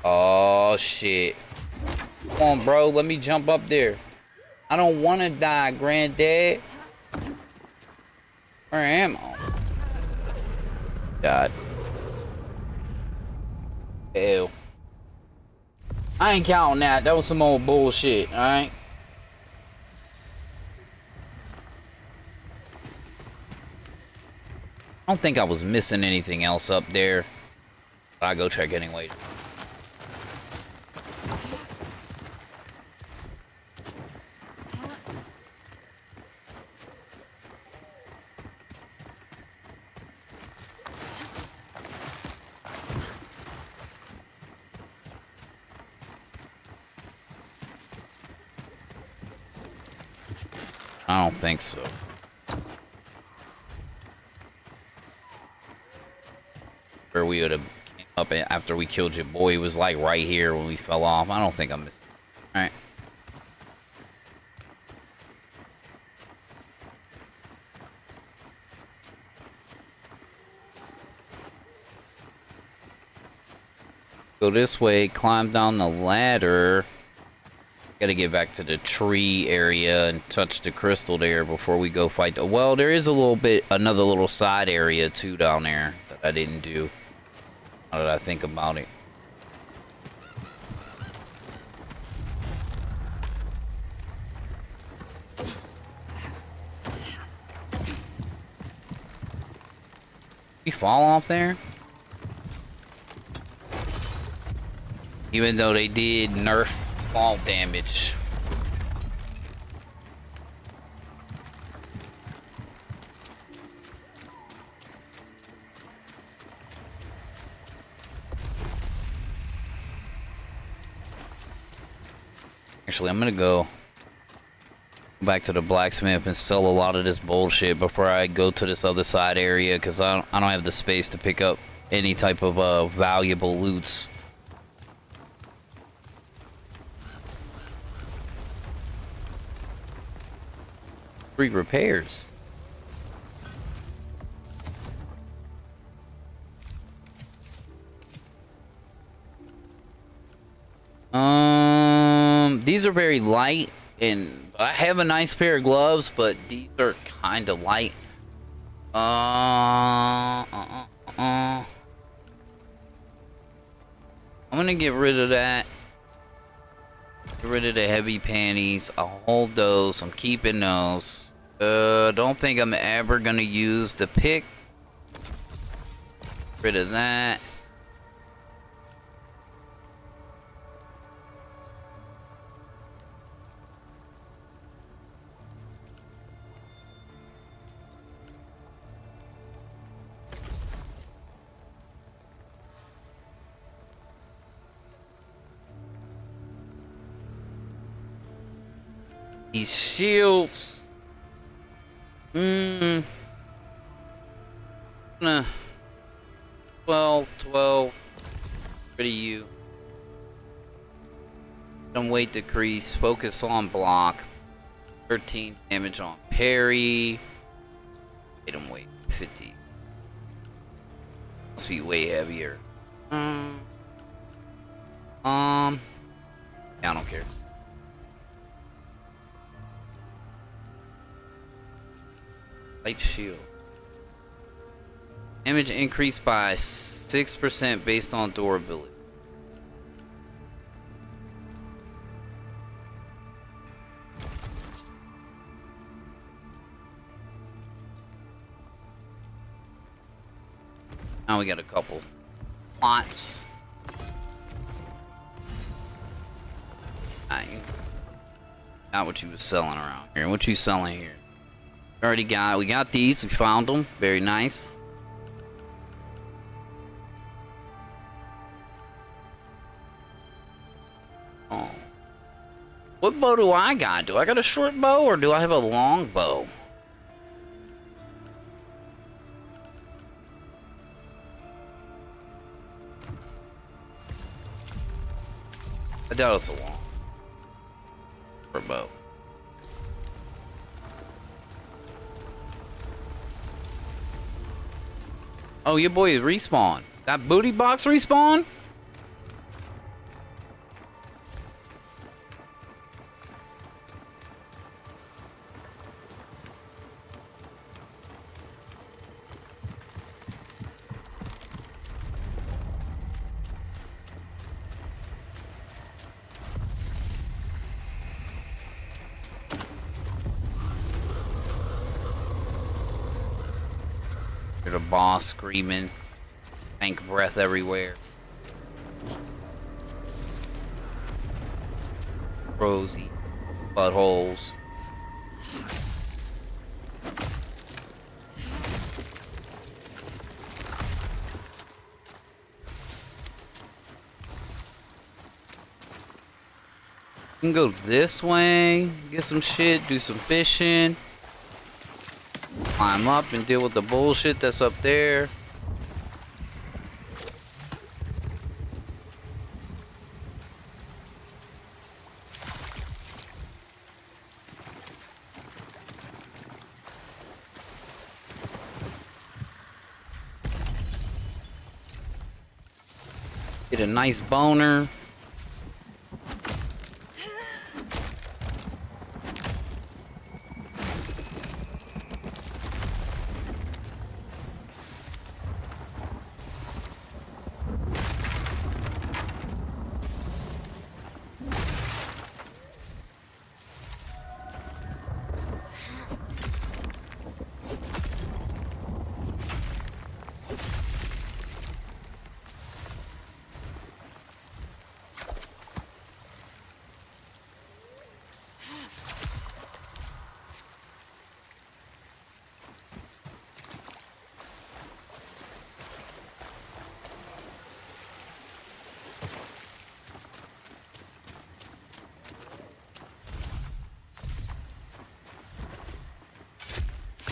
Oh shit. Come on, bro. Let me jump up there. I don't want to die, granddad. Where am I? God. Ew. I ain't counting that. That was some old bullshit, alright? I don't think I was missing anything else up there. I'll go check anyway. I don't think so. Where we would have came up after we killed your boy was like right here when we fell off. I don't think I missed it. Alright. Go this way, climb down the ladder. Gotta get back to the tree area and touch the crystal there before we go fight the... Well, there is a little bit, another little side area too down there that I didn't do. Now that I think about it. We fall off there? Even though they did nerf fall damage. Actually, I'm gonna go back to the blacksmith and sell a lot of this bullshit before I go to this other side area, because I don't have the space to pick up any type of valuable loots. Free repairs. These are very light, and I have a nice pair of gloves, but these are kind of light. I'm gonna get rid of that. Get rid of the heavy panties. I'll hold those. I'm keeping those. Don't think I'm ever gonna use the pick. Get rid of that. These shields. 12. Rid of you. Some weight decrease. Focus on block. 13 damage on parry. Item weight 50. Must be way heavier. Yeah, I don't care. Light shield. Damage increased by 6% based on durability. Now we got a couple plots. Not what you was selling around here. What you selling here? We got these. We found them. Very nice. Oh. What bow do I got? Do I got a short bow or do I have a long bow? I doubt it's a long bow. Oh, your boy is respawn. That booty box respawn? The boss screaming, tank breath everywhere. Rosy buttholes. You can go this way, get some shit, do some fishing. Climb up and deal with the bullshit that's up there. Get a nice boner.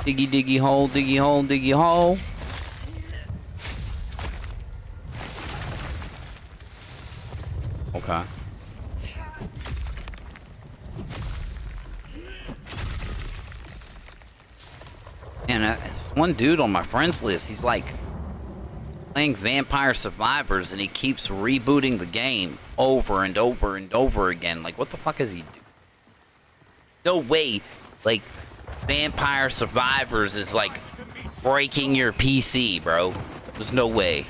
Diggy, diggy hole, diggy hole, diggy hole. Okay. And it's one dude on my friends list. He's like playing Vampire Survivors and he keeps rebooting the game over and over and over again. Like, what the fuck is he doing? No way. Like, Vampire Survivors is like breaking your PC, bro. There's no way.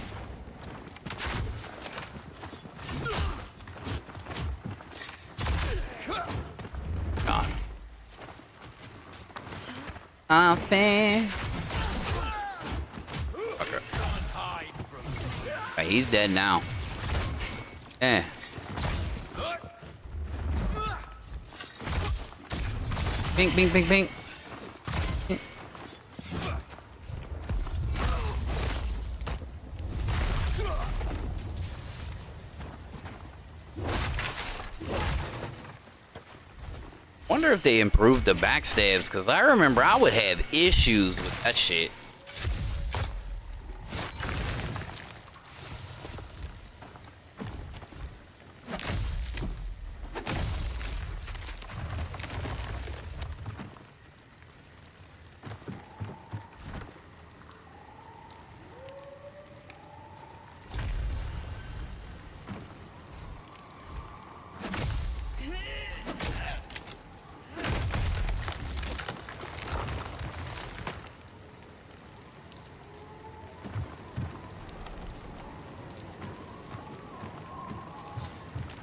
God. Fair. Okay. Okay, he's dead now. Yeah. Pink, pink, pink, pink. Wonder if they improved the backstabs, because I remember I would have issues with that shit.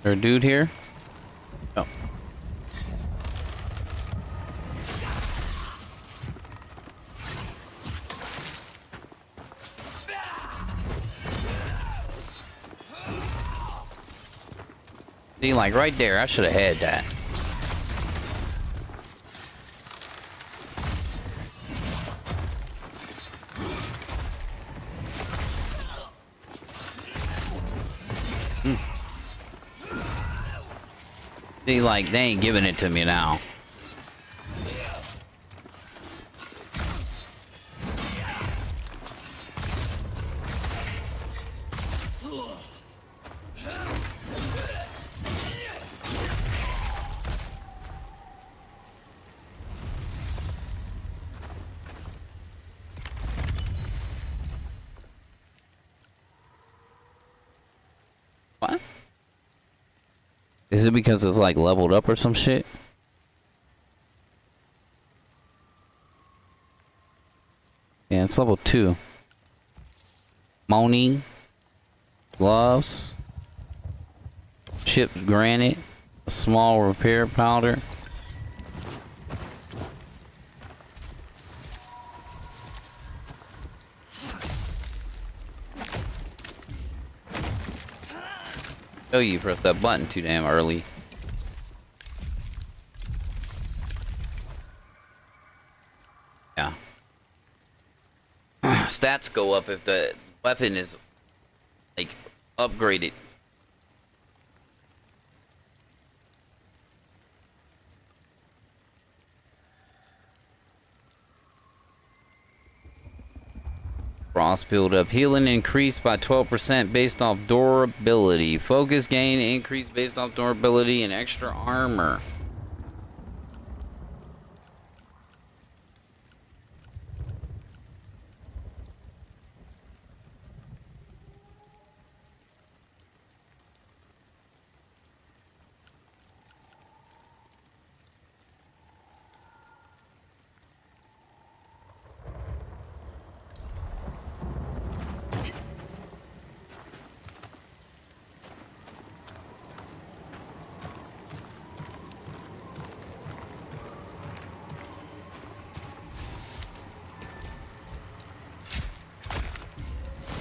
There a dude here? Oh. See, like right there, I should have had that. See, like, they ain't giving it to me now. What? Is it because it's like leveled up or some shit? Yeah, it's level 2. Moaning. Gloves. Chipped granite. A small repair powder. Oh, you pressed that button too damn early. Yeah. Stats go up if the weapon is like upgraded. Frost build-up. Healing increased by 12% based off durability. Focus gain increased based off durability and extra armor.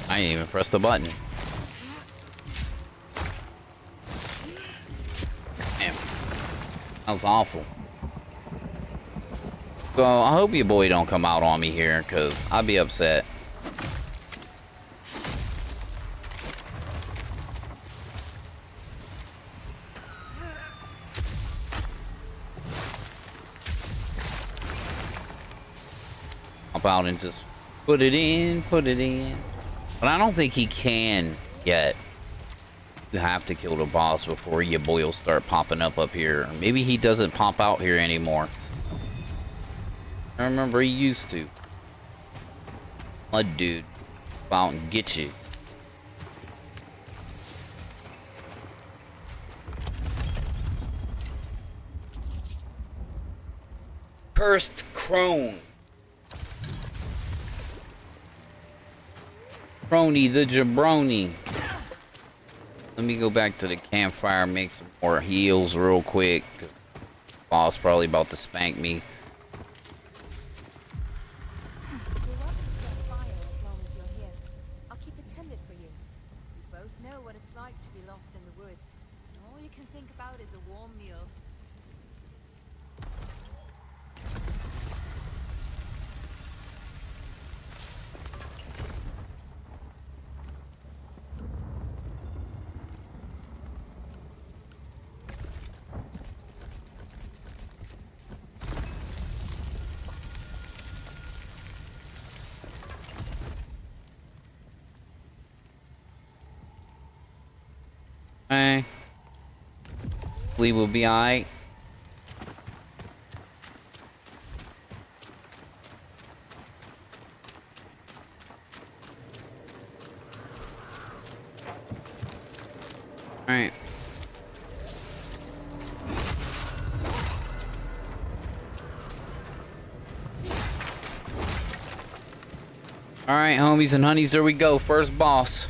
I didn't even press the button. Damn. That was awful. So I hope your boy don't come out on me here, because I'd be upset. Hop out and just put it in, put it in. But I don't think he can yet. You have to kill the boss before your boy will start popping up here. Maybe he doesn't pop out here anymore. I remember he used to. Mud dude. Go out and get you. Cursed crone. Crony the jabroni. Let me go back to the campfire, make some more heals real quick. Boss probably about to spank me. You're welcome to set fire as long as you're here. I'll keep it tended for you. We both know what it's like to be lost in the woods. And all you can think about is a warm meal. Okay. We will be alright. Alright. Alright, homies and honeys, there we go. First boss.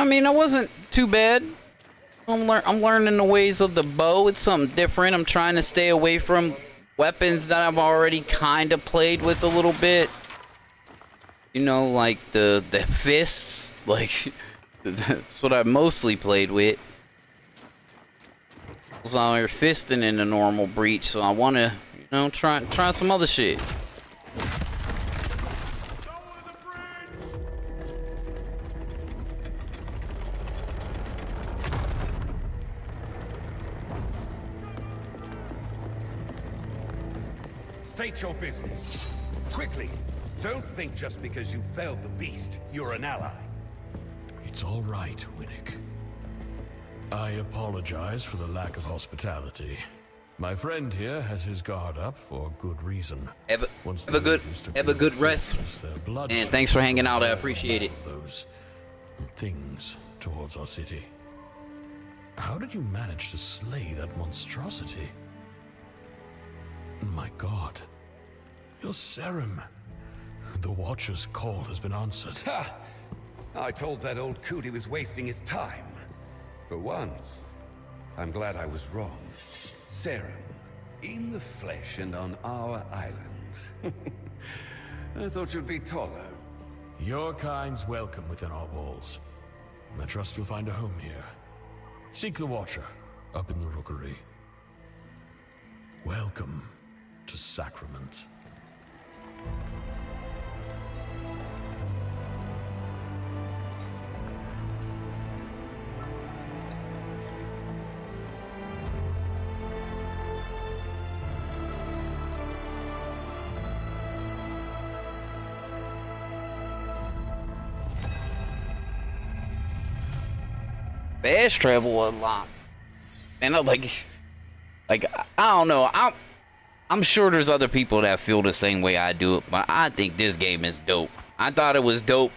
I mean, I wasn't too bad. I'm learning the ways of the bow. It's something different. I'm trying to stay away from weapons that I've already kind of played with a little bit. You know, like the fists. Like, that's what I mostly played with. So I'm fisting in a normal breach, so I want to, you know, try some other shit. State your business. Quickly. Don't think just because you failed the beast, you're an ally. It's all right, Winnick. I apologize for the lack of hospitality. My friend here has his guard up for good reason. Have a good rest. And thanks for hanging out. I appreciate it. Those things towards our city. How did you manage to slay that monstrosity? My God. Your serum. The Watcher's call has been answered. Ha! I told that old coot he was wasting his time. For once, I'm glad I was wrong. Serum, in the flesh and on our island. I thought you'd be taller. Your kind's welcome within our walls. I trust you'll find a home here. Seek the Watcher, up in the rookery. Welcome to Sacrament. Fast travel unlocked. And I'm like I don't know. I'm sure there's other people that feel the same way I do, but I think this game is dope. I thought it was dope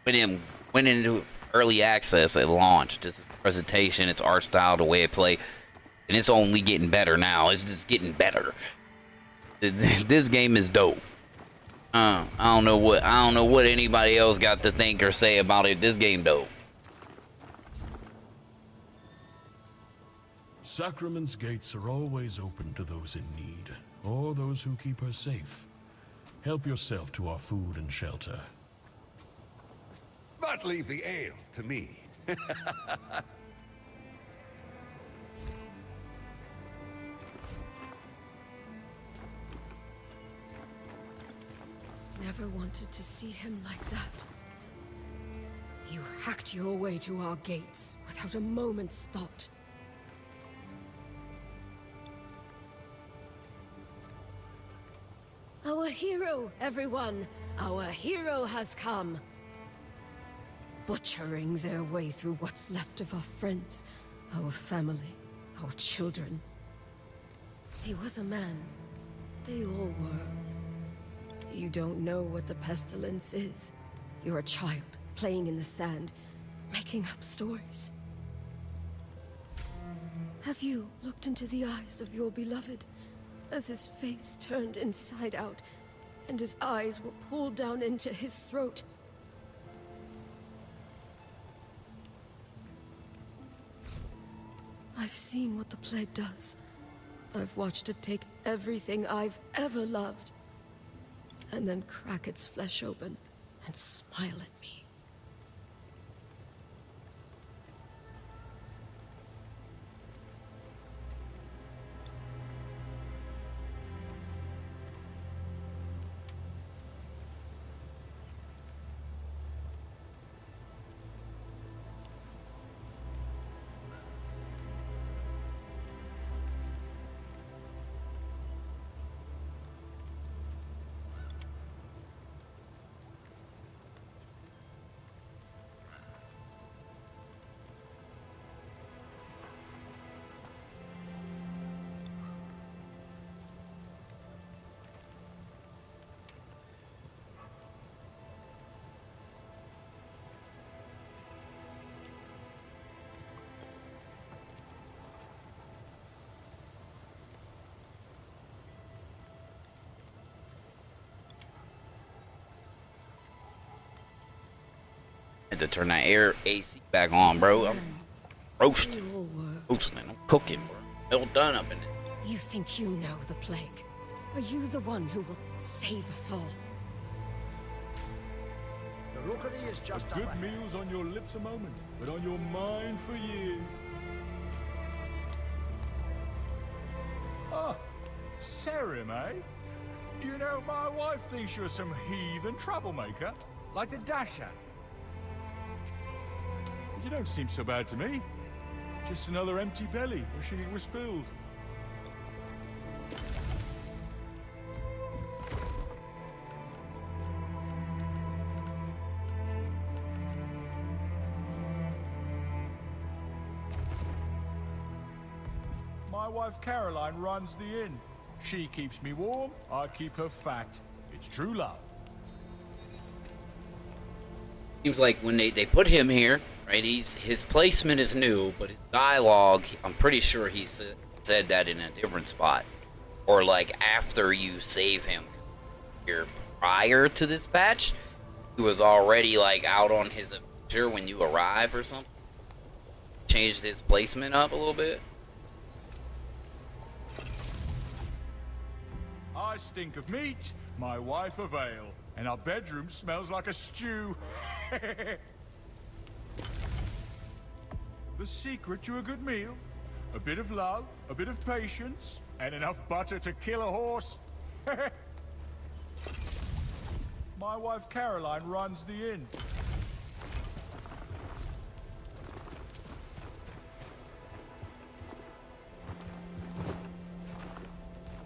when it went into early access at launch. Just its presentation, its art style, the way it played, and it's only getting better now. It's just getting better. This game is dope. I don't know what anybody else got to think or say about it. This game dope. Sacrament's gates are always open to those in need, or those who keep her safe. Help yourself to our food and shelter. But leave the ale to me. Never wanted to see him like that. You hacked your way to our gates without a moment's thought. Our hero, everyone! Our hero has come! Butchering their way through what's left of our friends, our family, our children. He was a man. They all were. You don't know what the pestilence is. You're a child, playing in the sand, making up stories. Have you looked into the eyes of your beloved? As his face turned inside out, and his eyes were pulled down into his throat. I've seen what the plague does. I've watched it take everything I've ever loved, and then crack its flesh open and smile at me. Had to turn that air AC back on, bro. I'm They roasting. all were. Roasting. I'm cooking, bro. Well done up in it. You think you know the plague? Are you the one who will save us all? The rookery is just Good up ahead. meals on your lips a moment, but on your mind for years. Ah, Serim, eh? You know, my wife thinks you're some heathen troublemaker, like the Dasher. But you don't seem so bad to me. Just another empty belly, wishing it was filled. My wife Caroline runs the inn. She keeps me warm, I keep her fat. It's true love. Seems like when they put him here, right? His placement is new, but his dialogue, I'm pretty sure he said that in a different spot, or like after you save him. Here prior to this patch, he was already like out on his adventure when you arrive or something. Changed his placement up a little bit. I stink of meat, my wife of ale, and our bedroom smells like a stew. The secret to a good meal? A bit of love, a bit of patience, and enough butter to kill a horse. My wife Caroline runs the inn.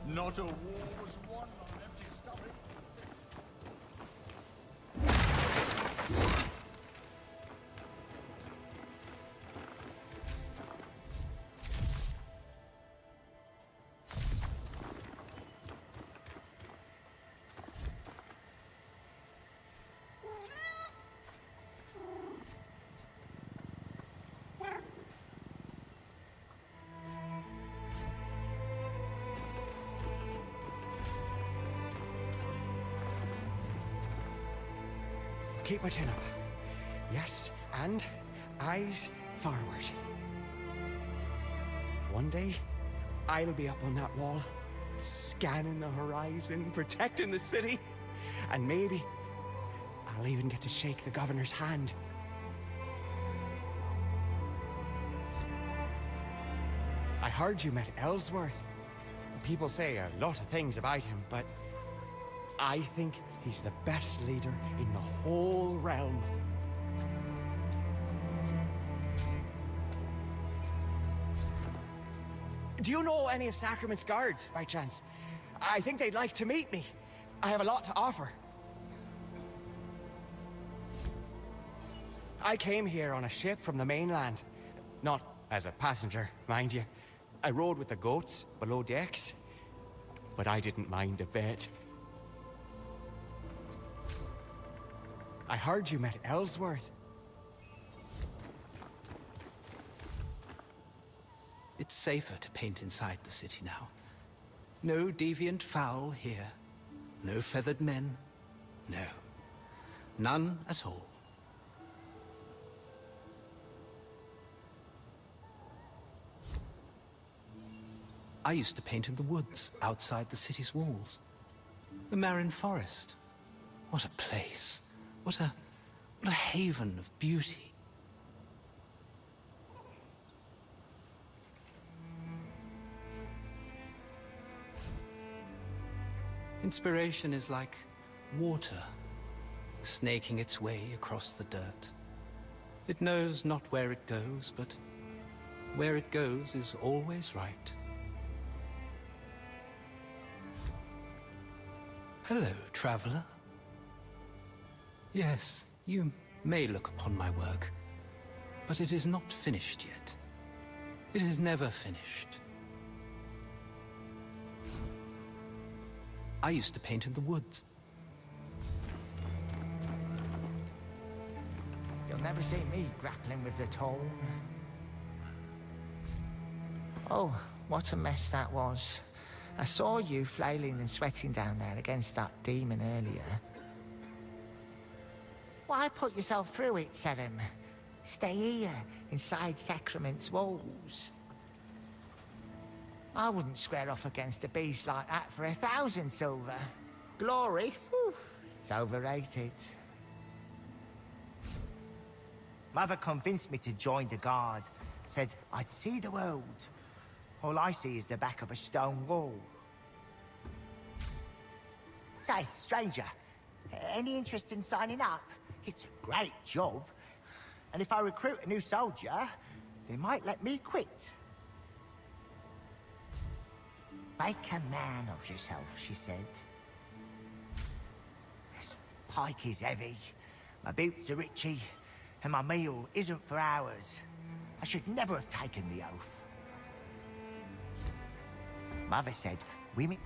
Not a war was won on an empty stomach. Keep my chin up. Yes, and eyes forward. One day, I'll be up on that wall, scanning the horizon, protecting the city. And maybe I'll even get to shake the governor's hand. I heard you met Ellsworth. People say a lot of things about him, but I think he's the best leader in the whole realm. Do you know any of Sacrament's guards, by chance? I think they'd like to meet me. I have a lot to offer. I came here on a ship from the mainland. Not as a passenger, mind you. I rode with the goats below decks, but I didn't mind a bit. I heard you met Ellsworth. It's safer to paint inside the city now. No deviant fowl here. No feathered men. No. None at all. I used to paint in the woods outside the city's walls. The Marin Forest. What a place. What a haven of beauty. Inspiration is like water, snaking its way across the dirt. It knows not where it goes, but where it goes is always right. Hello, traveler. Yes, you may look upon my work, but it is not finished yet. It is never finished. I used to paint in the woods. You'll never see me grappling with the tone. Oh, what a mess that was. I saw you flailing and sweating down there against that demon earlier. Why put yourself through it, Serim? Stay here, inside Sacrament's walls. I wouldn't square off against a beast like that for 1,000 silver. Glory? Whew, it's overrated. Mother convinced me to join the guard. Said I'd see the world. All I see is the back of a stone wall. Say, stranger, any interest in signing up? It's a great job. And if I recruit a new soldier, they might let me quit. Make a man of yourself, she said. This pike is heavy, my boots are itchy, and my meal isn't for hours. I should never have taken the oath. Mother said women...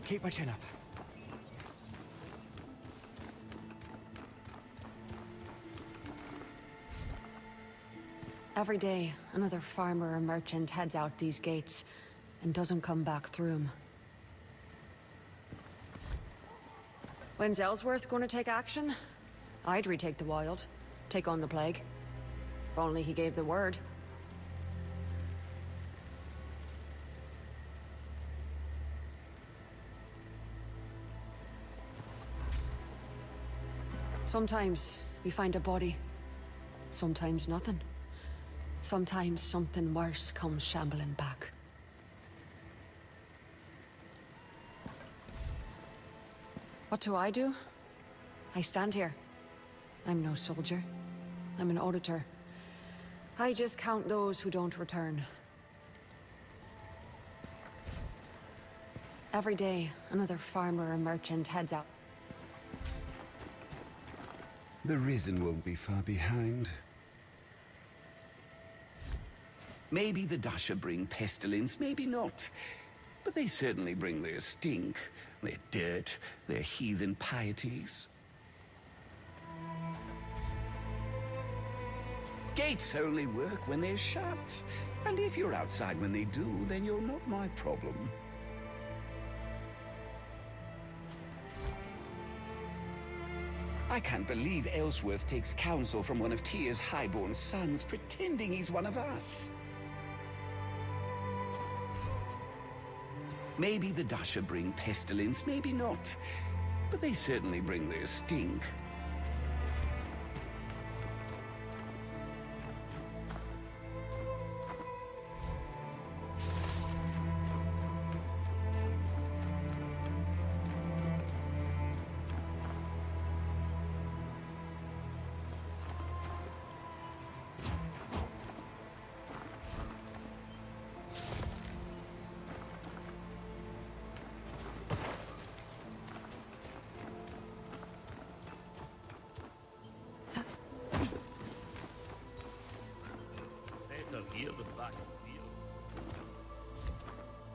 Keep my chin up. Every day, another farmer or merchant heads out these gates and doesn't come back through them. When's Ellsworth going to take action? I'd retake the Wild, take on the plague. If only he gave the word. Sometimes we find a body, sometimes nothing. Sometimes something worse comes shambling back. What do? I stand here. I'm no soldier. I'm an auditor. I just count those who don't return. Every day, another farmer or merchant heads out. The Risen won't be far behind. Maybe the Dasher bring pestilence, maybe not. But they certainly bring their stink, their dirt, their heathen pieties. Gates only work when they're shut. And if you're outside when they do, then you're not my problem. I can't believe Ellsworth takes counsel from one of Tyr's highborn sons, pretending he's one of us. Maybe the Dasher bring pestilence, maybe not. But they certainly bring their stink.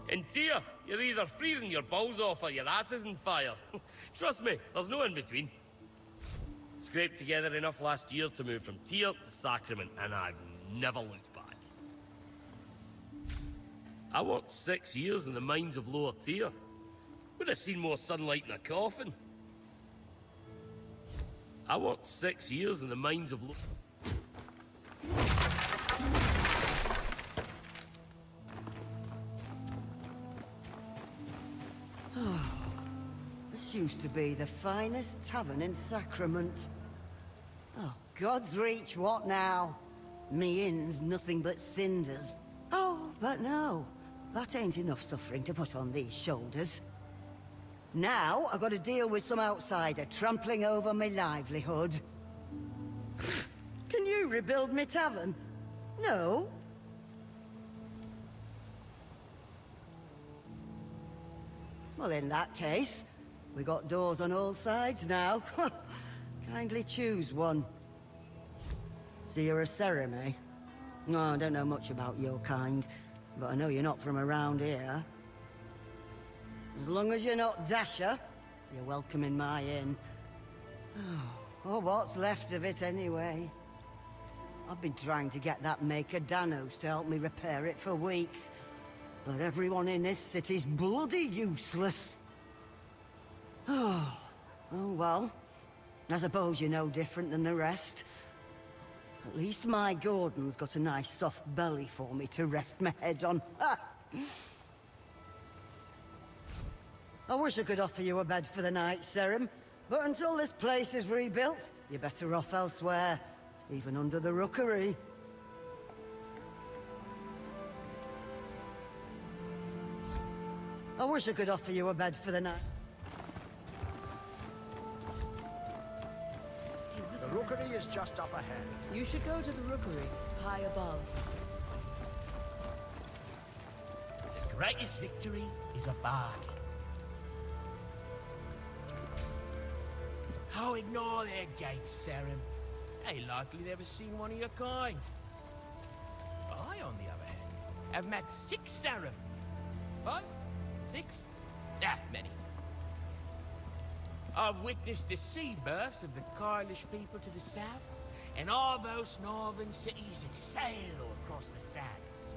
In Tyr, you're either freezing your balls off or your ass is on fire. Trust me, there's no in between. Scraped together enough last year to move from Tyr to Sacrament, and I've never looked back. I worked 6 years in the mines of Lower Tyr. Would have seen more sunlight in a coffin. I worked 6 years in the mines of Lower... This used to be the finest tavern in Sacrament. Oh, God's reach, what now? Me inn's nothing but cinders. Oh, but no. that ain't enough suffering to put on these shoulders. Now, I've got to deal with some outsider trampling over my livelihood. Can you rebuild me tavern? No? Well, in that case, we got doors on all sides now. Kindly choose one. So you're a ceremony? No, I don't know much about your kind, but I know you're not from around here. As long as you're not Dasher, you're welcome in my inn. Oh, what's left of it anyway? I've been trying to get that maker Danos to help me repair it for weeks, but everyone in this city's bloody useless. Oh well. I suppose you're no different than the rest. At least my Gordon's got a nice soft belly for me to rest my head on. I wish I could offer you a bed for the night, Serim, but until this place is rebuilt, you're better off elsewhere, even under the rookery. I wish I could offer you a bed for the night. The rookery is just up ahead. You should go to the rookery, high above. The greatest victory is a bargain. Oh, ignore their gates, Serim. They likely never seen one of your kind. I, on the other hand, have met 6 Serim. 5? 6? Ah, many. I've witnessed the sea births of the Kyllish people to the south, and all those northern cities that sail across the sands.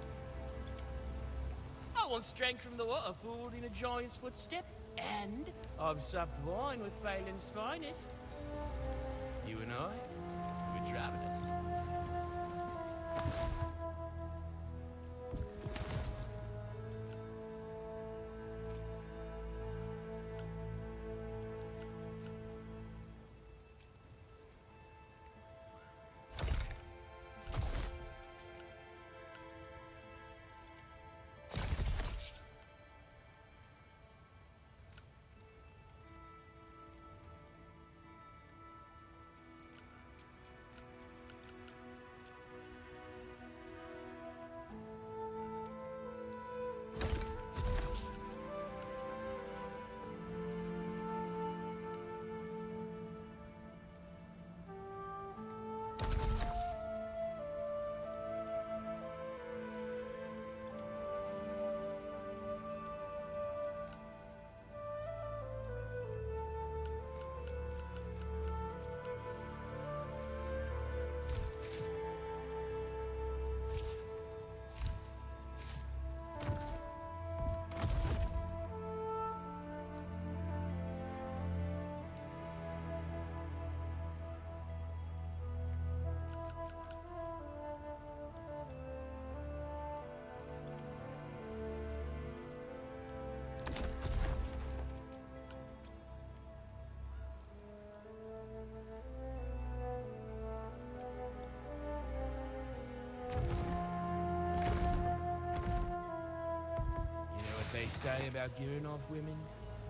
I once drank from the water pool in a giant's footstep, and I've supped wine with Phelan's finest. You and I, we're travelers. They say about gearing off women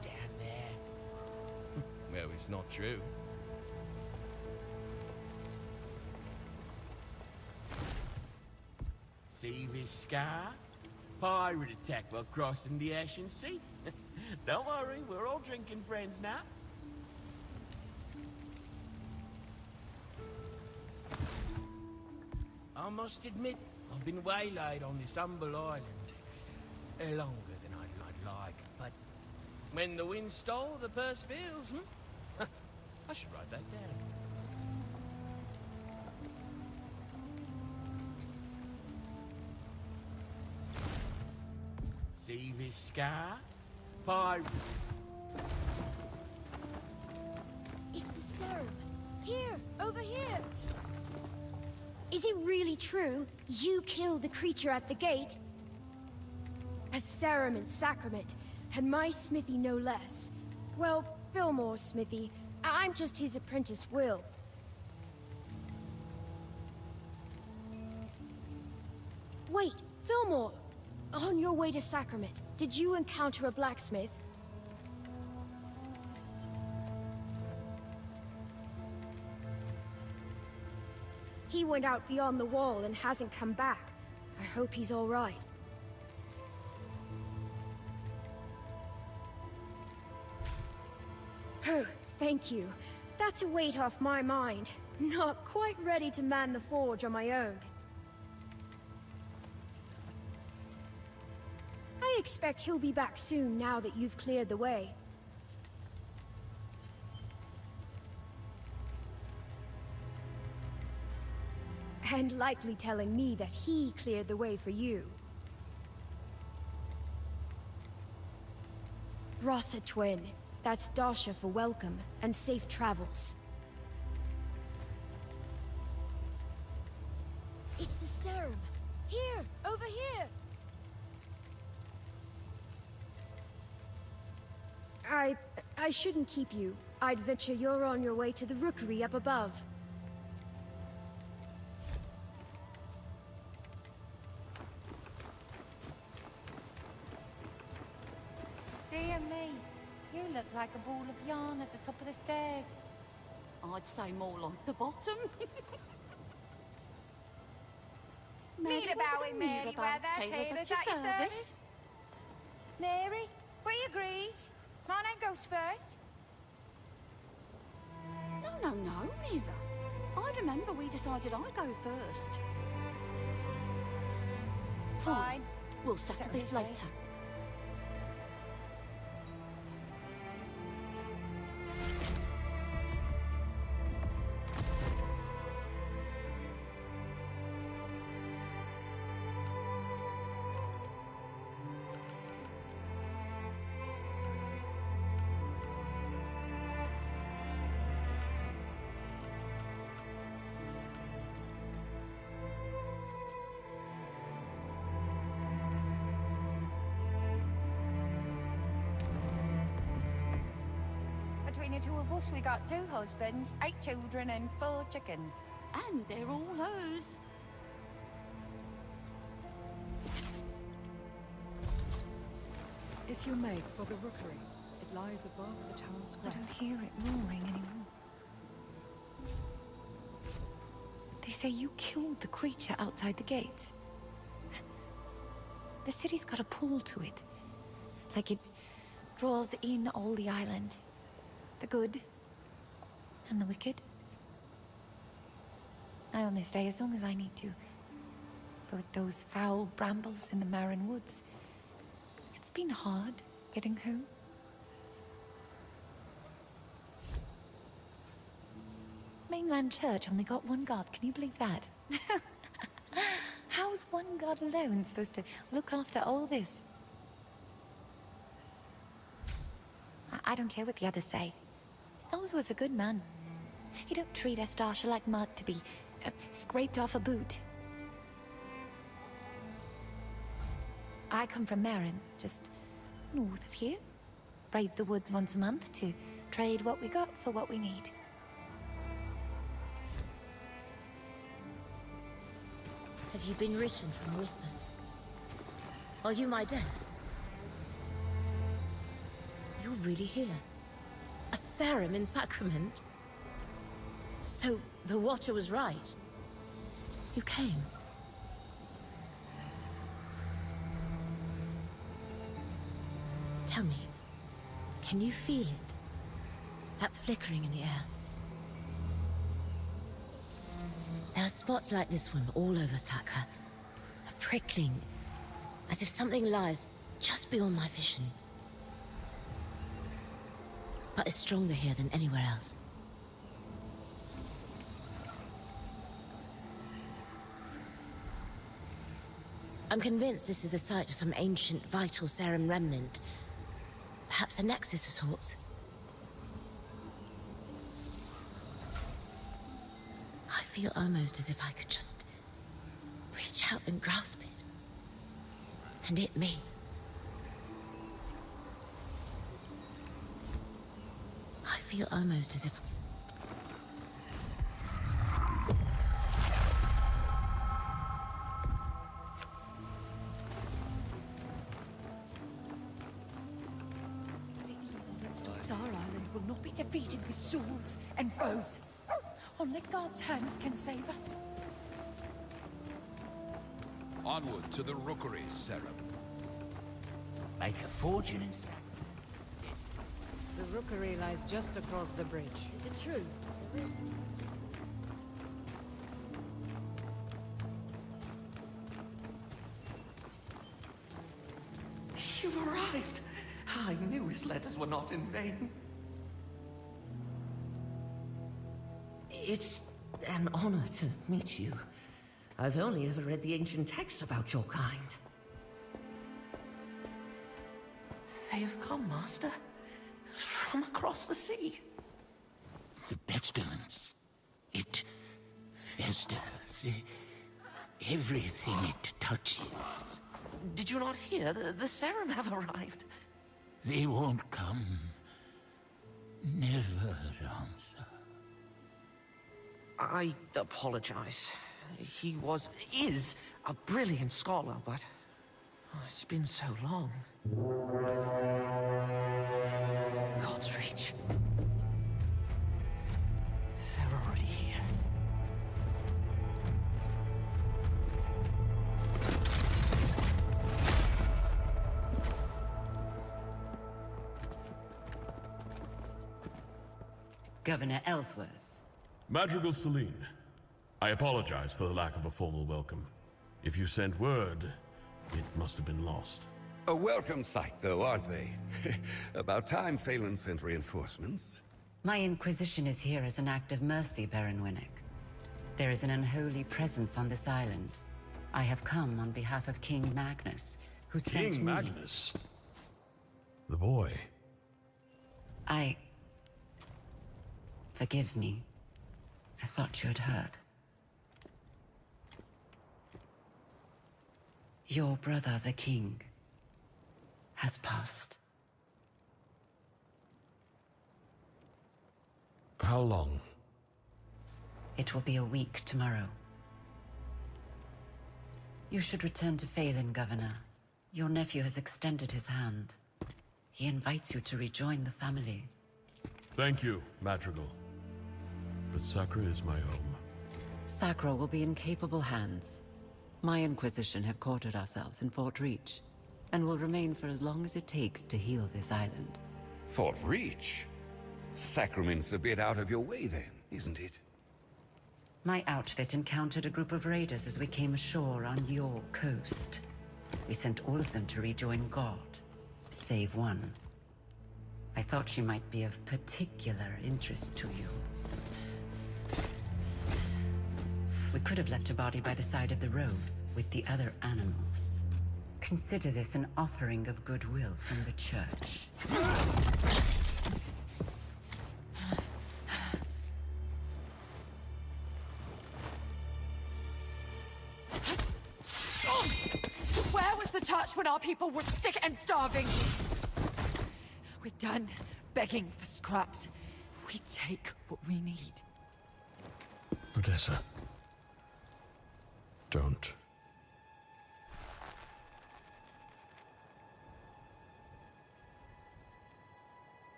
down there. Well, it's not true. See this scar? Pirate attack while crossing the Ashen Sea. Don't worry, we're all drinking friends now. I must admit, I've been waylaid on this humble island longer than I'd like, but when the wind stole, the purse feels, I should write that down. See this scar? Pirate. It's the serum. Here, over here. Is it really true you killed the creature at the gate? A serum and sacrament, and my smithy no less. Well, Fillmore's smithy. I'm just his apprentice, Will. Wait, Fillmore! On your way to Sacrament, did you encounter a blacksmith? He went out beyond the wall and hasn't come back. I hope he's all right. Oh, thank you. That's a weight off my mind. Not quite ready to man the forge on my own. I expect he'll be back soon now that you've cleared the way. And likely telling me that he cleared the way for you. Rossa Twin. That's Dasha for welcome and safe travels. It's the serum. Here, over here. I shouldn't keep you. I'd venture you're on your way to the rookery up above. Dear me, you look like a ball of yarn at the top of the stairs. I'd say more like the bottom. Meet about it, Mary, where that tailor's at your service. Mary, we agreed. My name goes first. No, Mira. I remember we decided I'd go first. Fine. We'll settle this later. Between the two of us, we got 2 husbands, 8 children, and 4 chickens. And they're all hers. If you make for the rookery, it lies above the town square. I don't hear it roaring anymore. They say you killed the creature outside the gates. The city's got a pull to it. Like it draws in all the island. The good and the wicked. I only stay as long as I need to. But with those foul brambles in the Marin Woods, it's been hard getting home. Mainland Church only got one god, can you believe that? How's one god alone supposed to look after all this? I don't care what the others say. Ellsworth's a good man. He don't treat Astasha like mud to be scraped off a boot. I come from Marin, just north of here. Brave the woods once a month to trade what we got for what we need. Have you been written from whispers? Are you my death? You're really here? A serum in Sacrament? So, the Watcher was right. You came. Tell me, can you feel it? That flickering in the air? There are spots like this one all over Sacra. A prickling, as if something lies just beyond my vision. But it's stronger here than anywhere else. I'm convinced this is the site of some ancient, vital serum remnant. Perhaps a nexus of sorts. I feel almost as if I could just reach out and grasp it. And it me. I feel almost as if... monsters, our island will not be defeated with swords and bows. Only God's hands can save us. Onward to the rookery, Sarah. Make a fortune in The rookery lies just across the bridge. Is it true? There is. You've arrived! I knew his letters were not in vain. It's an honor to meet you. I've only ever read the ancient texts about your kind. They have come, Master. From across the sea. the pestilence. It festers. Everything it touches. Did you not hear? The Serum have arrived. They won't come. Never answer. I apologize. He is a brilliant scholar, but it's been so long. God's reach. They're already here. Governor Ellsworth. Madrigal Celine, I apologize for the lack of a formal welcome. If you sent word, it must have been lost. A welcome sight, though, aren't they? About time Phelan sent reinforcements. My Inquisition is here as an act of mercy, Baron Winnick. There is an unholy presence on this island. I have come on behalf of King Magnus, who sent me... King Magnus? The boy. Forgive me. I thought you had heard. Your brother, the king, has passed. How long? It will be a week tomorrow. You should return to Phelan, Governor. Your nephew has extended his hand. He invites you to rejoin the family. Thank you, Madrigal. But Sacra is my home. Sacra will be in capable hands. My Inquisition have quartered ourselves in Fort Reach, and will remain for as long as it takes to heal this island. Fort Reach? Sacrament's a bit out of your way then, isn't it? My outfit encountered a group of raiders as we came ashore on your coast. We sent all of them to rejoin God, save one. I thought she might be of particular interest to you. We could have left her body by the side of the road with the other animals. Consider this an offering of goodwill from the church. Where was the church when our people were sick and starving? We're done begging for scraps. We take what we need. Odessa. Don't.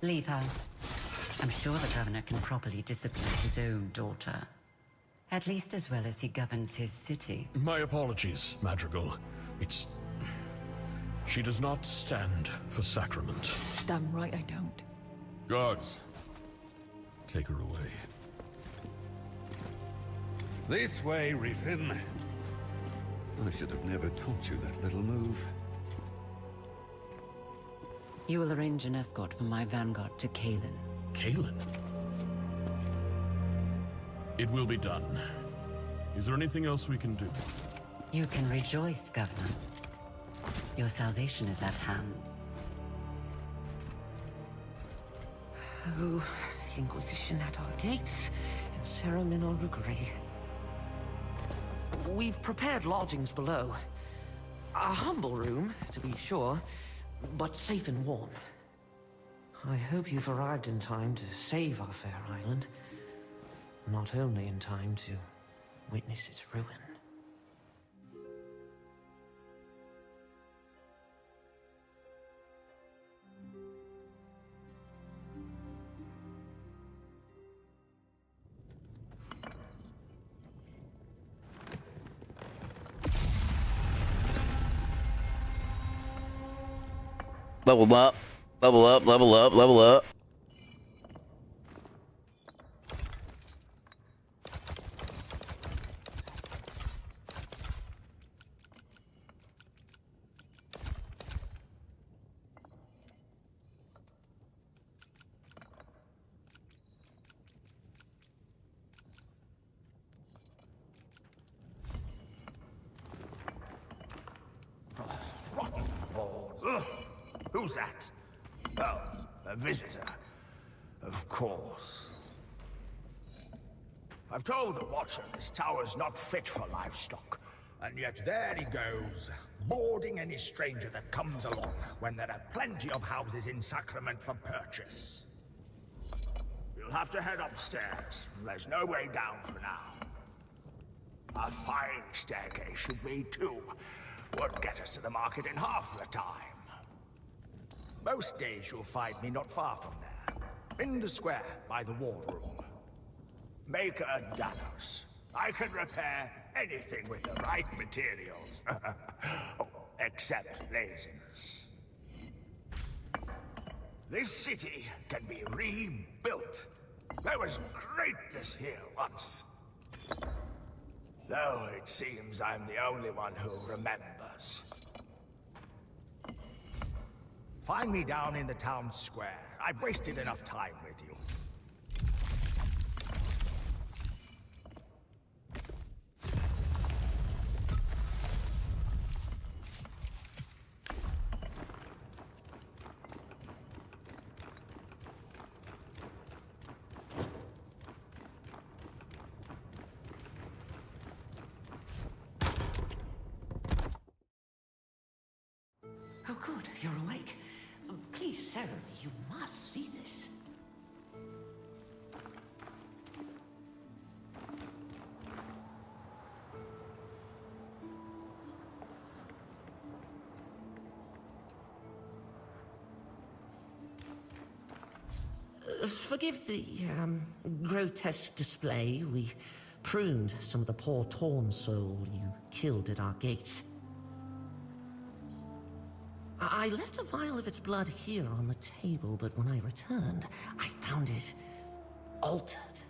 Leave her. I'm sure the governor can properly discipline his own daughter. At least as well as he governs his city. My apologies, Madrigal. She does not stand for sacrament. Damn right I don't. Guards, take her away. This way, Risen. I should have never taught you that little move. You will arrange an escort for my vanguard to Kalen. Kalen? It will be done. Is there anything else we can do? You can rejoice, Governor. Your salvation is at hand. Oh, the Inquisition at our gates, and Serum in our rookery. We've prepared lodgings below. A humble room, to be sure, but safe and warm. I hope you've arrived in time to save our fair island. Not only in time to witness its ruin. Level up. Level up, level up, level up. Rotten board. Ugh. Who's that? Oh, a visitor. Of course. I've told the Watcher this tower's not fit for livestock. And yet there he goes, boarding any stranger that comes along, when there are plenty of houses in Sacrament for purchase. You'll have to head upstairs. There's no way down for now. A fine staircase should be, too. Would get us to the market in half the time. Most days you'll find me not far from there. In the square, by the wardroom. Maker Danos. I can repair anything with the right materials. Except laziness. This city can be rebuilt. There was greatness here once. Though it seems I'm the only one who remembers. Find me down in the town square. I've wasted enough time with you. Oh, good, you're awake. Please, Sarah, you must see this. Forgive the grotesque display. We pruned some of the poor torn soul you killed at our gates. I left a vial of its blood here on the table, but when I returned, I found it altered.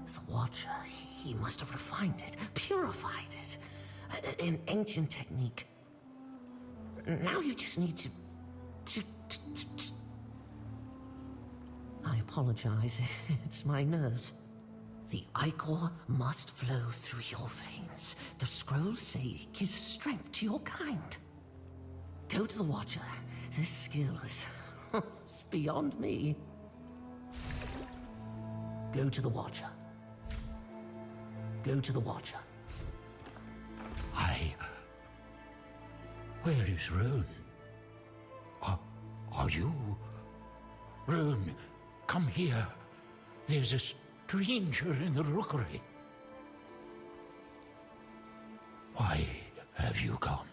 The Watcher, he must have refined it, purified it. An ancient technique. Now you just need to... I apologize, it's my nerves. The ichor must flow through your veins. The scrolls say it gives strength to your kind. Go to the Watcher. This skill is... it's beyond me. Go to the Watcher. Go to the Watcher. Where is Rune? Are you? Rune, come here. There's a stranger in the rookery. Why have you come?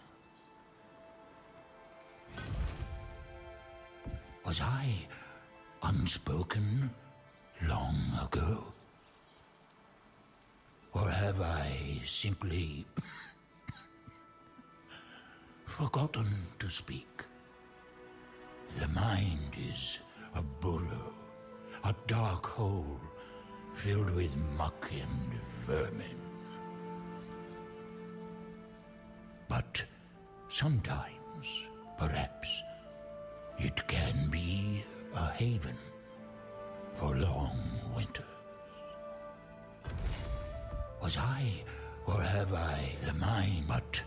Was I unspoken long ago? Or have I simply forgotten to speak? The mind is a burrow, a dark hole filled with muck and vermin. But sometimes, perhaps, it can be a haven for long winters. Was I, or have I, the mind but...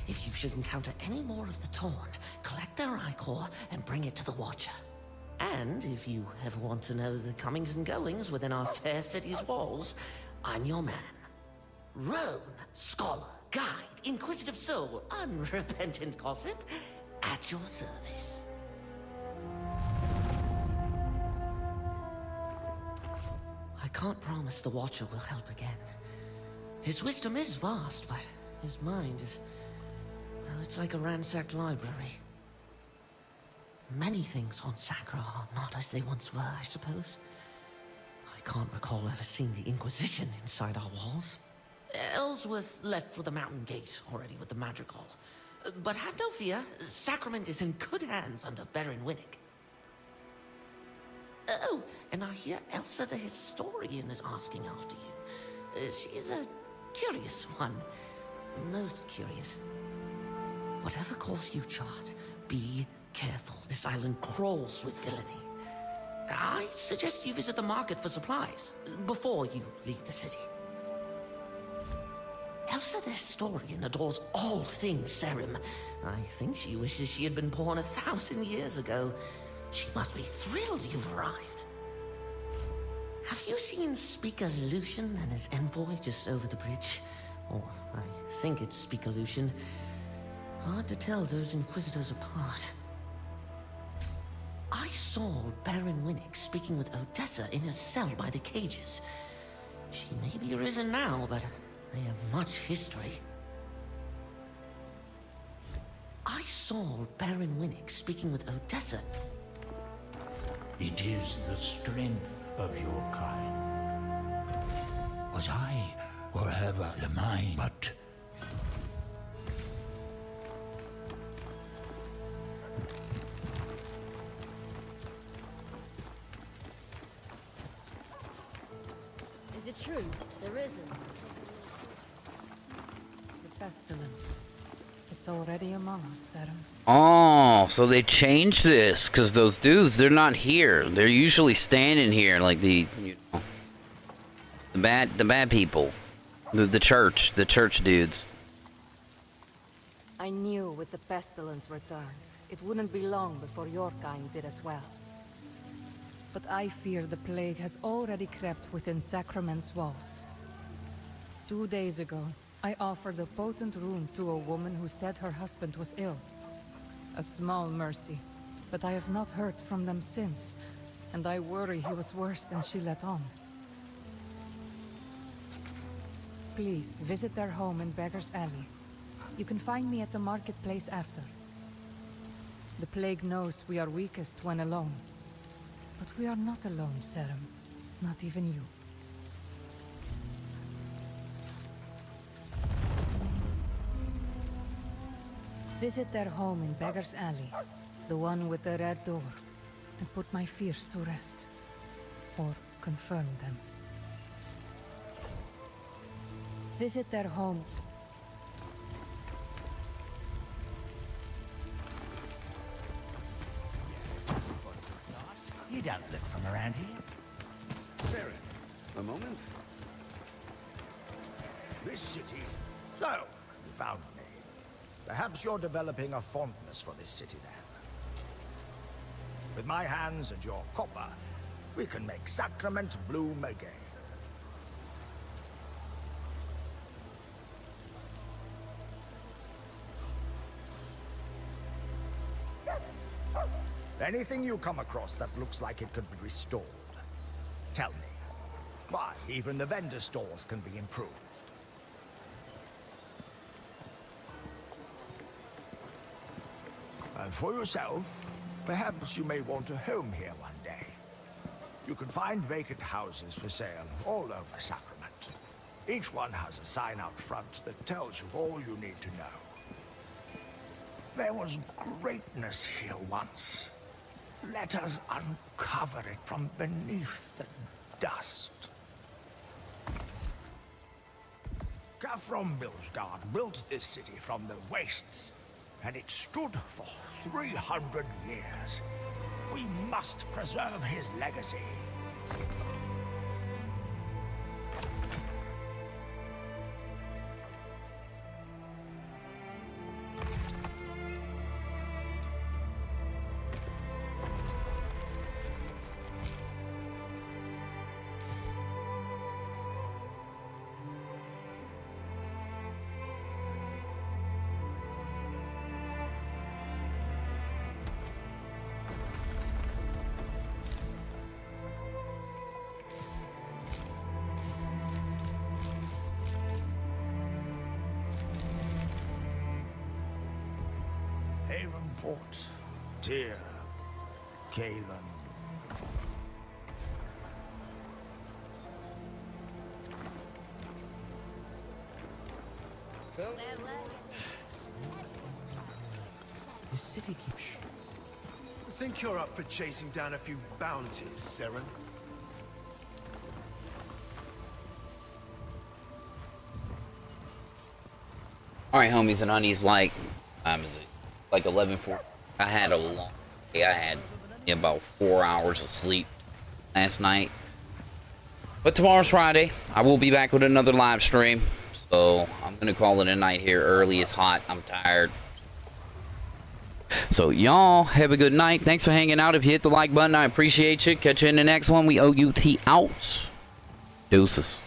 If you should encounter any more of the Torn, collect their ichor and bring it to the Watcher. And if you ever want to know the comings and goings within our fair city's walls, I'm your man. Roan, scholar, guide, inquisitive soul, unrepentant gossip, at your service. I can't promise the Watcher will help again. His wisdom is vast, but his mind is... well, it's like a ransacked library. Many things on Sacra are not as they once were, I suppose. I can't recall ever seeing the Inquisition inside our walls. Ellsworth left for the Mountain Gate already with the Madrigal. But have no fear, Sacrament is in good hands under Baron Winnick. Oh, and I hear Elsa the Historian is asking after you. She's a curious one. Most curious. Whatever course you chart, be careful. This island crawls with villainy. I suggest you visit the market for supplies before you leave the city. Elsa the Historian adores all things Serim. I think she wishes she had been born 1,000 years ago. She must be thrilled you've arrived. Have you seen Speaker Lucian and his envoy just over the bridge? Or I think it's Speaker Lucian. Hard to tell those Inquisitors apart. I saw Baron Winnick speaking with Odessa in his cell by the cages. She may be risen now, but they have much history. I saw Baron Winnick speaking with Odessa. It is the strength of your kind. Was I, or have I the mind, but... Is it true? There isn't. The pestilence. It's already among us, Serim. Oh, so they changed this because those dudes, they're not here. They're usually standing here, like the bad people, the church dudes. I knew with the pestilence returned, it wouldn't be long before your kind did as well. But I fear the plague has already crept within Sacrament's walls. 2 days ago, I offered a potent rune to a woman who said her husband was ill. A small mercy, but I have not heard from them since, and I worry he was worse than she let on. Please, visit their home in Beggar's Alley. You can find me at the marketplace after. The plague knows we are weakest when alone. But we are not alone, Serim. Not even you. Visit their home in Beggar's Alley, the one with the red door, and put my fears to rest. Or confirm them. Visit their home. You don't look from around here. Sarah, a moment. This city... So, you found me. Perhaps you're developing a fondness for this city, then. With my hands and your copper, we can make Sacrament bloom again. Anything you come across that looks like it could be restored, tell me. Why, even the vendor stalls can be improved. And for yourself, perhaps you may want a home here one day. You can find vacant houses for sale all over Sacrament. Each one has a sign out front that tells you all you need to know. There was greatness here once. Let us uncover it from beneath the dust. Khafrom Bilsgard built this city from the wastes, and it stood for 300 years. We must preserve his legacy. Havenport, Tyr, Kalen. The city keeps I think you're up for chasing down a few bounties, Seren. Alright, homies and honeys, like, time is it? Like 11:40. I had a long day. I had about 4 hours of sleep last night. But tomorrow's Friday. I will be back with another live stream. So I'm going to call it a night here early. It's hot. I'm tired. So y'all have a good night. Thanks for hanging out. If you hit the like button, I appreciate you. Catch you in the next one. We OUT out. Deuces.